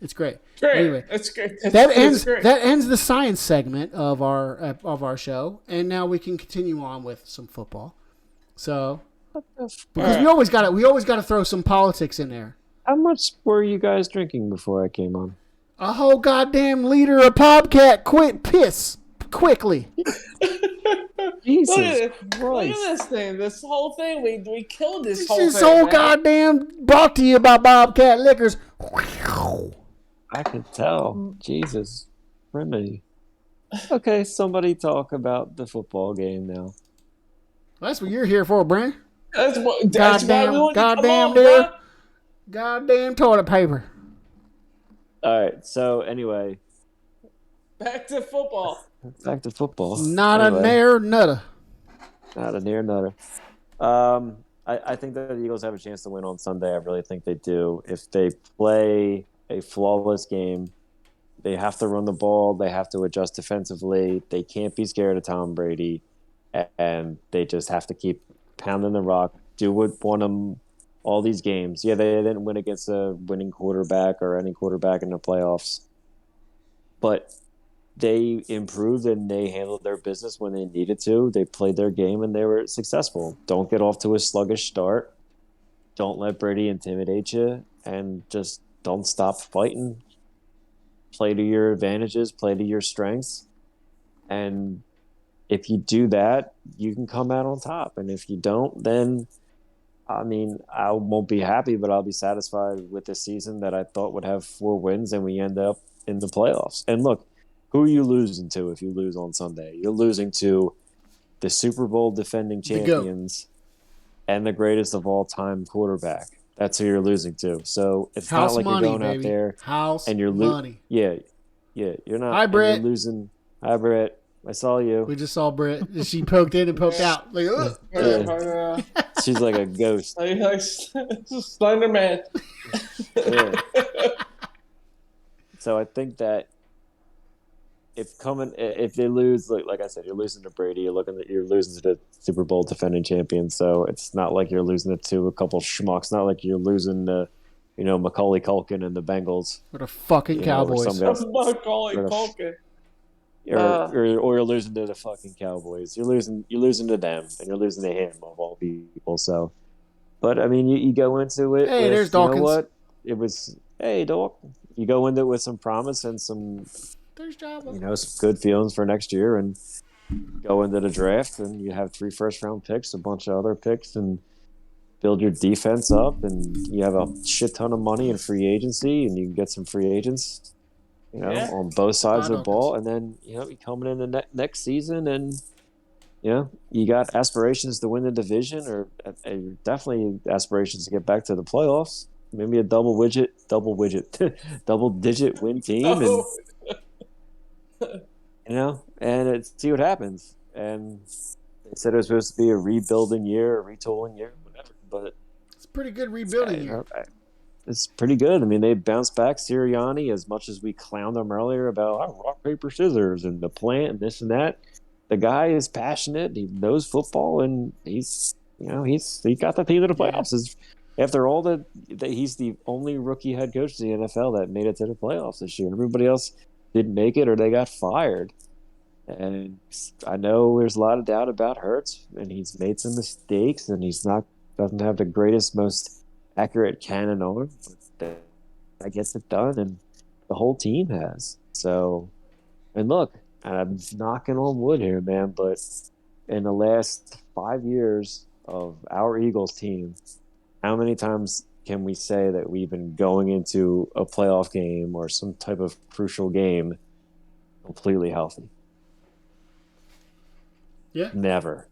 It's great. Anyway, it's great. That ends the science segment of our show, and now we can continue on with some football. So, because we always got to throw some politics in there. How much were you guys drinking before I came on? A whole goddamn liter of Bobcat quit piss quickly. Jesus Look at Christ. this thing. This whole thing. We killed this This whole is thing. so man. goddamn brought to you by Bobcat Liquors. I could tell. Jesus. Remedy. Okay, somebody talk about the football game now. That's what you're here for, Brent. That's why we wanted to come Goddamn, on, dear. bro. Goddamn toilet paper. All right, so anyway, Back to football. back to football. Not Anyway, a nair nutter. Not a near nutter. I think that the Eagles have a chance to win on Sunday. I really think they do. If they play a flawless game, they have to run the ball. They have to adjust defensively. They can't be scared of Tom Brady. And they just have to keep pounding the rock, do what won them all these games. Yeah, they didn't win against a winning quarterback or any quarterback in the playoffs. But they improved and they handled their business when they needed to. They played their game and they were successful. Don't get off to a sluggish start. Don't let Brady intimidate you. And just don't stop fighting. Play to your advantages. Play to your strengths. And if you do that, you can come out on top. And if you don't, then, I mean, I won't be happy, but I'll be satisfied with this season that I thought would have 4 wins and we end up in the playoffs. And look, who are you losing to if you lose on Sunday? You're losing to the Super Bowl defending champions and the greatest of all time quarterback. That's who you're losing to. So it's House not like money, you're going baby. out there House and you're money. Yeah, you're not. Hi, and Brett. You're losing. Hi, Brett. I saw you. We just saw Britt. She poked in and poked out. Like, ugh. Yeah. She's like a ghost. Like Slender Man. Yeah. So I think that if they lose, like I said, you're losing to Brady. You're losing to the Super Bowl defending champion. So it's not like you're losing it to a couple schmucks. Not like you're losing to, Macaulay Culkin and the Bengals. For the fucking Cowboys. Macaulay Culkin. Or you're losing to the fucking Cowboys. You're losing to them, and you're losing to him of all people. So, but I mean, you go into it. Hey, with, there's Dawkins. You know what? It was Dawk. You go into it with some promise and some, There's Java. some good feelings for next year, and go into the draft, and you have 3 first-round picks, a bunch of other picks, and build your defense up, and you have a shit ton of money in free agency, and you can get some free agents. On both sides of the ball, and then you're coming in the next season, and you got aspirations to win the division, or definitely aspirations to get back to the playoffs. Maybe a double digit win team, and see what happens. And they said it was supposed to be a rebuilding year, a retooling year, whatever. But It's a pretty good rebuilding year. It's pretty good. I mean, they bounced back Sirianni as much as we clowned them earlier about rock, paper, scissors and the plant and this and that. The guy is passionate. He knows football, and he got the team to the playoffs. After all he's the only rookie head coach in the NFL that made it to the playoffs this year. Everybody else didn't make it or they got fired. And I know there's a lot of doubt about Hurts, and he's made some mistakes, and doesn't have the greatest, most accurate cannon arm, but that gets it done, and the whole team has. So, and look, I'm knocking on wood here, man, but in the last 5 years of our Eagles team, how many times can we say that we've been going into a playoff game or some type of crucial game completely healthy? Yeah. Never.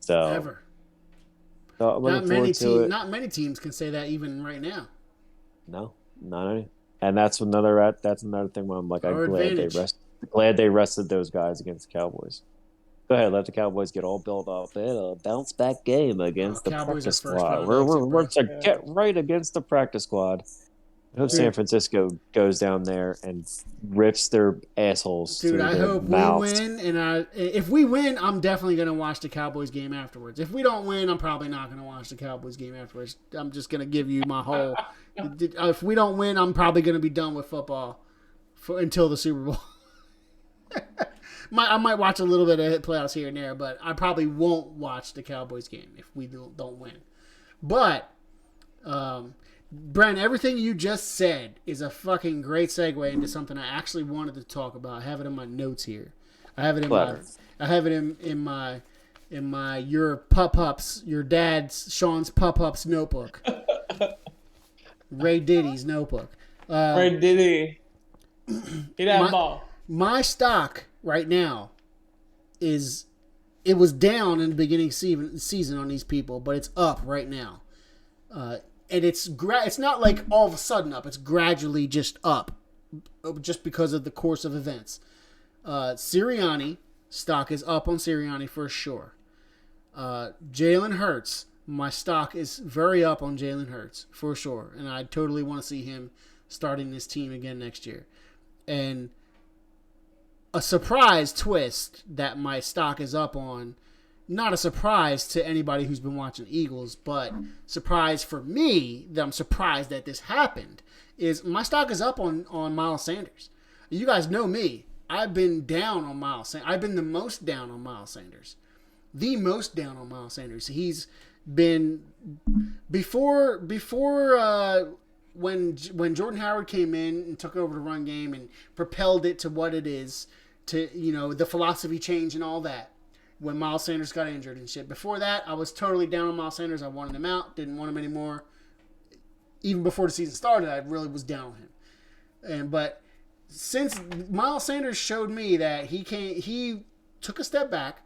So Ever. So I'm Not many teams can say that even right now. No, not any. And that's another thing where I'm like, I'm glad they rested those guys against the Cowboys. Go ahead, let the Cowboys get all built up. They had a bounce back game against the Cowboys practice are first squad. round We're exit, to get right against the practice squad. I hope San Francisco goes down there and rips their assholes. Dude, I their hope mouths. we win, and if we win, I'm definitely gonna watch the Cowboys game afterwards. If we don't win, I'm probably not gonna watch the Cowboys game afterwards. I'm just gonna give you my whole. If we don't win, I'm probably gonna be done with football until the Super Bowl. I might watch a little bit of playoffs here and there, but I probably won't watch the Cowboys game if we don't win. But Brent, everything you just said is a fucking great segue into something I actually wanted to talk about. I have it in my notes here. I have it in my your dad's Sean's Pup-Ups notebook. Ray Diddy's notebook. Ray Diddy. He that ball. My stock right now it was down in the beginning season on these people, but it's up right now. And it's not like all of a sudden up. It's gradually just up, just because of the course of events. Sirianni stock is up on Sirianni for sure. Jalen Hurts, my stock is very up on Jalen Hurts for sure, and I totally want to see him starting this team again next year. And a surprise twist that my stock is up on. Not a surprise to anybody who's been watching Eagles, but surprise for me that I'm surprised that this happened is my stock is up on Miles Sanders. You guys know me. I've been down on Miles Sanders. I've been the most down on Miles Sanders. The most down on Miles Sanders. He's been before when Jordan Howard came in and took over the run game and propelled it to what it is, to the philosophy change and all that. When Miles Sanders got injured and shit. Before that, I was totally down on Miles Sanders. I wanted him out. Didn't want him anymore. Even before the season started, I really was down on him. But since Miles Sanders showed me that he took a step back,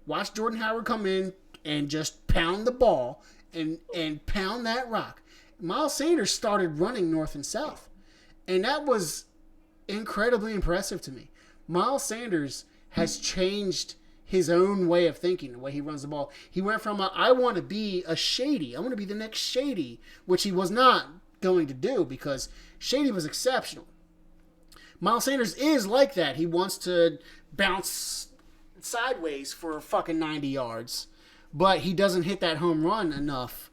watched Jordan Howard come in and just pound the ball and pound that rock. Miles Sanders started running north and south. And that was incredibly impressive to me. Miles Sanders has changed his own way of thinking, the way he runs the ball. He went from I want to be a Shady. I want to be the next Shady, which he was not going to do because Shady was exceptional. Miles Sanders is like that. He wants to bounce sideways for fucking 90 yards, but he doesn't hit that home run enough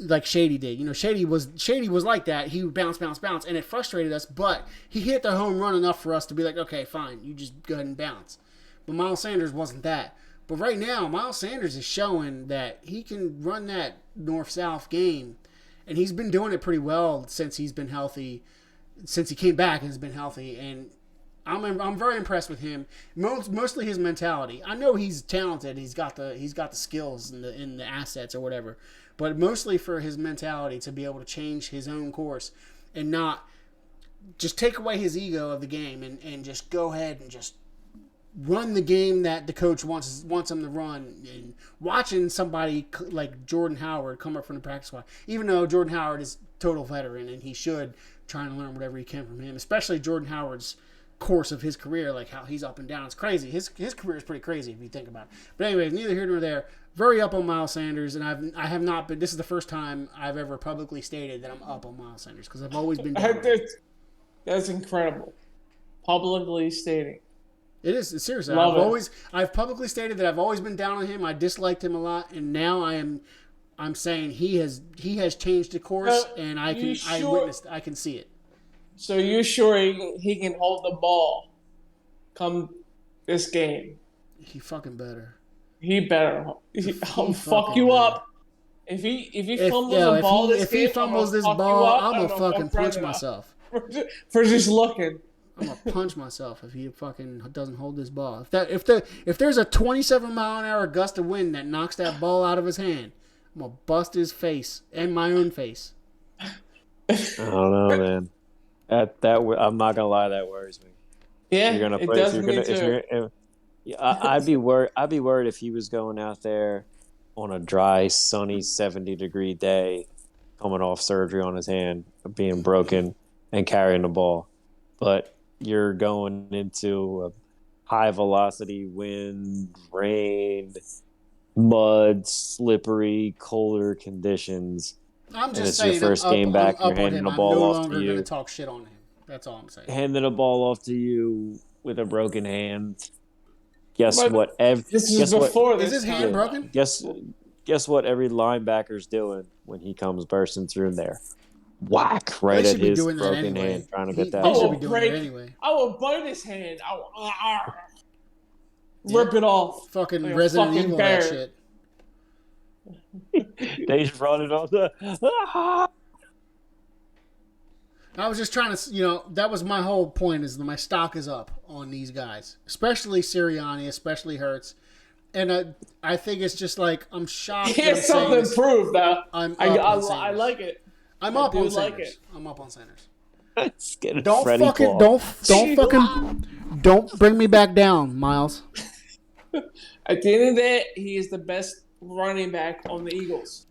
like Shady did. Shady was like that. He would bounce, and it frustrated us, but he hit the home run enough for us to be like, okay, fine, you just go ahead and bounce. But Miles Sanders wasn't that. But right now, Miles Sanders is showing that he can run that north-south game. And he's been doing it pretty well since he's been healthy. Since he came back and has been healthy. And I'm very impressed with him. Mostly his mentality. I know he's talented. He's got the skills and the assets or whatever. But mostly for his mentality to be able to change his own course. And not just take away his ego of the game. And just go ahead and just run the game that the coach wants him to run. And watching somebody like Jordan Howard come up from the practice squad, even though Jordan Howard is total veteran and he should try and learn whatever he can from him, especially Jordan Howard's course of his career, like how he's up and down. It's crazy. His career is pretty crazy if you think about it. But anyways, neither here nor there. Very up on Miles Sanders, and I have not been. This is the first time I've ever publicly stated that I'm up on Miles Sanders because I've always been down. That's incredible. Publicly stating. It is seriously. Love I've publicly stated that I've always been down on him. I disliked him a lot, and now I'm saying he has changed the course, and I can see it. So you're sure he can hold the ball come this game? He fucking better. He better. I'll fuck you up. If he fumbles the ball if he fumbles this ball, I'm gonna fucking punch myself. For just looking. I'm gonna punch myself if he fucking doesn't hold this ball. If there's a 27-mile-an-hour gust of wind that knocks that ball out of his hand, I'm gonna bust his face and my own face. I don't know, man. I'm not gonna lie, that worries me. Yeah, you're gonna it does me too. I'd be worried. I'd be worried if he was going out there on a dry, sunny, 70-degree day, coming off surgery on his hand, being broken, and carrying the ball. But you're going into a high-velocity wind, rain, mud, slippery, colder conditions. I'm just it's saying, your first game back. You're handing the ball off to you. I'm no longer going to talk shit on him. That's all I'm saying. Handing the ball off to you with a broken hand. Guess what? This is before this. Is his hand broken? Guess what? Every linebacker's doing when he comes bursting through there. Whack right at his broken hand, trying to get that. He should be doing it anyway. I will bite his hand. I will rip it off. Fucking like Resident Evil that shit. They just brought it on the. I was just trying to, that was my whole point, is that my stock is up on these guys, especially Sirianni, especially Hurts. And I think it's just like, I'm shocked. He has something to prove, though. I like it. I'm up on Sanders. I'm up on Sanders. Don't bring me back down, Miles. At the end of the day, he is the best running back on the Eagles.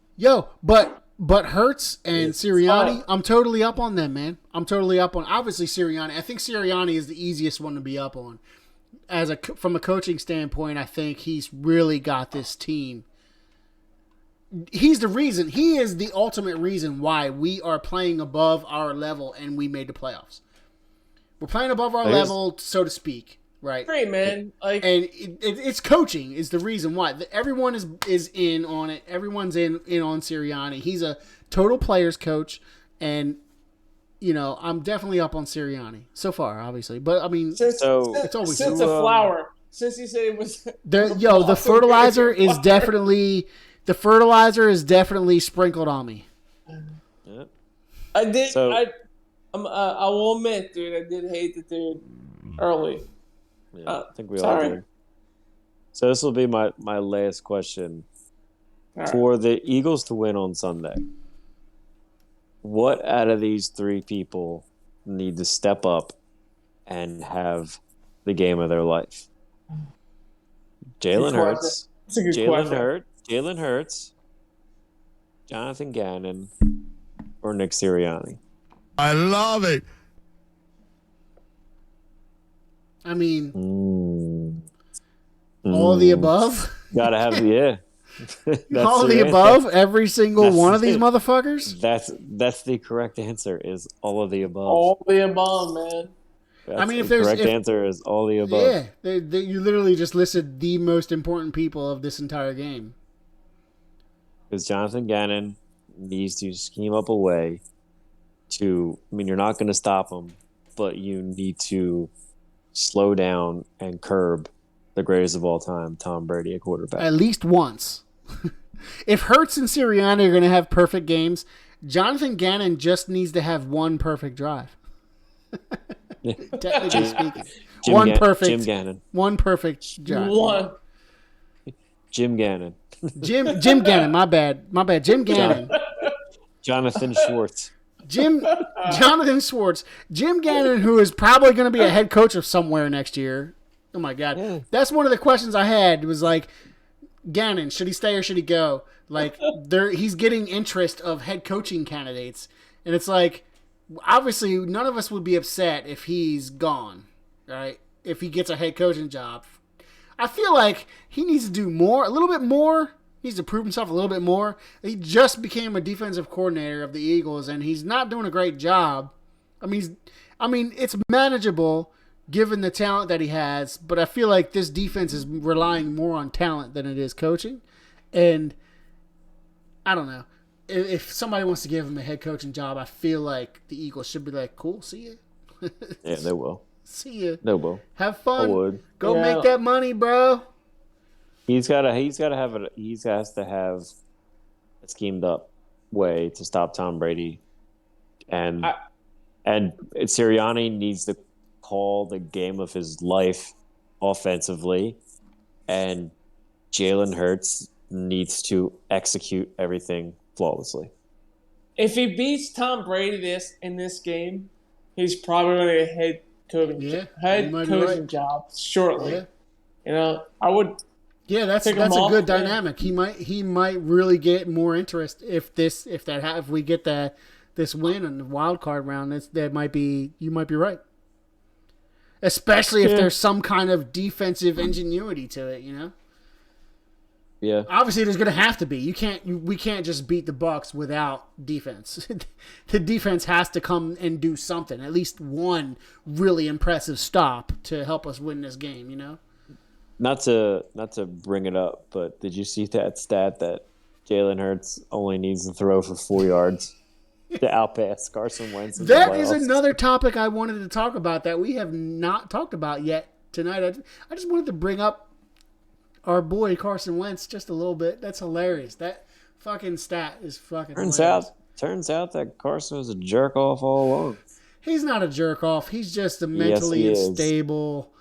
But Hurts and Sirianni, I'm totally up on them, man. I'm totally up on, obviously, Sirianni. I think Sirianni is the easiest one to be up on. From a coaching standpoint, I think he's really got this team. He's the reason. He is the ultimate reason why we are playing above our level and we made the playoffs. We're playing above our level, so to speak, right? Great, man. And it's coaching is the reason why. Everyone is in on it. Everyone's in on Sirianni. He's a total players coach, and I'm definitely up on Sirianni so far, obviously. But I mean, it's always since a flower. Since he said it was the fertilizer is definitely. The fertilizer is definitely sprinkled on me. Yep. I did. I will admit, dude, I did hate the dude early. Yeah, I think we all did. So this will be my last question. For the Eagles to win on Sunday, what out of these three people need to step up and have the game of their life? Jalen Hurts. That's a good question. Jalen Hurts, Jonathan Gannon, or Nick Sirianni? I love it. I mean, all of the above? Gotta have all of the above? Every single one of these motherfuckers? That's the correct answer, is all of the above. All of the above, man. If the correct answer is all the above. Yeah, you literally just listed the most important people of this entire game. Because Jonathan Gannon needs to scheme up a way to, you're not going to stop him, but you need to slow down and curb the greatest of all time, Tom Brady, at quarterback. At least once. If Hurts and Sirianni are going to have perfect games, Jonathan Gannon just needs to have one perfect drive. Technically speaking. Jim Gannon. One perfect drive. Jim Gannon. Jim Gannon, my bad. Jim Gannon. Jonathan Schwartz. Jonathan Schwartz. Jim Gannon, who is probably going to be a head coach of somewhere next year. Oh my God. Yeah. That's one of the questions I had, was like, Gannon, should he stay or should he go? Like, he's getting interest of head coaching candidates. And it's like, obviously, none of us would be upset if he's gone, right? If he gets a head coaching job. I feel like he needs to do more, a little bit more. He needs to prove himself a little bit more. He just became a defensive coordinator of the Eagles, and he's not doing a great job. I mean, it's manageable given the talent that he has, but I feel like this defense is relying more on talent than it is coaching. And I don't know. If somebody wants to give him a head coaching job, I feel like the Eagles should be like, cool, see ya. Yeah, they will. See ya. They will. Have fun. I would. Go make that money, bro. He has to have a schemed up way to stop Tom Brady, and Sirianni needs to call the game of his life offensively, and Jalen Hurts needs to execute everything flawlessly. If he beats Tom Brady in this game, he's probably going to head coaching job shortly. Yeah. I would. Yeah, that's a good dynamic. He might really get more interest if we get this win in the wild card round. You might be right. Especially if there's some kind of defensive ingenuity to it, Yeah. Obviously, there's going to have to be. We can't just beat the Bucs without defense. The defense has to come and do something. At least one really impressive stop to help us win this game. Not to bring it up, but did you see that stat that Jalen Hurts only needs to throw for 4 yards to outpass Carson Wentz? That is another topic I wanted to talk about that we have not talked about yet tonight. I just wanted to bring up our boy Carson Wentz just a little bit. That's hilarious. That fucking stat is fucking hilarious. Turns out that Carson was a jerk off all along. He's not a jerk off. He's just a mentally he is. unstable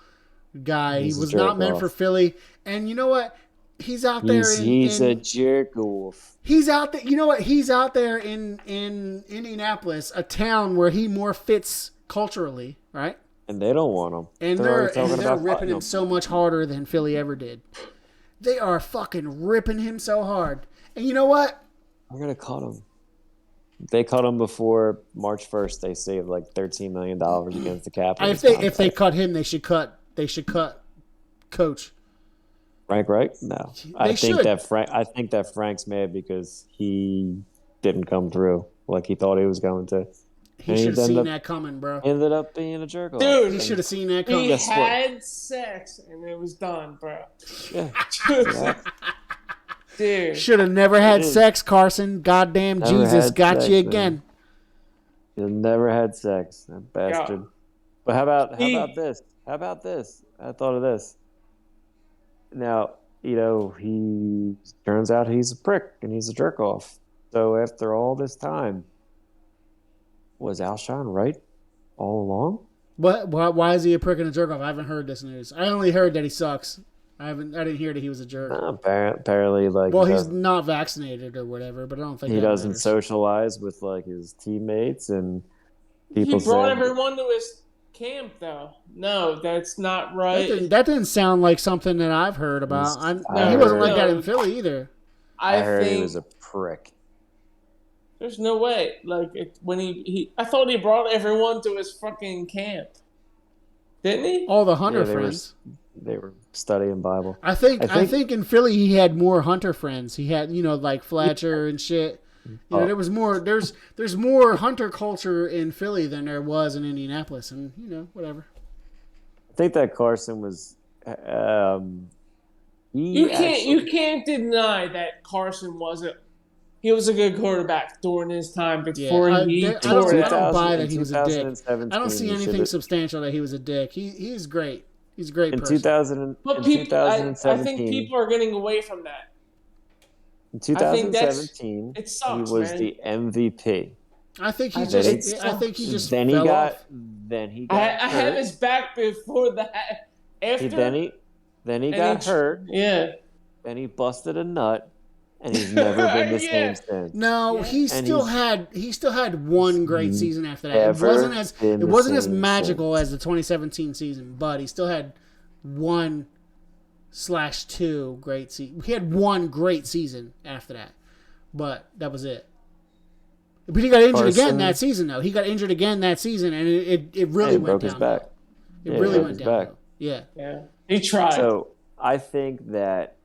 guy. He's he a was not meant jerk-off. for Philly. And you know what? He's out there. He's a jerk off. He's out there. You know what? He's out there in Indianapolis, a town where he more fits culturally, right? And they don't want him. And already talking they're about ripping cutting him so much harder than Philly ever did. They are fucking ripping him so hard. And you know what? I'm gonna cut him. They cut him before March 1st. They saved like $13 million against the cap. If they cut him, they should cut Coach. Frank, right? No, I think that Frank's mad because he didn't come through like he thought he was going to. He should have seen that coming, bro. Ended up being a jerk off. Dude, He should have seen that coming. He Guess what? had sex and it was done, bro. Yeah. Dude. Should have never had Dude. sex, Carson. Goddamn Never Jesus had got sex, you man. again. You never had sex, that bastard. But how about this? How about this? I thought of this. Now, he turns out he's a prick and he's a jerk off. So after all this time, was Alshon right all along? What? Why is he a prick and a jerk off? I haven't heard this news. I only heard that he sucks. I didn't hear that he was a jerk. Apparently, like, Well, he's not vaccinated or whatever, but I don't think he that doesn't matters. socialize with like his teammates and people. He brought saying- everyone to his camp, though. No, that's not right. That didn't sound like something that I've heard about. I He wasn't heard- like that in Philly either. I heard think he was a prick. there's no way. Like when I thought he brought everyone to his fucking camp, didn't he? All the Hunter Yeah, they were- friends. They were studying Bible. I think in Philly he had more Hunter friends. He had like Fletcher and shit. There was more. There's more Hunter culture in Philly than there was in Indianapolis, and whatever. I think that Carson was. You can't deny that Carson he was a good quarterback during his time before I he don't tore it out. buy that he was a dick. 2017, I don't see he anything should've- substantial that he was a dick. He's great. He's a great In person. 2000, But in people, I 2017, think people are getting away from that. in I think 2017, it sucks, he was man. the MVP. I think he I just. think I think he just. Then he fell got. off. Then he got. I had hurt. his back before that. After Then he and got hurt. Yeah. Then he busted a nut, and he's never been the Yeah. same since. No, he And still had one great season after that. It never wasn't as been the as same magical since. as the 2017 season, but he still had 1/2 great season. He had one great season after that, but that was it. But he got injured again Carson- that season, though. He got injured again that season, and it really he went broke his down. back. It Yeah, he really broke went his down. back. Yeah. Yeah. He tried. So I think that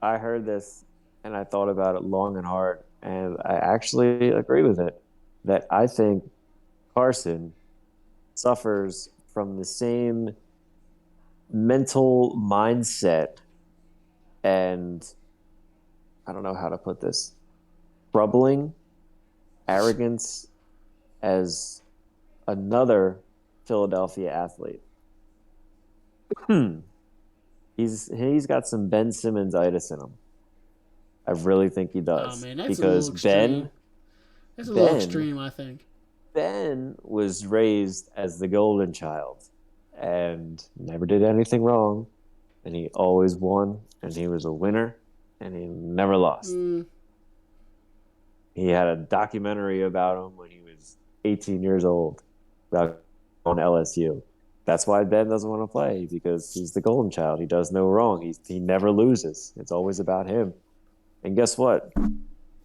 I heard this and I thought about it long and hard, and I actually agree with it. That I think Carson suffers from the same mental mindset and I don't know how to put this, troubling arrogance as another Philadelphia athlete. He's got some Ben Simmons-itis in him. I really think he does. Oh man, that's because a little extreme. That's a little Ben- extreme, I think. Ben was raised as the golden child and never did anything wrong, and he always won, and he was a winner, and he never lost. He had a documentary about him when he was 18 years old about on LSU. That's why Ben doesn't want to play, because he's the golden child. He does no wrong. He never loses. It's always about him. And guess what?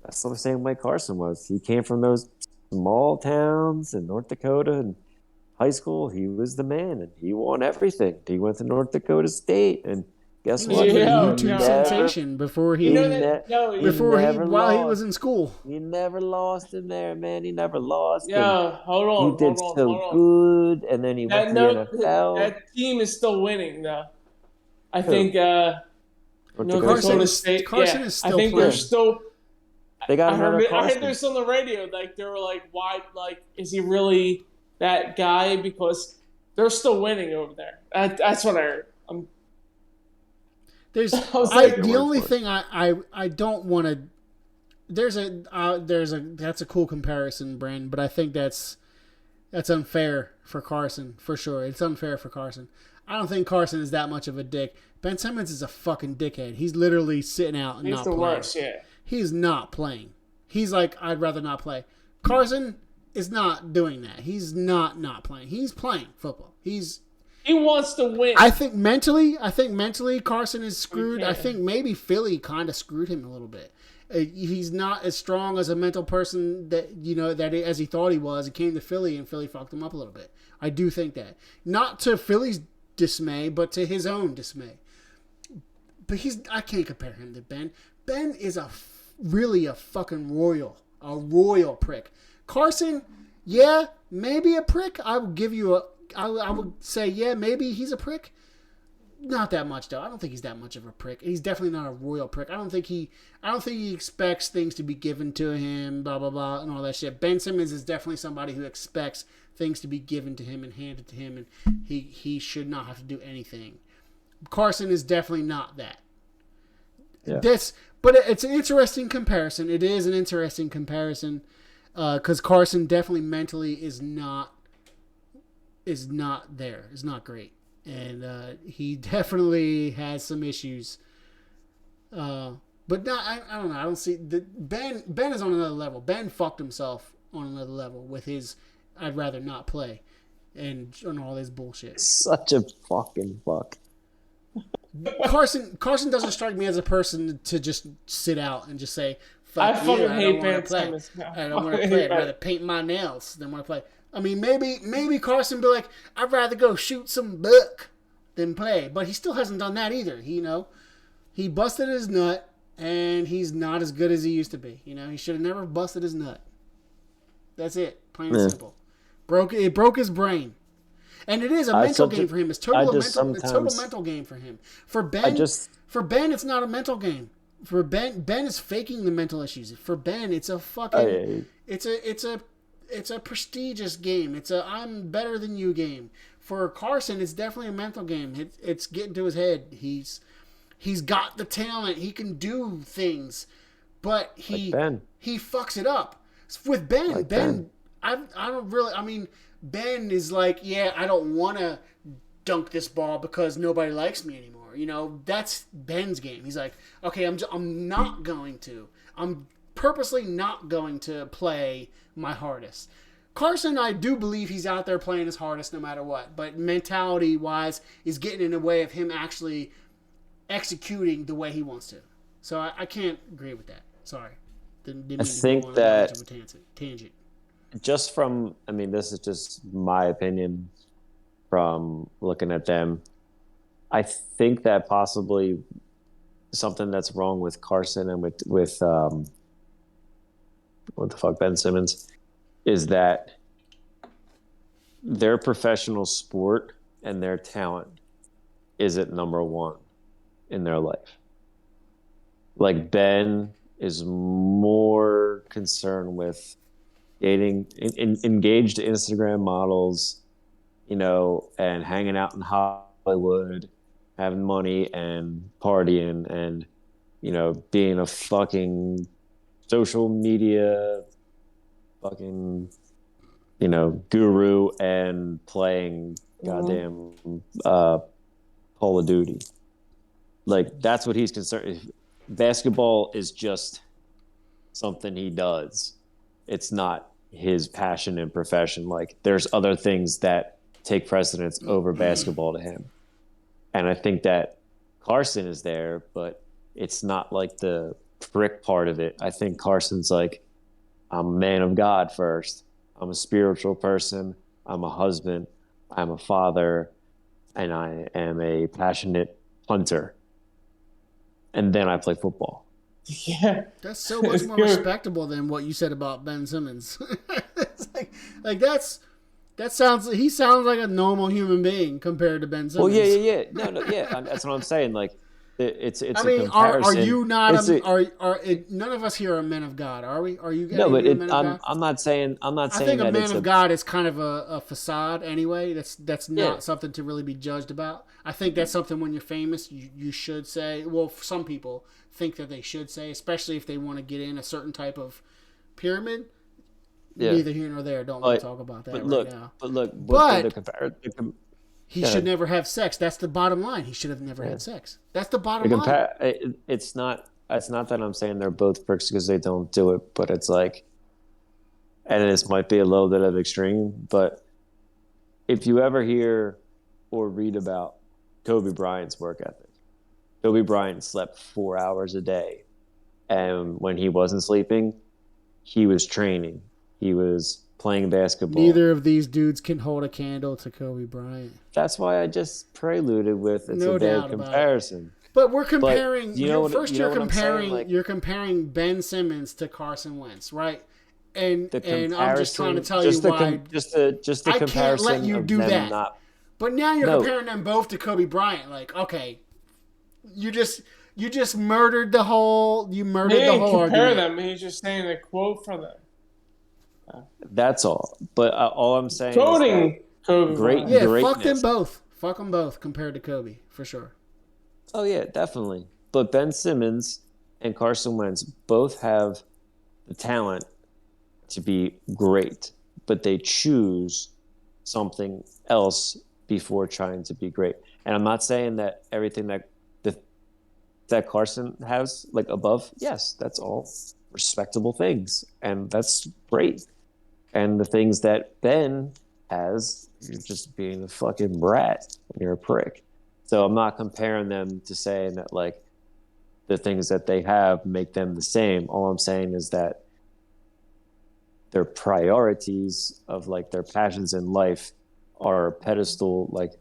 That's the same way Carson was. He came from those small towns in North Dakota and high school. He was the man, and he won everything. He went to North Dakota State, and guess He was what? a Yeah, YouTube yeah. sensation before he You know He that? No, he before he never while he lost. was in school. He never lost in there, man. He never lost. and yeah. Hold on. he did hold so on. good, and then he went to the NFL. That team is still winning, though. I think North North Dakota Dakota State. State. Carson yeah, is still I think playing. they're still. They got I another heard Carson. this on the radio. Like they were like, "Why? Like, is he really that guy?" Because they're still winning over there. That's what I heard. There's was like- the only thing I don't want to. There's a that's a cool comparison, Brandon, but I think that's That's unfair for Carson, for sure. It's unfair for Carson. I don't think Carson is that much of a dick. Ben Simmons is a fucking dickhead. He's literally sitting out and He's not the playing. worst, yeah. He's not playing. He's like, I'd rather not play. Carson is not doing that. He's not playing. He's playing football. He wants to win. I think mentally Carson is screwed. Yeah. I think maybe Philly kind of screwed him a little bit. He's not as strong as a mental person as he thought he was. He came to Philly and Philly fucked him up a little bit. I do think that. Not to Philly's dismay, but to his own dismay. But I can't compare him to Ben. Ben is really a fucking royal prick. Carson, yeah, maybe a prick. I would say, yeah, maybe he's a prick. Not that much though. I don't think he's that much of a prick. He's definitely not a royal prick. I don't think he expects things to be given to him, blah blah blah, and all that shit. Ben Simmons is definitely somebody who expects things to be given to him and handed to him, and he should not have to do anything. Carson is definitely not that. Yeah. But it's an interesting comparison. It is an interesting comparison because Carson definitely mentally is not there. Is not great. And he definitely has some issues. But I don't know. I don't see Ben is on another level. Ben fucked himself on another level with his I'd rather not play and on all this bullshit. Such a fucking fuck. Carson doesn't strike me as a person to just sit out and just say, fuck I fucking hate Ben play. Simmons. I don't want to play. I'd rather paint my nails than want to play. I mean, maybe Carson be like, I'd rather go shoot some buck than play. But he still hasn't done that either. He busted his nut, and he's not as good as he used to be. He should have never busted his nut. That's it. Plain and simple. It broke his brain. And it is a mental game for him. It's total mental game for him. For Ben, it's not a mental game. For Ben is faking the mental issues. For Ben, it's a fucking it's a prestigious game. It's a I'm better than you game. For Carson, it's definitely a mental game. It's getting to his head. He's got the talent. He can do things, but he fucks it up. With Ben, I don't really. I mean, Ben is like, yeah, I don't want to dunk this ball because nobody likes me anymore. That's Ben's game. He's like, okay, I'm not going to. I'm purposely not going to play my hardest. Carson, I do believe he's out there playing his hardest no matter what, but mentality-wise is getting in the way of him actually executing the way he wants to. So I can't agree with that. Sorry. I think that tangent. Just from, this is just my opinion from looking at them. I think that possibly something that's wrong with Carson and with Ben Simmons is that their professional sport and their talent isn't number one in their life. Like Ben is more concerned with dating engaged Instagram models, and hanging out in Hollywood, having money and partying and, being a fucking social media fucking, guru and playing goddamn Call of Duty. Like, that's what he's concerned. Basketball is just something he does. It's not his passion and profession. Like, there's other things that take precedence over basketball to him. And I think that Carson is there, but it's not like the prick part of it. I think Carson's like, I'm a man of God first. I'm a spiritual person. I'm a husband. I'm a father. And I am a passionate hunter. And then I play football. Yeah. That's so much more respectable than what you said about Ben Simmons. It's he sounds like a normal human being compared to Ben Simmons. Well, yeah. No, yeah. That's what I'm saying. Like, it's a comparison. Are you not? None of us here are men of God, are we? Are you? No, but men of God? I'm not saying. I think a man of God is kind of a facade anyway. That's not something to really be judged about. I think that's something when you're famous, you should say. Well, some people think that they should say, especially if they want to get in a certain type of pyramid. Yeah. neither here nor there. Don't want to talk about that right now. But look, But the he should never have sex. That's the bottom line. He should have never had sex. That's the bottom line. It's not that I'm saying they're both pricks because they don't do it, but it's like, and this might be a little bit of extreme, but if you ever hear or read about Kobe Bryant's work ethic, Kobe Bryant slept 4 hours a day. And when he wasn't sleeping, he was training. He was playing basketball. Neither of these dudes can hold a candle to Kobe Bryant. That's why I just preluded with it's No a doubt bad about comparison. But we're comparing. But You're comparing Ben Simmons to Carson Wentz, right? And I'm just trying to tell just you the why. Just the I comparison can't let you of do them that. not. But now you're comparing them both to Kobe Bryant. Like, okay, you just murdered the whole. You murdered the whole compare argument. them. He's just saying a quote from them. That's all. But all I'm saying Quoting is Kobe great. Bryant. Yeah, fuck them both. Fuck them both compared to Kobe for sure. Oh yeah, definitely. But Ben Simmons and Carson Wentz both have the talent to be great, but they choose something else before trying to be great. And I'm not saying that everything that Carson has like above, yes, that's all respectable things, and that's great. And the things that Ben has, you're just being a fucking brat. You're a prick. So I'm not comparing them to saying that like the things that they have make them the same. All I'm saying is that their priorities of like their passions in life are pedestal, like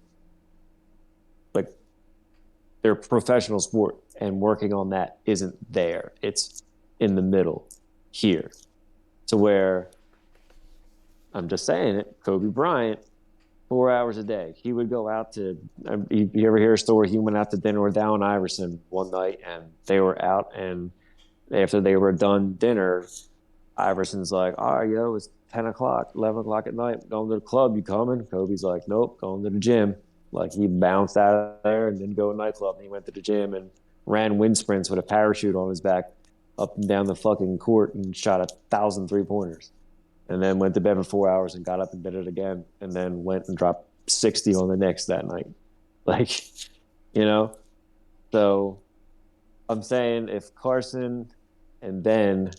their professional sport, and working on that isn't there. It's in the middle here, to where I'm just saying it. Kobe Bryant, 4 hours a day. He would go out to. You ever hear a story? He went out to dinner with Allen Iverson one night, and they were out. And after they were done dinner, Iverson's like, "All right, yo, it's 10 o'clock, 11 o'clock at night. Going to the club. You coming?" Kobe's like, "Nope, going to the gym." Like he bounced out of there and didn't go to a nightclub. And he went to the gym and ran wind sprints with a parachute on his back up and down the fucking court and shot 1,000 3-pointers. And then went to bed for 4 hours and got up and did it again. And then went and dropped 60 on the Knicks that night. Like, you know? So I'm saying if Carson and Ben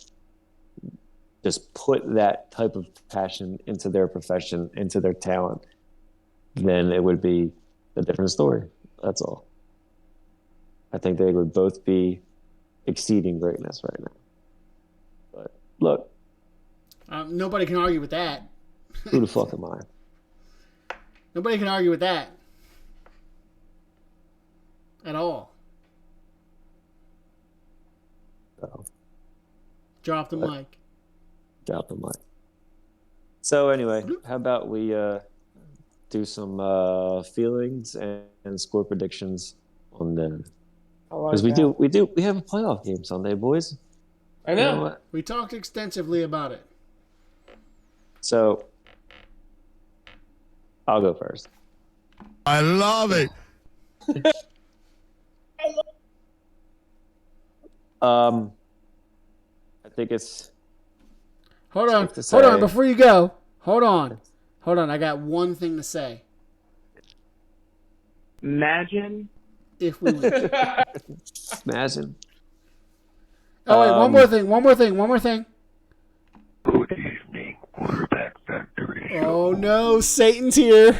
just put that type of passion into their profession, into their talent, then it would be a different story. That's all. I think they would both be exceeding greatness right now. But look. Nobody can argue with that. Who the fuck am I? Nobody can argue with that. At all. So, Drop the mic. Drop the mic. So anyway, how about we do some feelings and score predictions on them? Because we have a playoff game Sunday, boys. I know. You know what? We talked extensively about it. So I'll go first. I love it. I think it's. Hold on. Before you go, hold on. I got one thing to say. Imagine if we win. Imagine. Oh wait, one more thing. Good evening, Quarterback Factory. Oh no, Satan's here.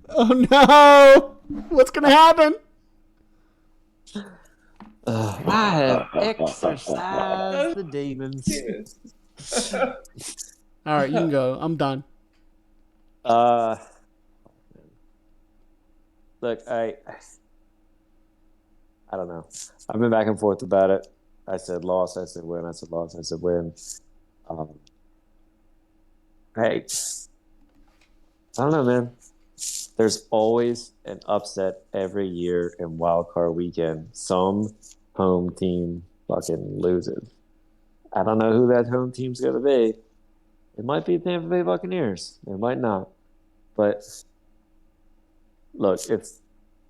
Oh no, what's gonna happen? I have exorcised the demons. All right, you can go. I'm done. Look, I don't know. I've been back and forth about it. I said loss. I said win. I said loss. I said win. Hey, I don't know, man. There's always an upset every year in Wild Card Weekend. Some home team fucking loses. I don't know who that home team's going to be. It might be Tampa Bay Buccaneers. It might not. But look, it's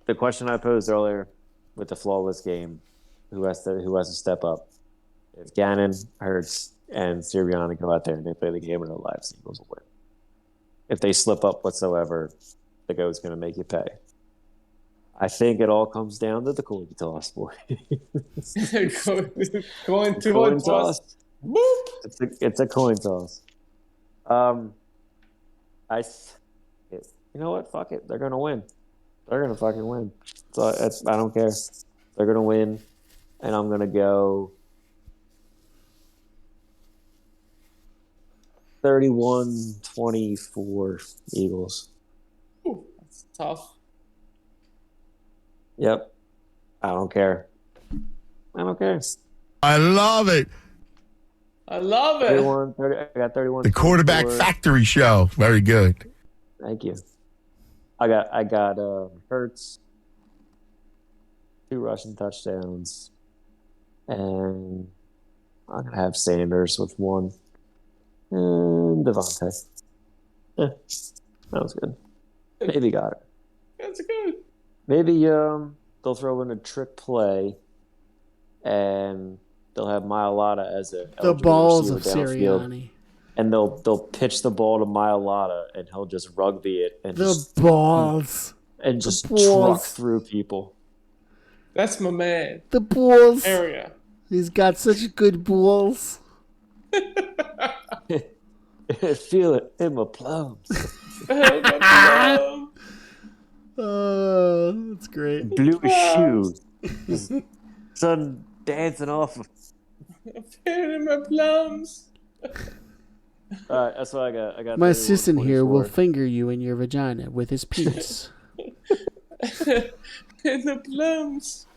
the question I posed earlier with the flawless game. Who has to step up? If Gannon, Hurts, and Sirianni go out there and they play the game of their lives, the Eagles will win. If they slip up whatsoever, the GOAT's going to make you pay. I think it all comes down to the coin toss, boy. Going to Coin toss. toss. Boop. It's a coin toss. You know what? Fuck it. They're gonna win. They're gonna fucking win. So I don't care. They're gonna win, and I'm gonna go 31-24 Eagles. Ooh, that's tough. Yep. I don't care. I don't care. I love it. I love it. 30, I got 31. The quarterback 24. factory show. Very good. Thank you. I got Hurts, 2 rushing touchdowns, and I'm gonna have Sanders with 1, and Devontae. That was good. Maybe got it. That's good. Maybe they'll throw in a trick play, and they'll have Mailata as a The eligible balls of receiver downfield. Sirianni. And they'll pitch the ball to Mailata, and he'll just rugby it and The just balls. truck balls. through people. That's my man. The balls. Area. He's got such good balls. Feel it in my plums. That's great. Blue shoes. Sun dancing off of. In my plums. All right, that's what I got. I got My 31, assistant here will 24. finger you in your vagina with his penis. In the plums.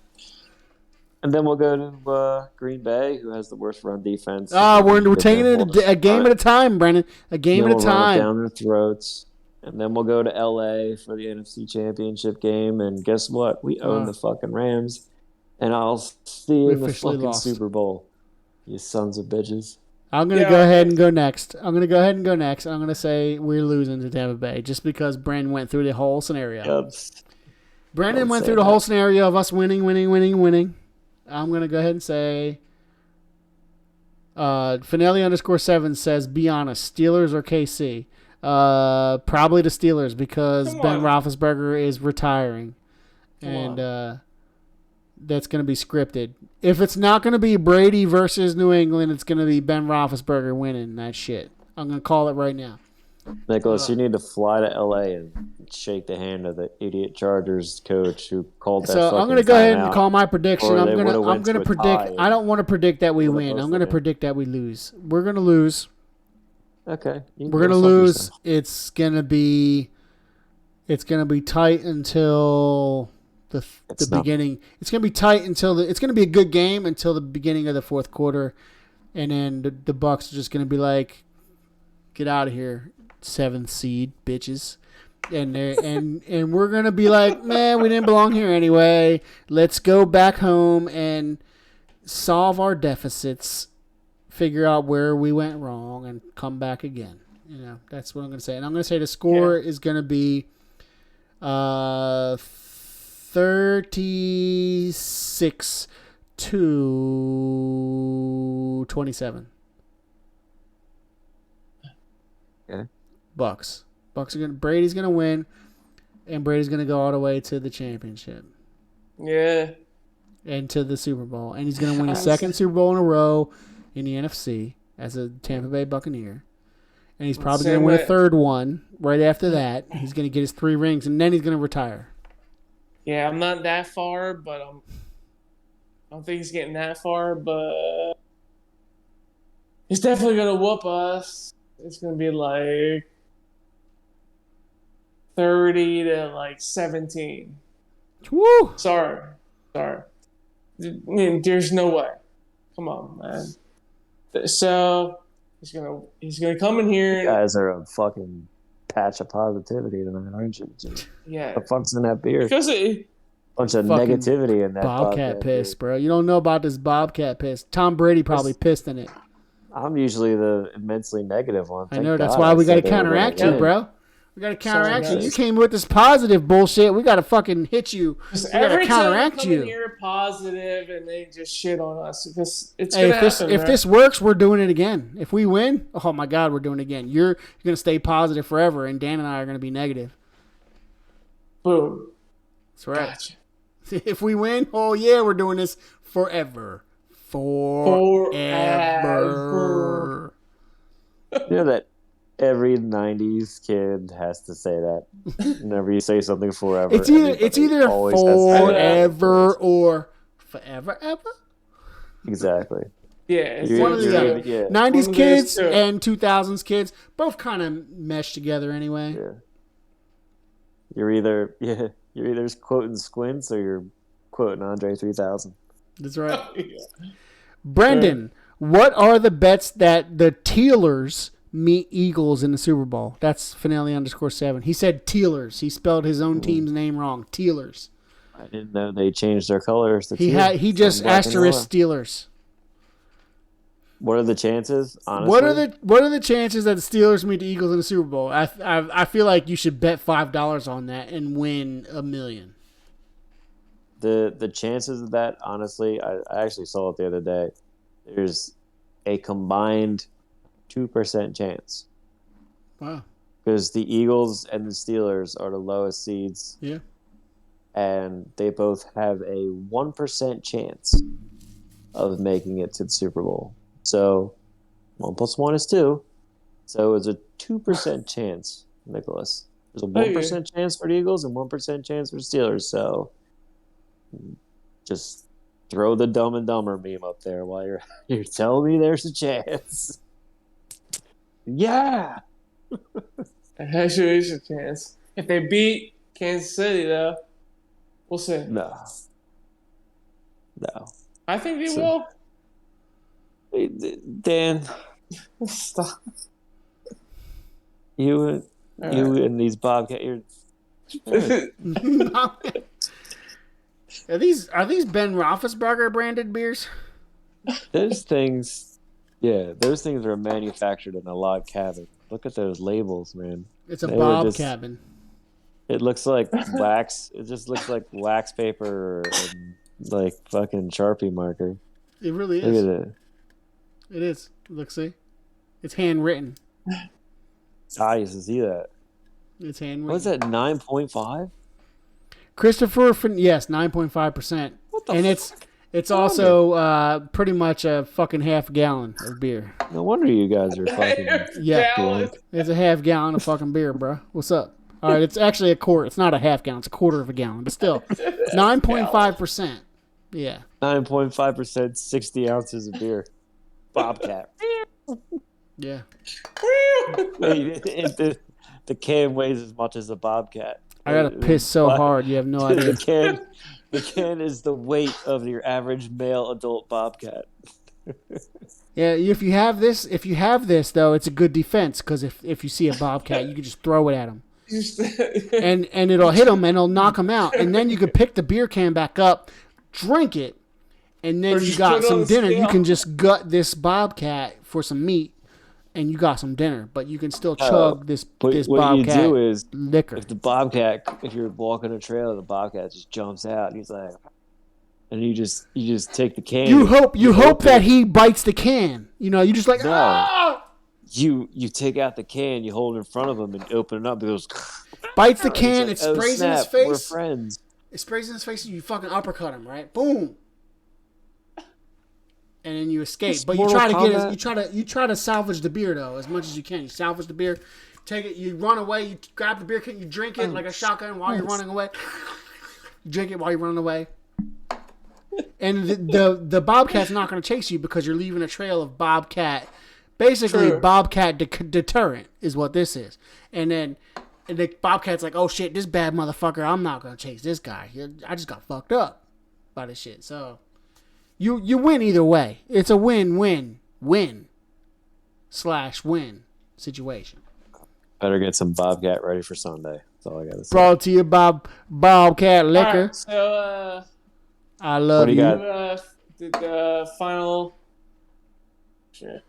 And then we'll go to Green Bay, who has the worst run defense. We're taking it a game at a time, Brennan. A game Then at a we'll run it time. down their throats. And then we'll go to LA for the NFC Championship game. And guess what? We own the fucking Rams. And I'll see you We in the officially fucking lost. Super Bowl. You sons of bitches. I'm going to go ahead and go next. I'm going to say we're losing to Tampa Bay just because Brandon went through the whole scenario. Yep. Brandon Don't went say through the that. whole scenario of us winning. I'm going to go ahead and say Finelli_7 says, be honest, Steelers or KC? Probably the Steelers because Come Ben on. Roethlisberger is retiring. Come And that's going to be scripted. If it's not going to be Brady versus New England, it's going to be Ben Roethlisberger winning that shit. I'm going to call it right now. Nicholas, you need to fly to LA and shake the hand of the idiot Chargers coach who called that. So I'm going to go ahead and call my prediction. or I'm they going would've to went to a predict. tie. I don't want to predict that we Would've win. I'm both going to won. predict that we lose. We're going to lose. Okay. You We're can going to go fuck lose. yourself. It's going to be tight until the It's not. beginning. It's going to be tight until it's going to be a good game until the beginning of the fourth quarter, and then the Bucks are just going to be like, "Get out of here, 7th seed bitches," and we're going to be like, "Man, we didn't belong here anyway. Let's go back home and solve our deficits, figure out where we went wrong, and come back again." You know, that's what I'm going to say. And I'm going to say the score is going to be 36-27. Okay. Bucks are going. Brady's going to win, and Brady's going to go all the way to the championship Yeah. and to the Super Bowl, and he's going to win his second Super Bowl in a row in the NFC as a Tampa Bay Buccaneer. And he's probably going to Same win a way- third one right after that. He's going to get his 3 rings, and then he's going to retire. Yeah, I'm not that far, but I don't think he's getting that far, but he's definitely gonna whoop us. It's gonna be like 30 to 17. Woo! Sorry. I mean, there's no way. Come on, man. So he's gonna come in here. You guys are a fucking patch of positivity tonight, aren't you? Yeah, The fuck's in that beer? because Bunch of Fucking negativity in that Bobcat beer. piss, bro. You don't know about this Bobcat piss. Tom Brady probably pissed in it. I'm usually the immensely negative one. I Thank know. That's God why we got to said they were gonna counteract you, win. bro. We gotta counteract you. guys. You came with this positive bullshit. We gotta fucking hit you. We gotta Every time we counteract come you. in here positive and they just shit on us because it's Hey, gonna happen. if this works, we're doing it again. If we win, oh my god, we're doing it again. You're gonna stay positive forever, and Dan and I are gonna be negative. Boom. That's right. Gotcha. If we win, oh yeah, we're doing this forever. Forever. You know that every '90s kid has to say that. Whenever you say something forever, It's either always has to say that. forever or forever ever. Exactly. Yeah, it's One of the other. Yeah. 90s One of those kids two. and 2000s kids both kind of mesh together anyway. Yeah. You're either quoting Squints or you're quoting Andre 3000. That's right. Yeah. Brendan, what are the bets that the Tealers meet Eagles in the Super Bowl? That's Finale_7. He said Tealers. He spelled his own team's name wrong. Tealers. I didn't know they changed their colors. To He teal he just from black and asterisk yellow. Steelers. What are the chances? Honestly, What are the chances that the Steelers meet the Eagles in the Super Bowl? I feel like you should bet $5 on that and win $1 million. The chances of that? Honestly, I actually saw it the other day. There's a combined 2% chance Wow. because the Eagles and the Steelers are the lowest seeds, Yeah. and they both have a 1% chance of making it to the Super Bowl. So 1 + 1 is 2. So it's a 2% chance, Nicholas. There's a 1% chance for the Eagles and 1% chance for the Steelers. So just throw the Dumb and Dumber meme up there while you're telling me there's a chance. Yeah. Actually, there's a chance. If they beat Kansas City, though, we'll see. No. I think they So- will. Hey, Dan, Stop. you and these Bobcat, you're Are these Ben Roethlisberger branded beers? those things. Yeah, those things are manufactured in a log cabin. Look at those labels, man. It's a They were Bob just- cabin. It looks like wax. It just looks like wax paper and like fucking Sharpie marker. It really Look is. at it. It is. Look, see? It's handwritten. I used to see that. It's handwritten. What's that? 9.5. Christopher, yes, 9.5%. And it's also pretty much a fucking half gallon of beer. No wonder you guys are fucking. Yeah. drunk. It's a half gallon of fucking beer, bro. What's up? All right, it's actually a quart. It's not a half gallon. It's a quarter of a gallon, but still, 9.5%. Yeah. 9.5%, 60 ounces of beer. Bobcat. Yeah. The can weighs as much as a Bobcat. I gotta piss so hard. You have no idea. The can is the weight of your average male adult Bobcat. Yeah, if you have this though, it's a good defense because if you see a bobcat, you can just throw it at him, and it'll hit him and it'll knock him out, and then you can pick the beer can back up, drink it, and then Or you just got put it on some the dinner. You scale. can just gut this bobcat for some meat, and you got some dinner, but you can still chug this What bobcat you do is, liquor. if you're walking a trail, the Bobcat just jumps out. And he's like, and you just take the can. You hope open that it. he bites the can. You know, you just like No. ah! You take out the can, you hold it in front of him, and open it up. He goes, Bites the He's can, like, it "Oh, sprays in his snap, We're face. friends. It sprays in his face and you fucking uppercut him, right? Boom. And then you escape. It's But you Mortal try to Kombat. you try to salvage the beer though, as much as you can. You salvage the beer, take it, you run away, you grab the beer can, you drink it like a shotgun while you're running away. You drink it while you're running away. And the bobcat's not going to chase you because you're leaving a trail of bobcat. Basically, True. bobcat deterrent is what this is. And then the bobcat's like, oh shit, this bad motherfucker, I'm not going to chase this guy. I just got fucked up by this shit. So you win either way. It's a win-win-win/win situation. Better get some Bobcat ready for Sunday. That's all I gotta say. Brought to you by Bobcat Liquor. Alright, so I love What do you you. got? the final. Shit.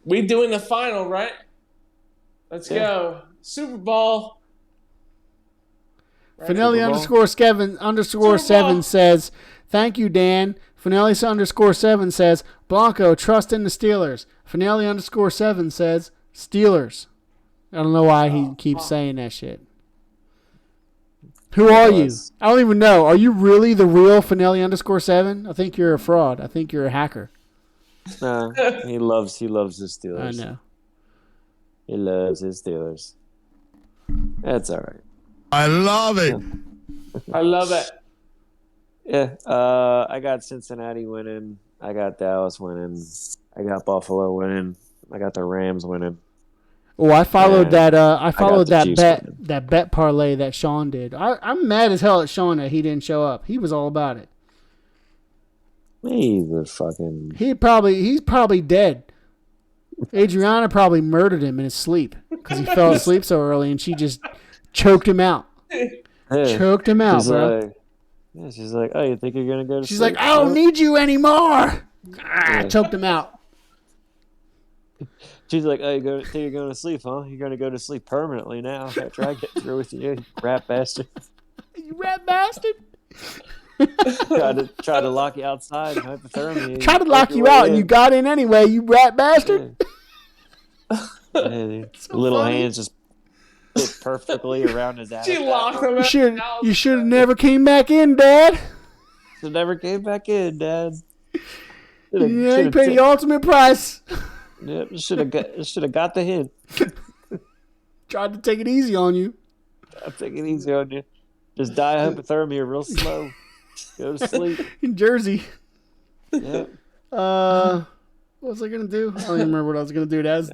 We doing the final, right? Let's go. Super Bowl. Finelli _7 says, thank you, Dan. Finelli _7 says, Blanco, trust in the Steelers. Finelli _7 says, Steelers. I don't know why he keeps saying that shit. Who are you? I don't even know. Are you really the real Finelli _7? I think you're a fraud. I think you're a hacker. Nah, he loves his Steelers. I know. He loves his Steelers. That's all right. I love it. I love it. Yeah, I got Cincinnati winning. I got Dallas winning. I got Buffalo winning. I got the Rams winning. Oh, I followed that. I followed the that Chiefs bet. winning. That bet parlay that Sean did. I'm mad as hell at Sean that he didn't show up. He was all about it. He's a fucking. He's probably dead. Adriana probably murdered him in his sleep because he fell asleep so early, and she just choked him out. Choked him out, bro. She's like, oh, you think you're gonna go to She's sleep? like, I don't need you anymore. Choked him out. She's like, oh, think you're going to sleep, huh? You're going to go to sleep permanently now after I get through with you, rat bastard. You rat bastard. Try to lock you outside, hypothermia. Tried to lock you out, and you got in anyway, you rat bastard. The little hands just fit perfectly around his ass. She locked him out. You should have never came back in, Dad. Should never came back in, Dad. You ain't paid the ultimate price. Yep, should have got the hint. Tried to take it easy on you. I'll take it easy on you. Just die of hypothermia real slow. Go to sleep. In Jersey. Yep. What was I gonna do? I don't even remember what I was gonna do. That was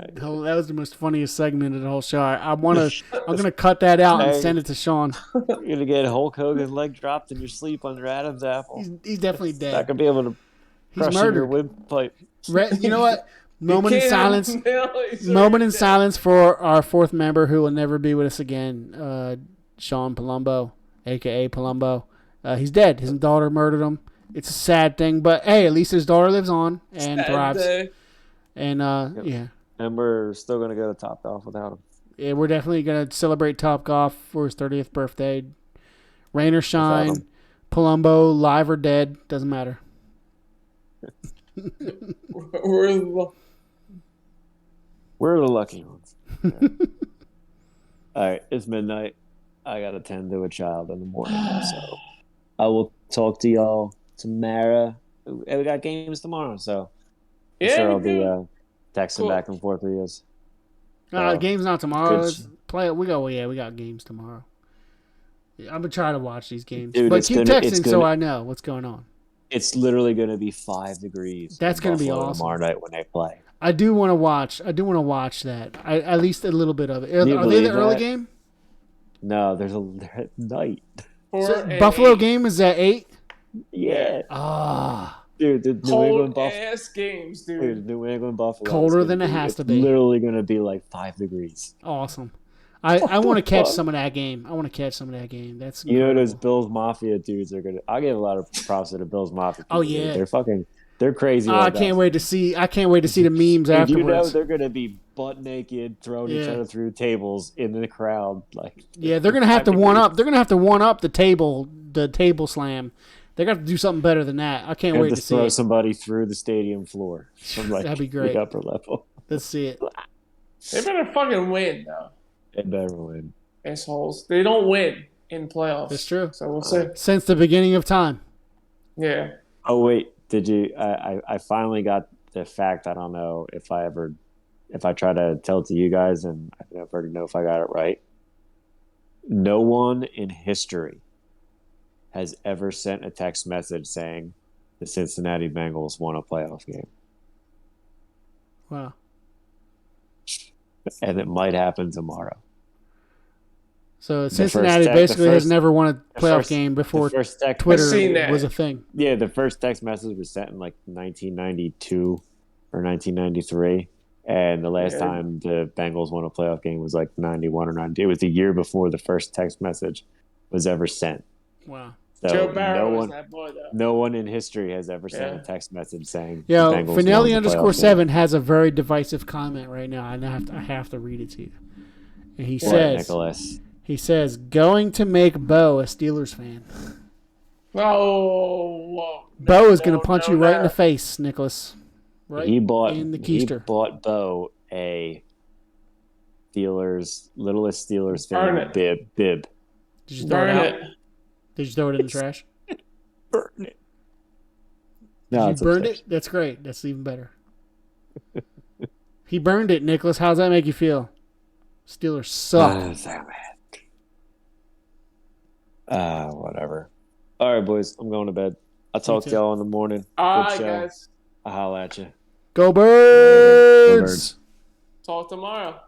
the most funniest segment of the whole show. I'm gonna cut that out and send it to Sean. You're gonna get Hulk Hogan leg dropped in your sleep under Adam's apple. He's definitely dead. Not gonna be able to crush your windpipe. You know what? Moment in silence. Moment in silence for our fourth member who will never be with us again. Sean Palumbo, aka Palumbo. He's dead. His daughter murdered him. It's a sad thing, but hey, at least his daughter lives on and thrives. And yeah. And we're still gonna go to Top Golf without him. Yeah, we're definitely gonna celebrate Top Golf for his 30th birthday. Rain or shine, Palumbo, live or dead, doesn't matter. We're the lucky ones. All right, it's midnight. I got to tend to a child in the morning, so I will talk to y'all tomorrow. We got games tomorrow, so I'm sure I'll be texting back and forth with you. Game's not tomorrow. We got games tomorrow. Yeah, I'm gonna try to watch these games, dude, but keep texting so I know what's going on. It's literally going to be 5 degrees. That's going to be awesome tomorrow night when they play. I do want to watch that. At least a little bit of it. Are they the early game? No, they're at night. Buffalo game is at 8? Yeah. Dude, the New England Buffalo games, dude. New England Buffalo. Colder than it has to be. It's literally going to be like 5 degrees. Awesome. I want to catch some of that game. That's incredible. Those Bills Mafia dudes are gonna. I give a lot of props to the Bills Mafia. Oh yeah, they're crazy. I can't wait to see the memes afterwards. They're gonna be butt naked, throwing each other through tables in the crowd. They're gonna have to one up. They're gonna have to one up the table slam. They got to do something better than that. I can't wait to see throw somebody through the stadium floor from that'd be great. The upper level. Let's see it. They better fucking win though. They better win. Assholes. They don't win in playoffs. That's true. So we'll see. Since the beginning of time. Yeah. Oh wait, did you? I finally got the fact. I don't know if I try to tell it to you guys, and I never know if I got it right. No one in history has ever sent a text message saying the Cincinnati Bengals won a playoff game. Wow. And it might happen tomorrow. So Cincinnati basically has never won a playoff game before Twitter was a thing. Yeah, the first text message was sent in like 1992 or 1993. And the last time the Bengals won a playoff game was like 91 or 92. It was the year before the first text message was ever sent. Wow. So Joe Barrow is that boy, though. no one in history has ever sent Yeah. a text message saying. Yo, the Bengals won the playoff Finelli_7 game. has a very divisive comment right now. I have to read it to you. And he What, says, Nicholas? he says, going to make Bo a Steelers fan. Oh, Bo is going to punch you right in the face, Nicholas. Right He bought in the keister. Bo a littlest Steelers Burn fan it. bib. Did you throw burn it out? it. Did you throw it in the trash? Burn it. No, You it's burned upstairs. it? That's great. That's even better. He burned it, Nicholas. How's that make you feel? Steelers suck. Whatever. All right, boys. I'm going to bed. I'll talk to too. y'all in the morning. All Good right, show. guys. I'll holla at you. Go Go Birds! Birds. Talk tomorrow.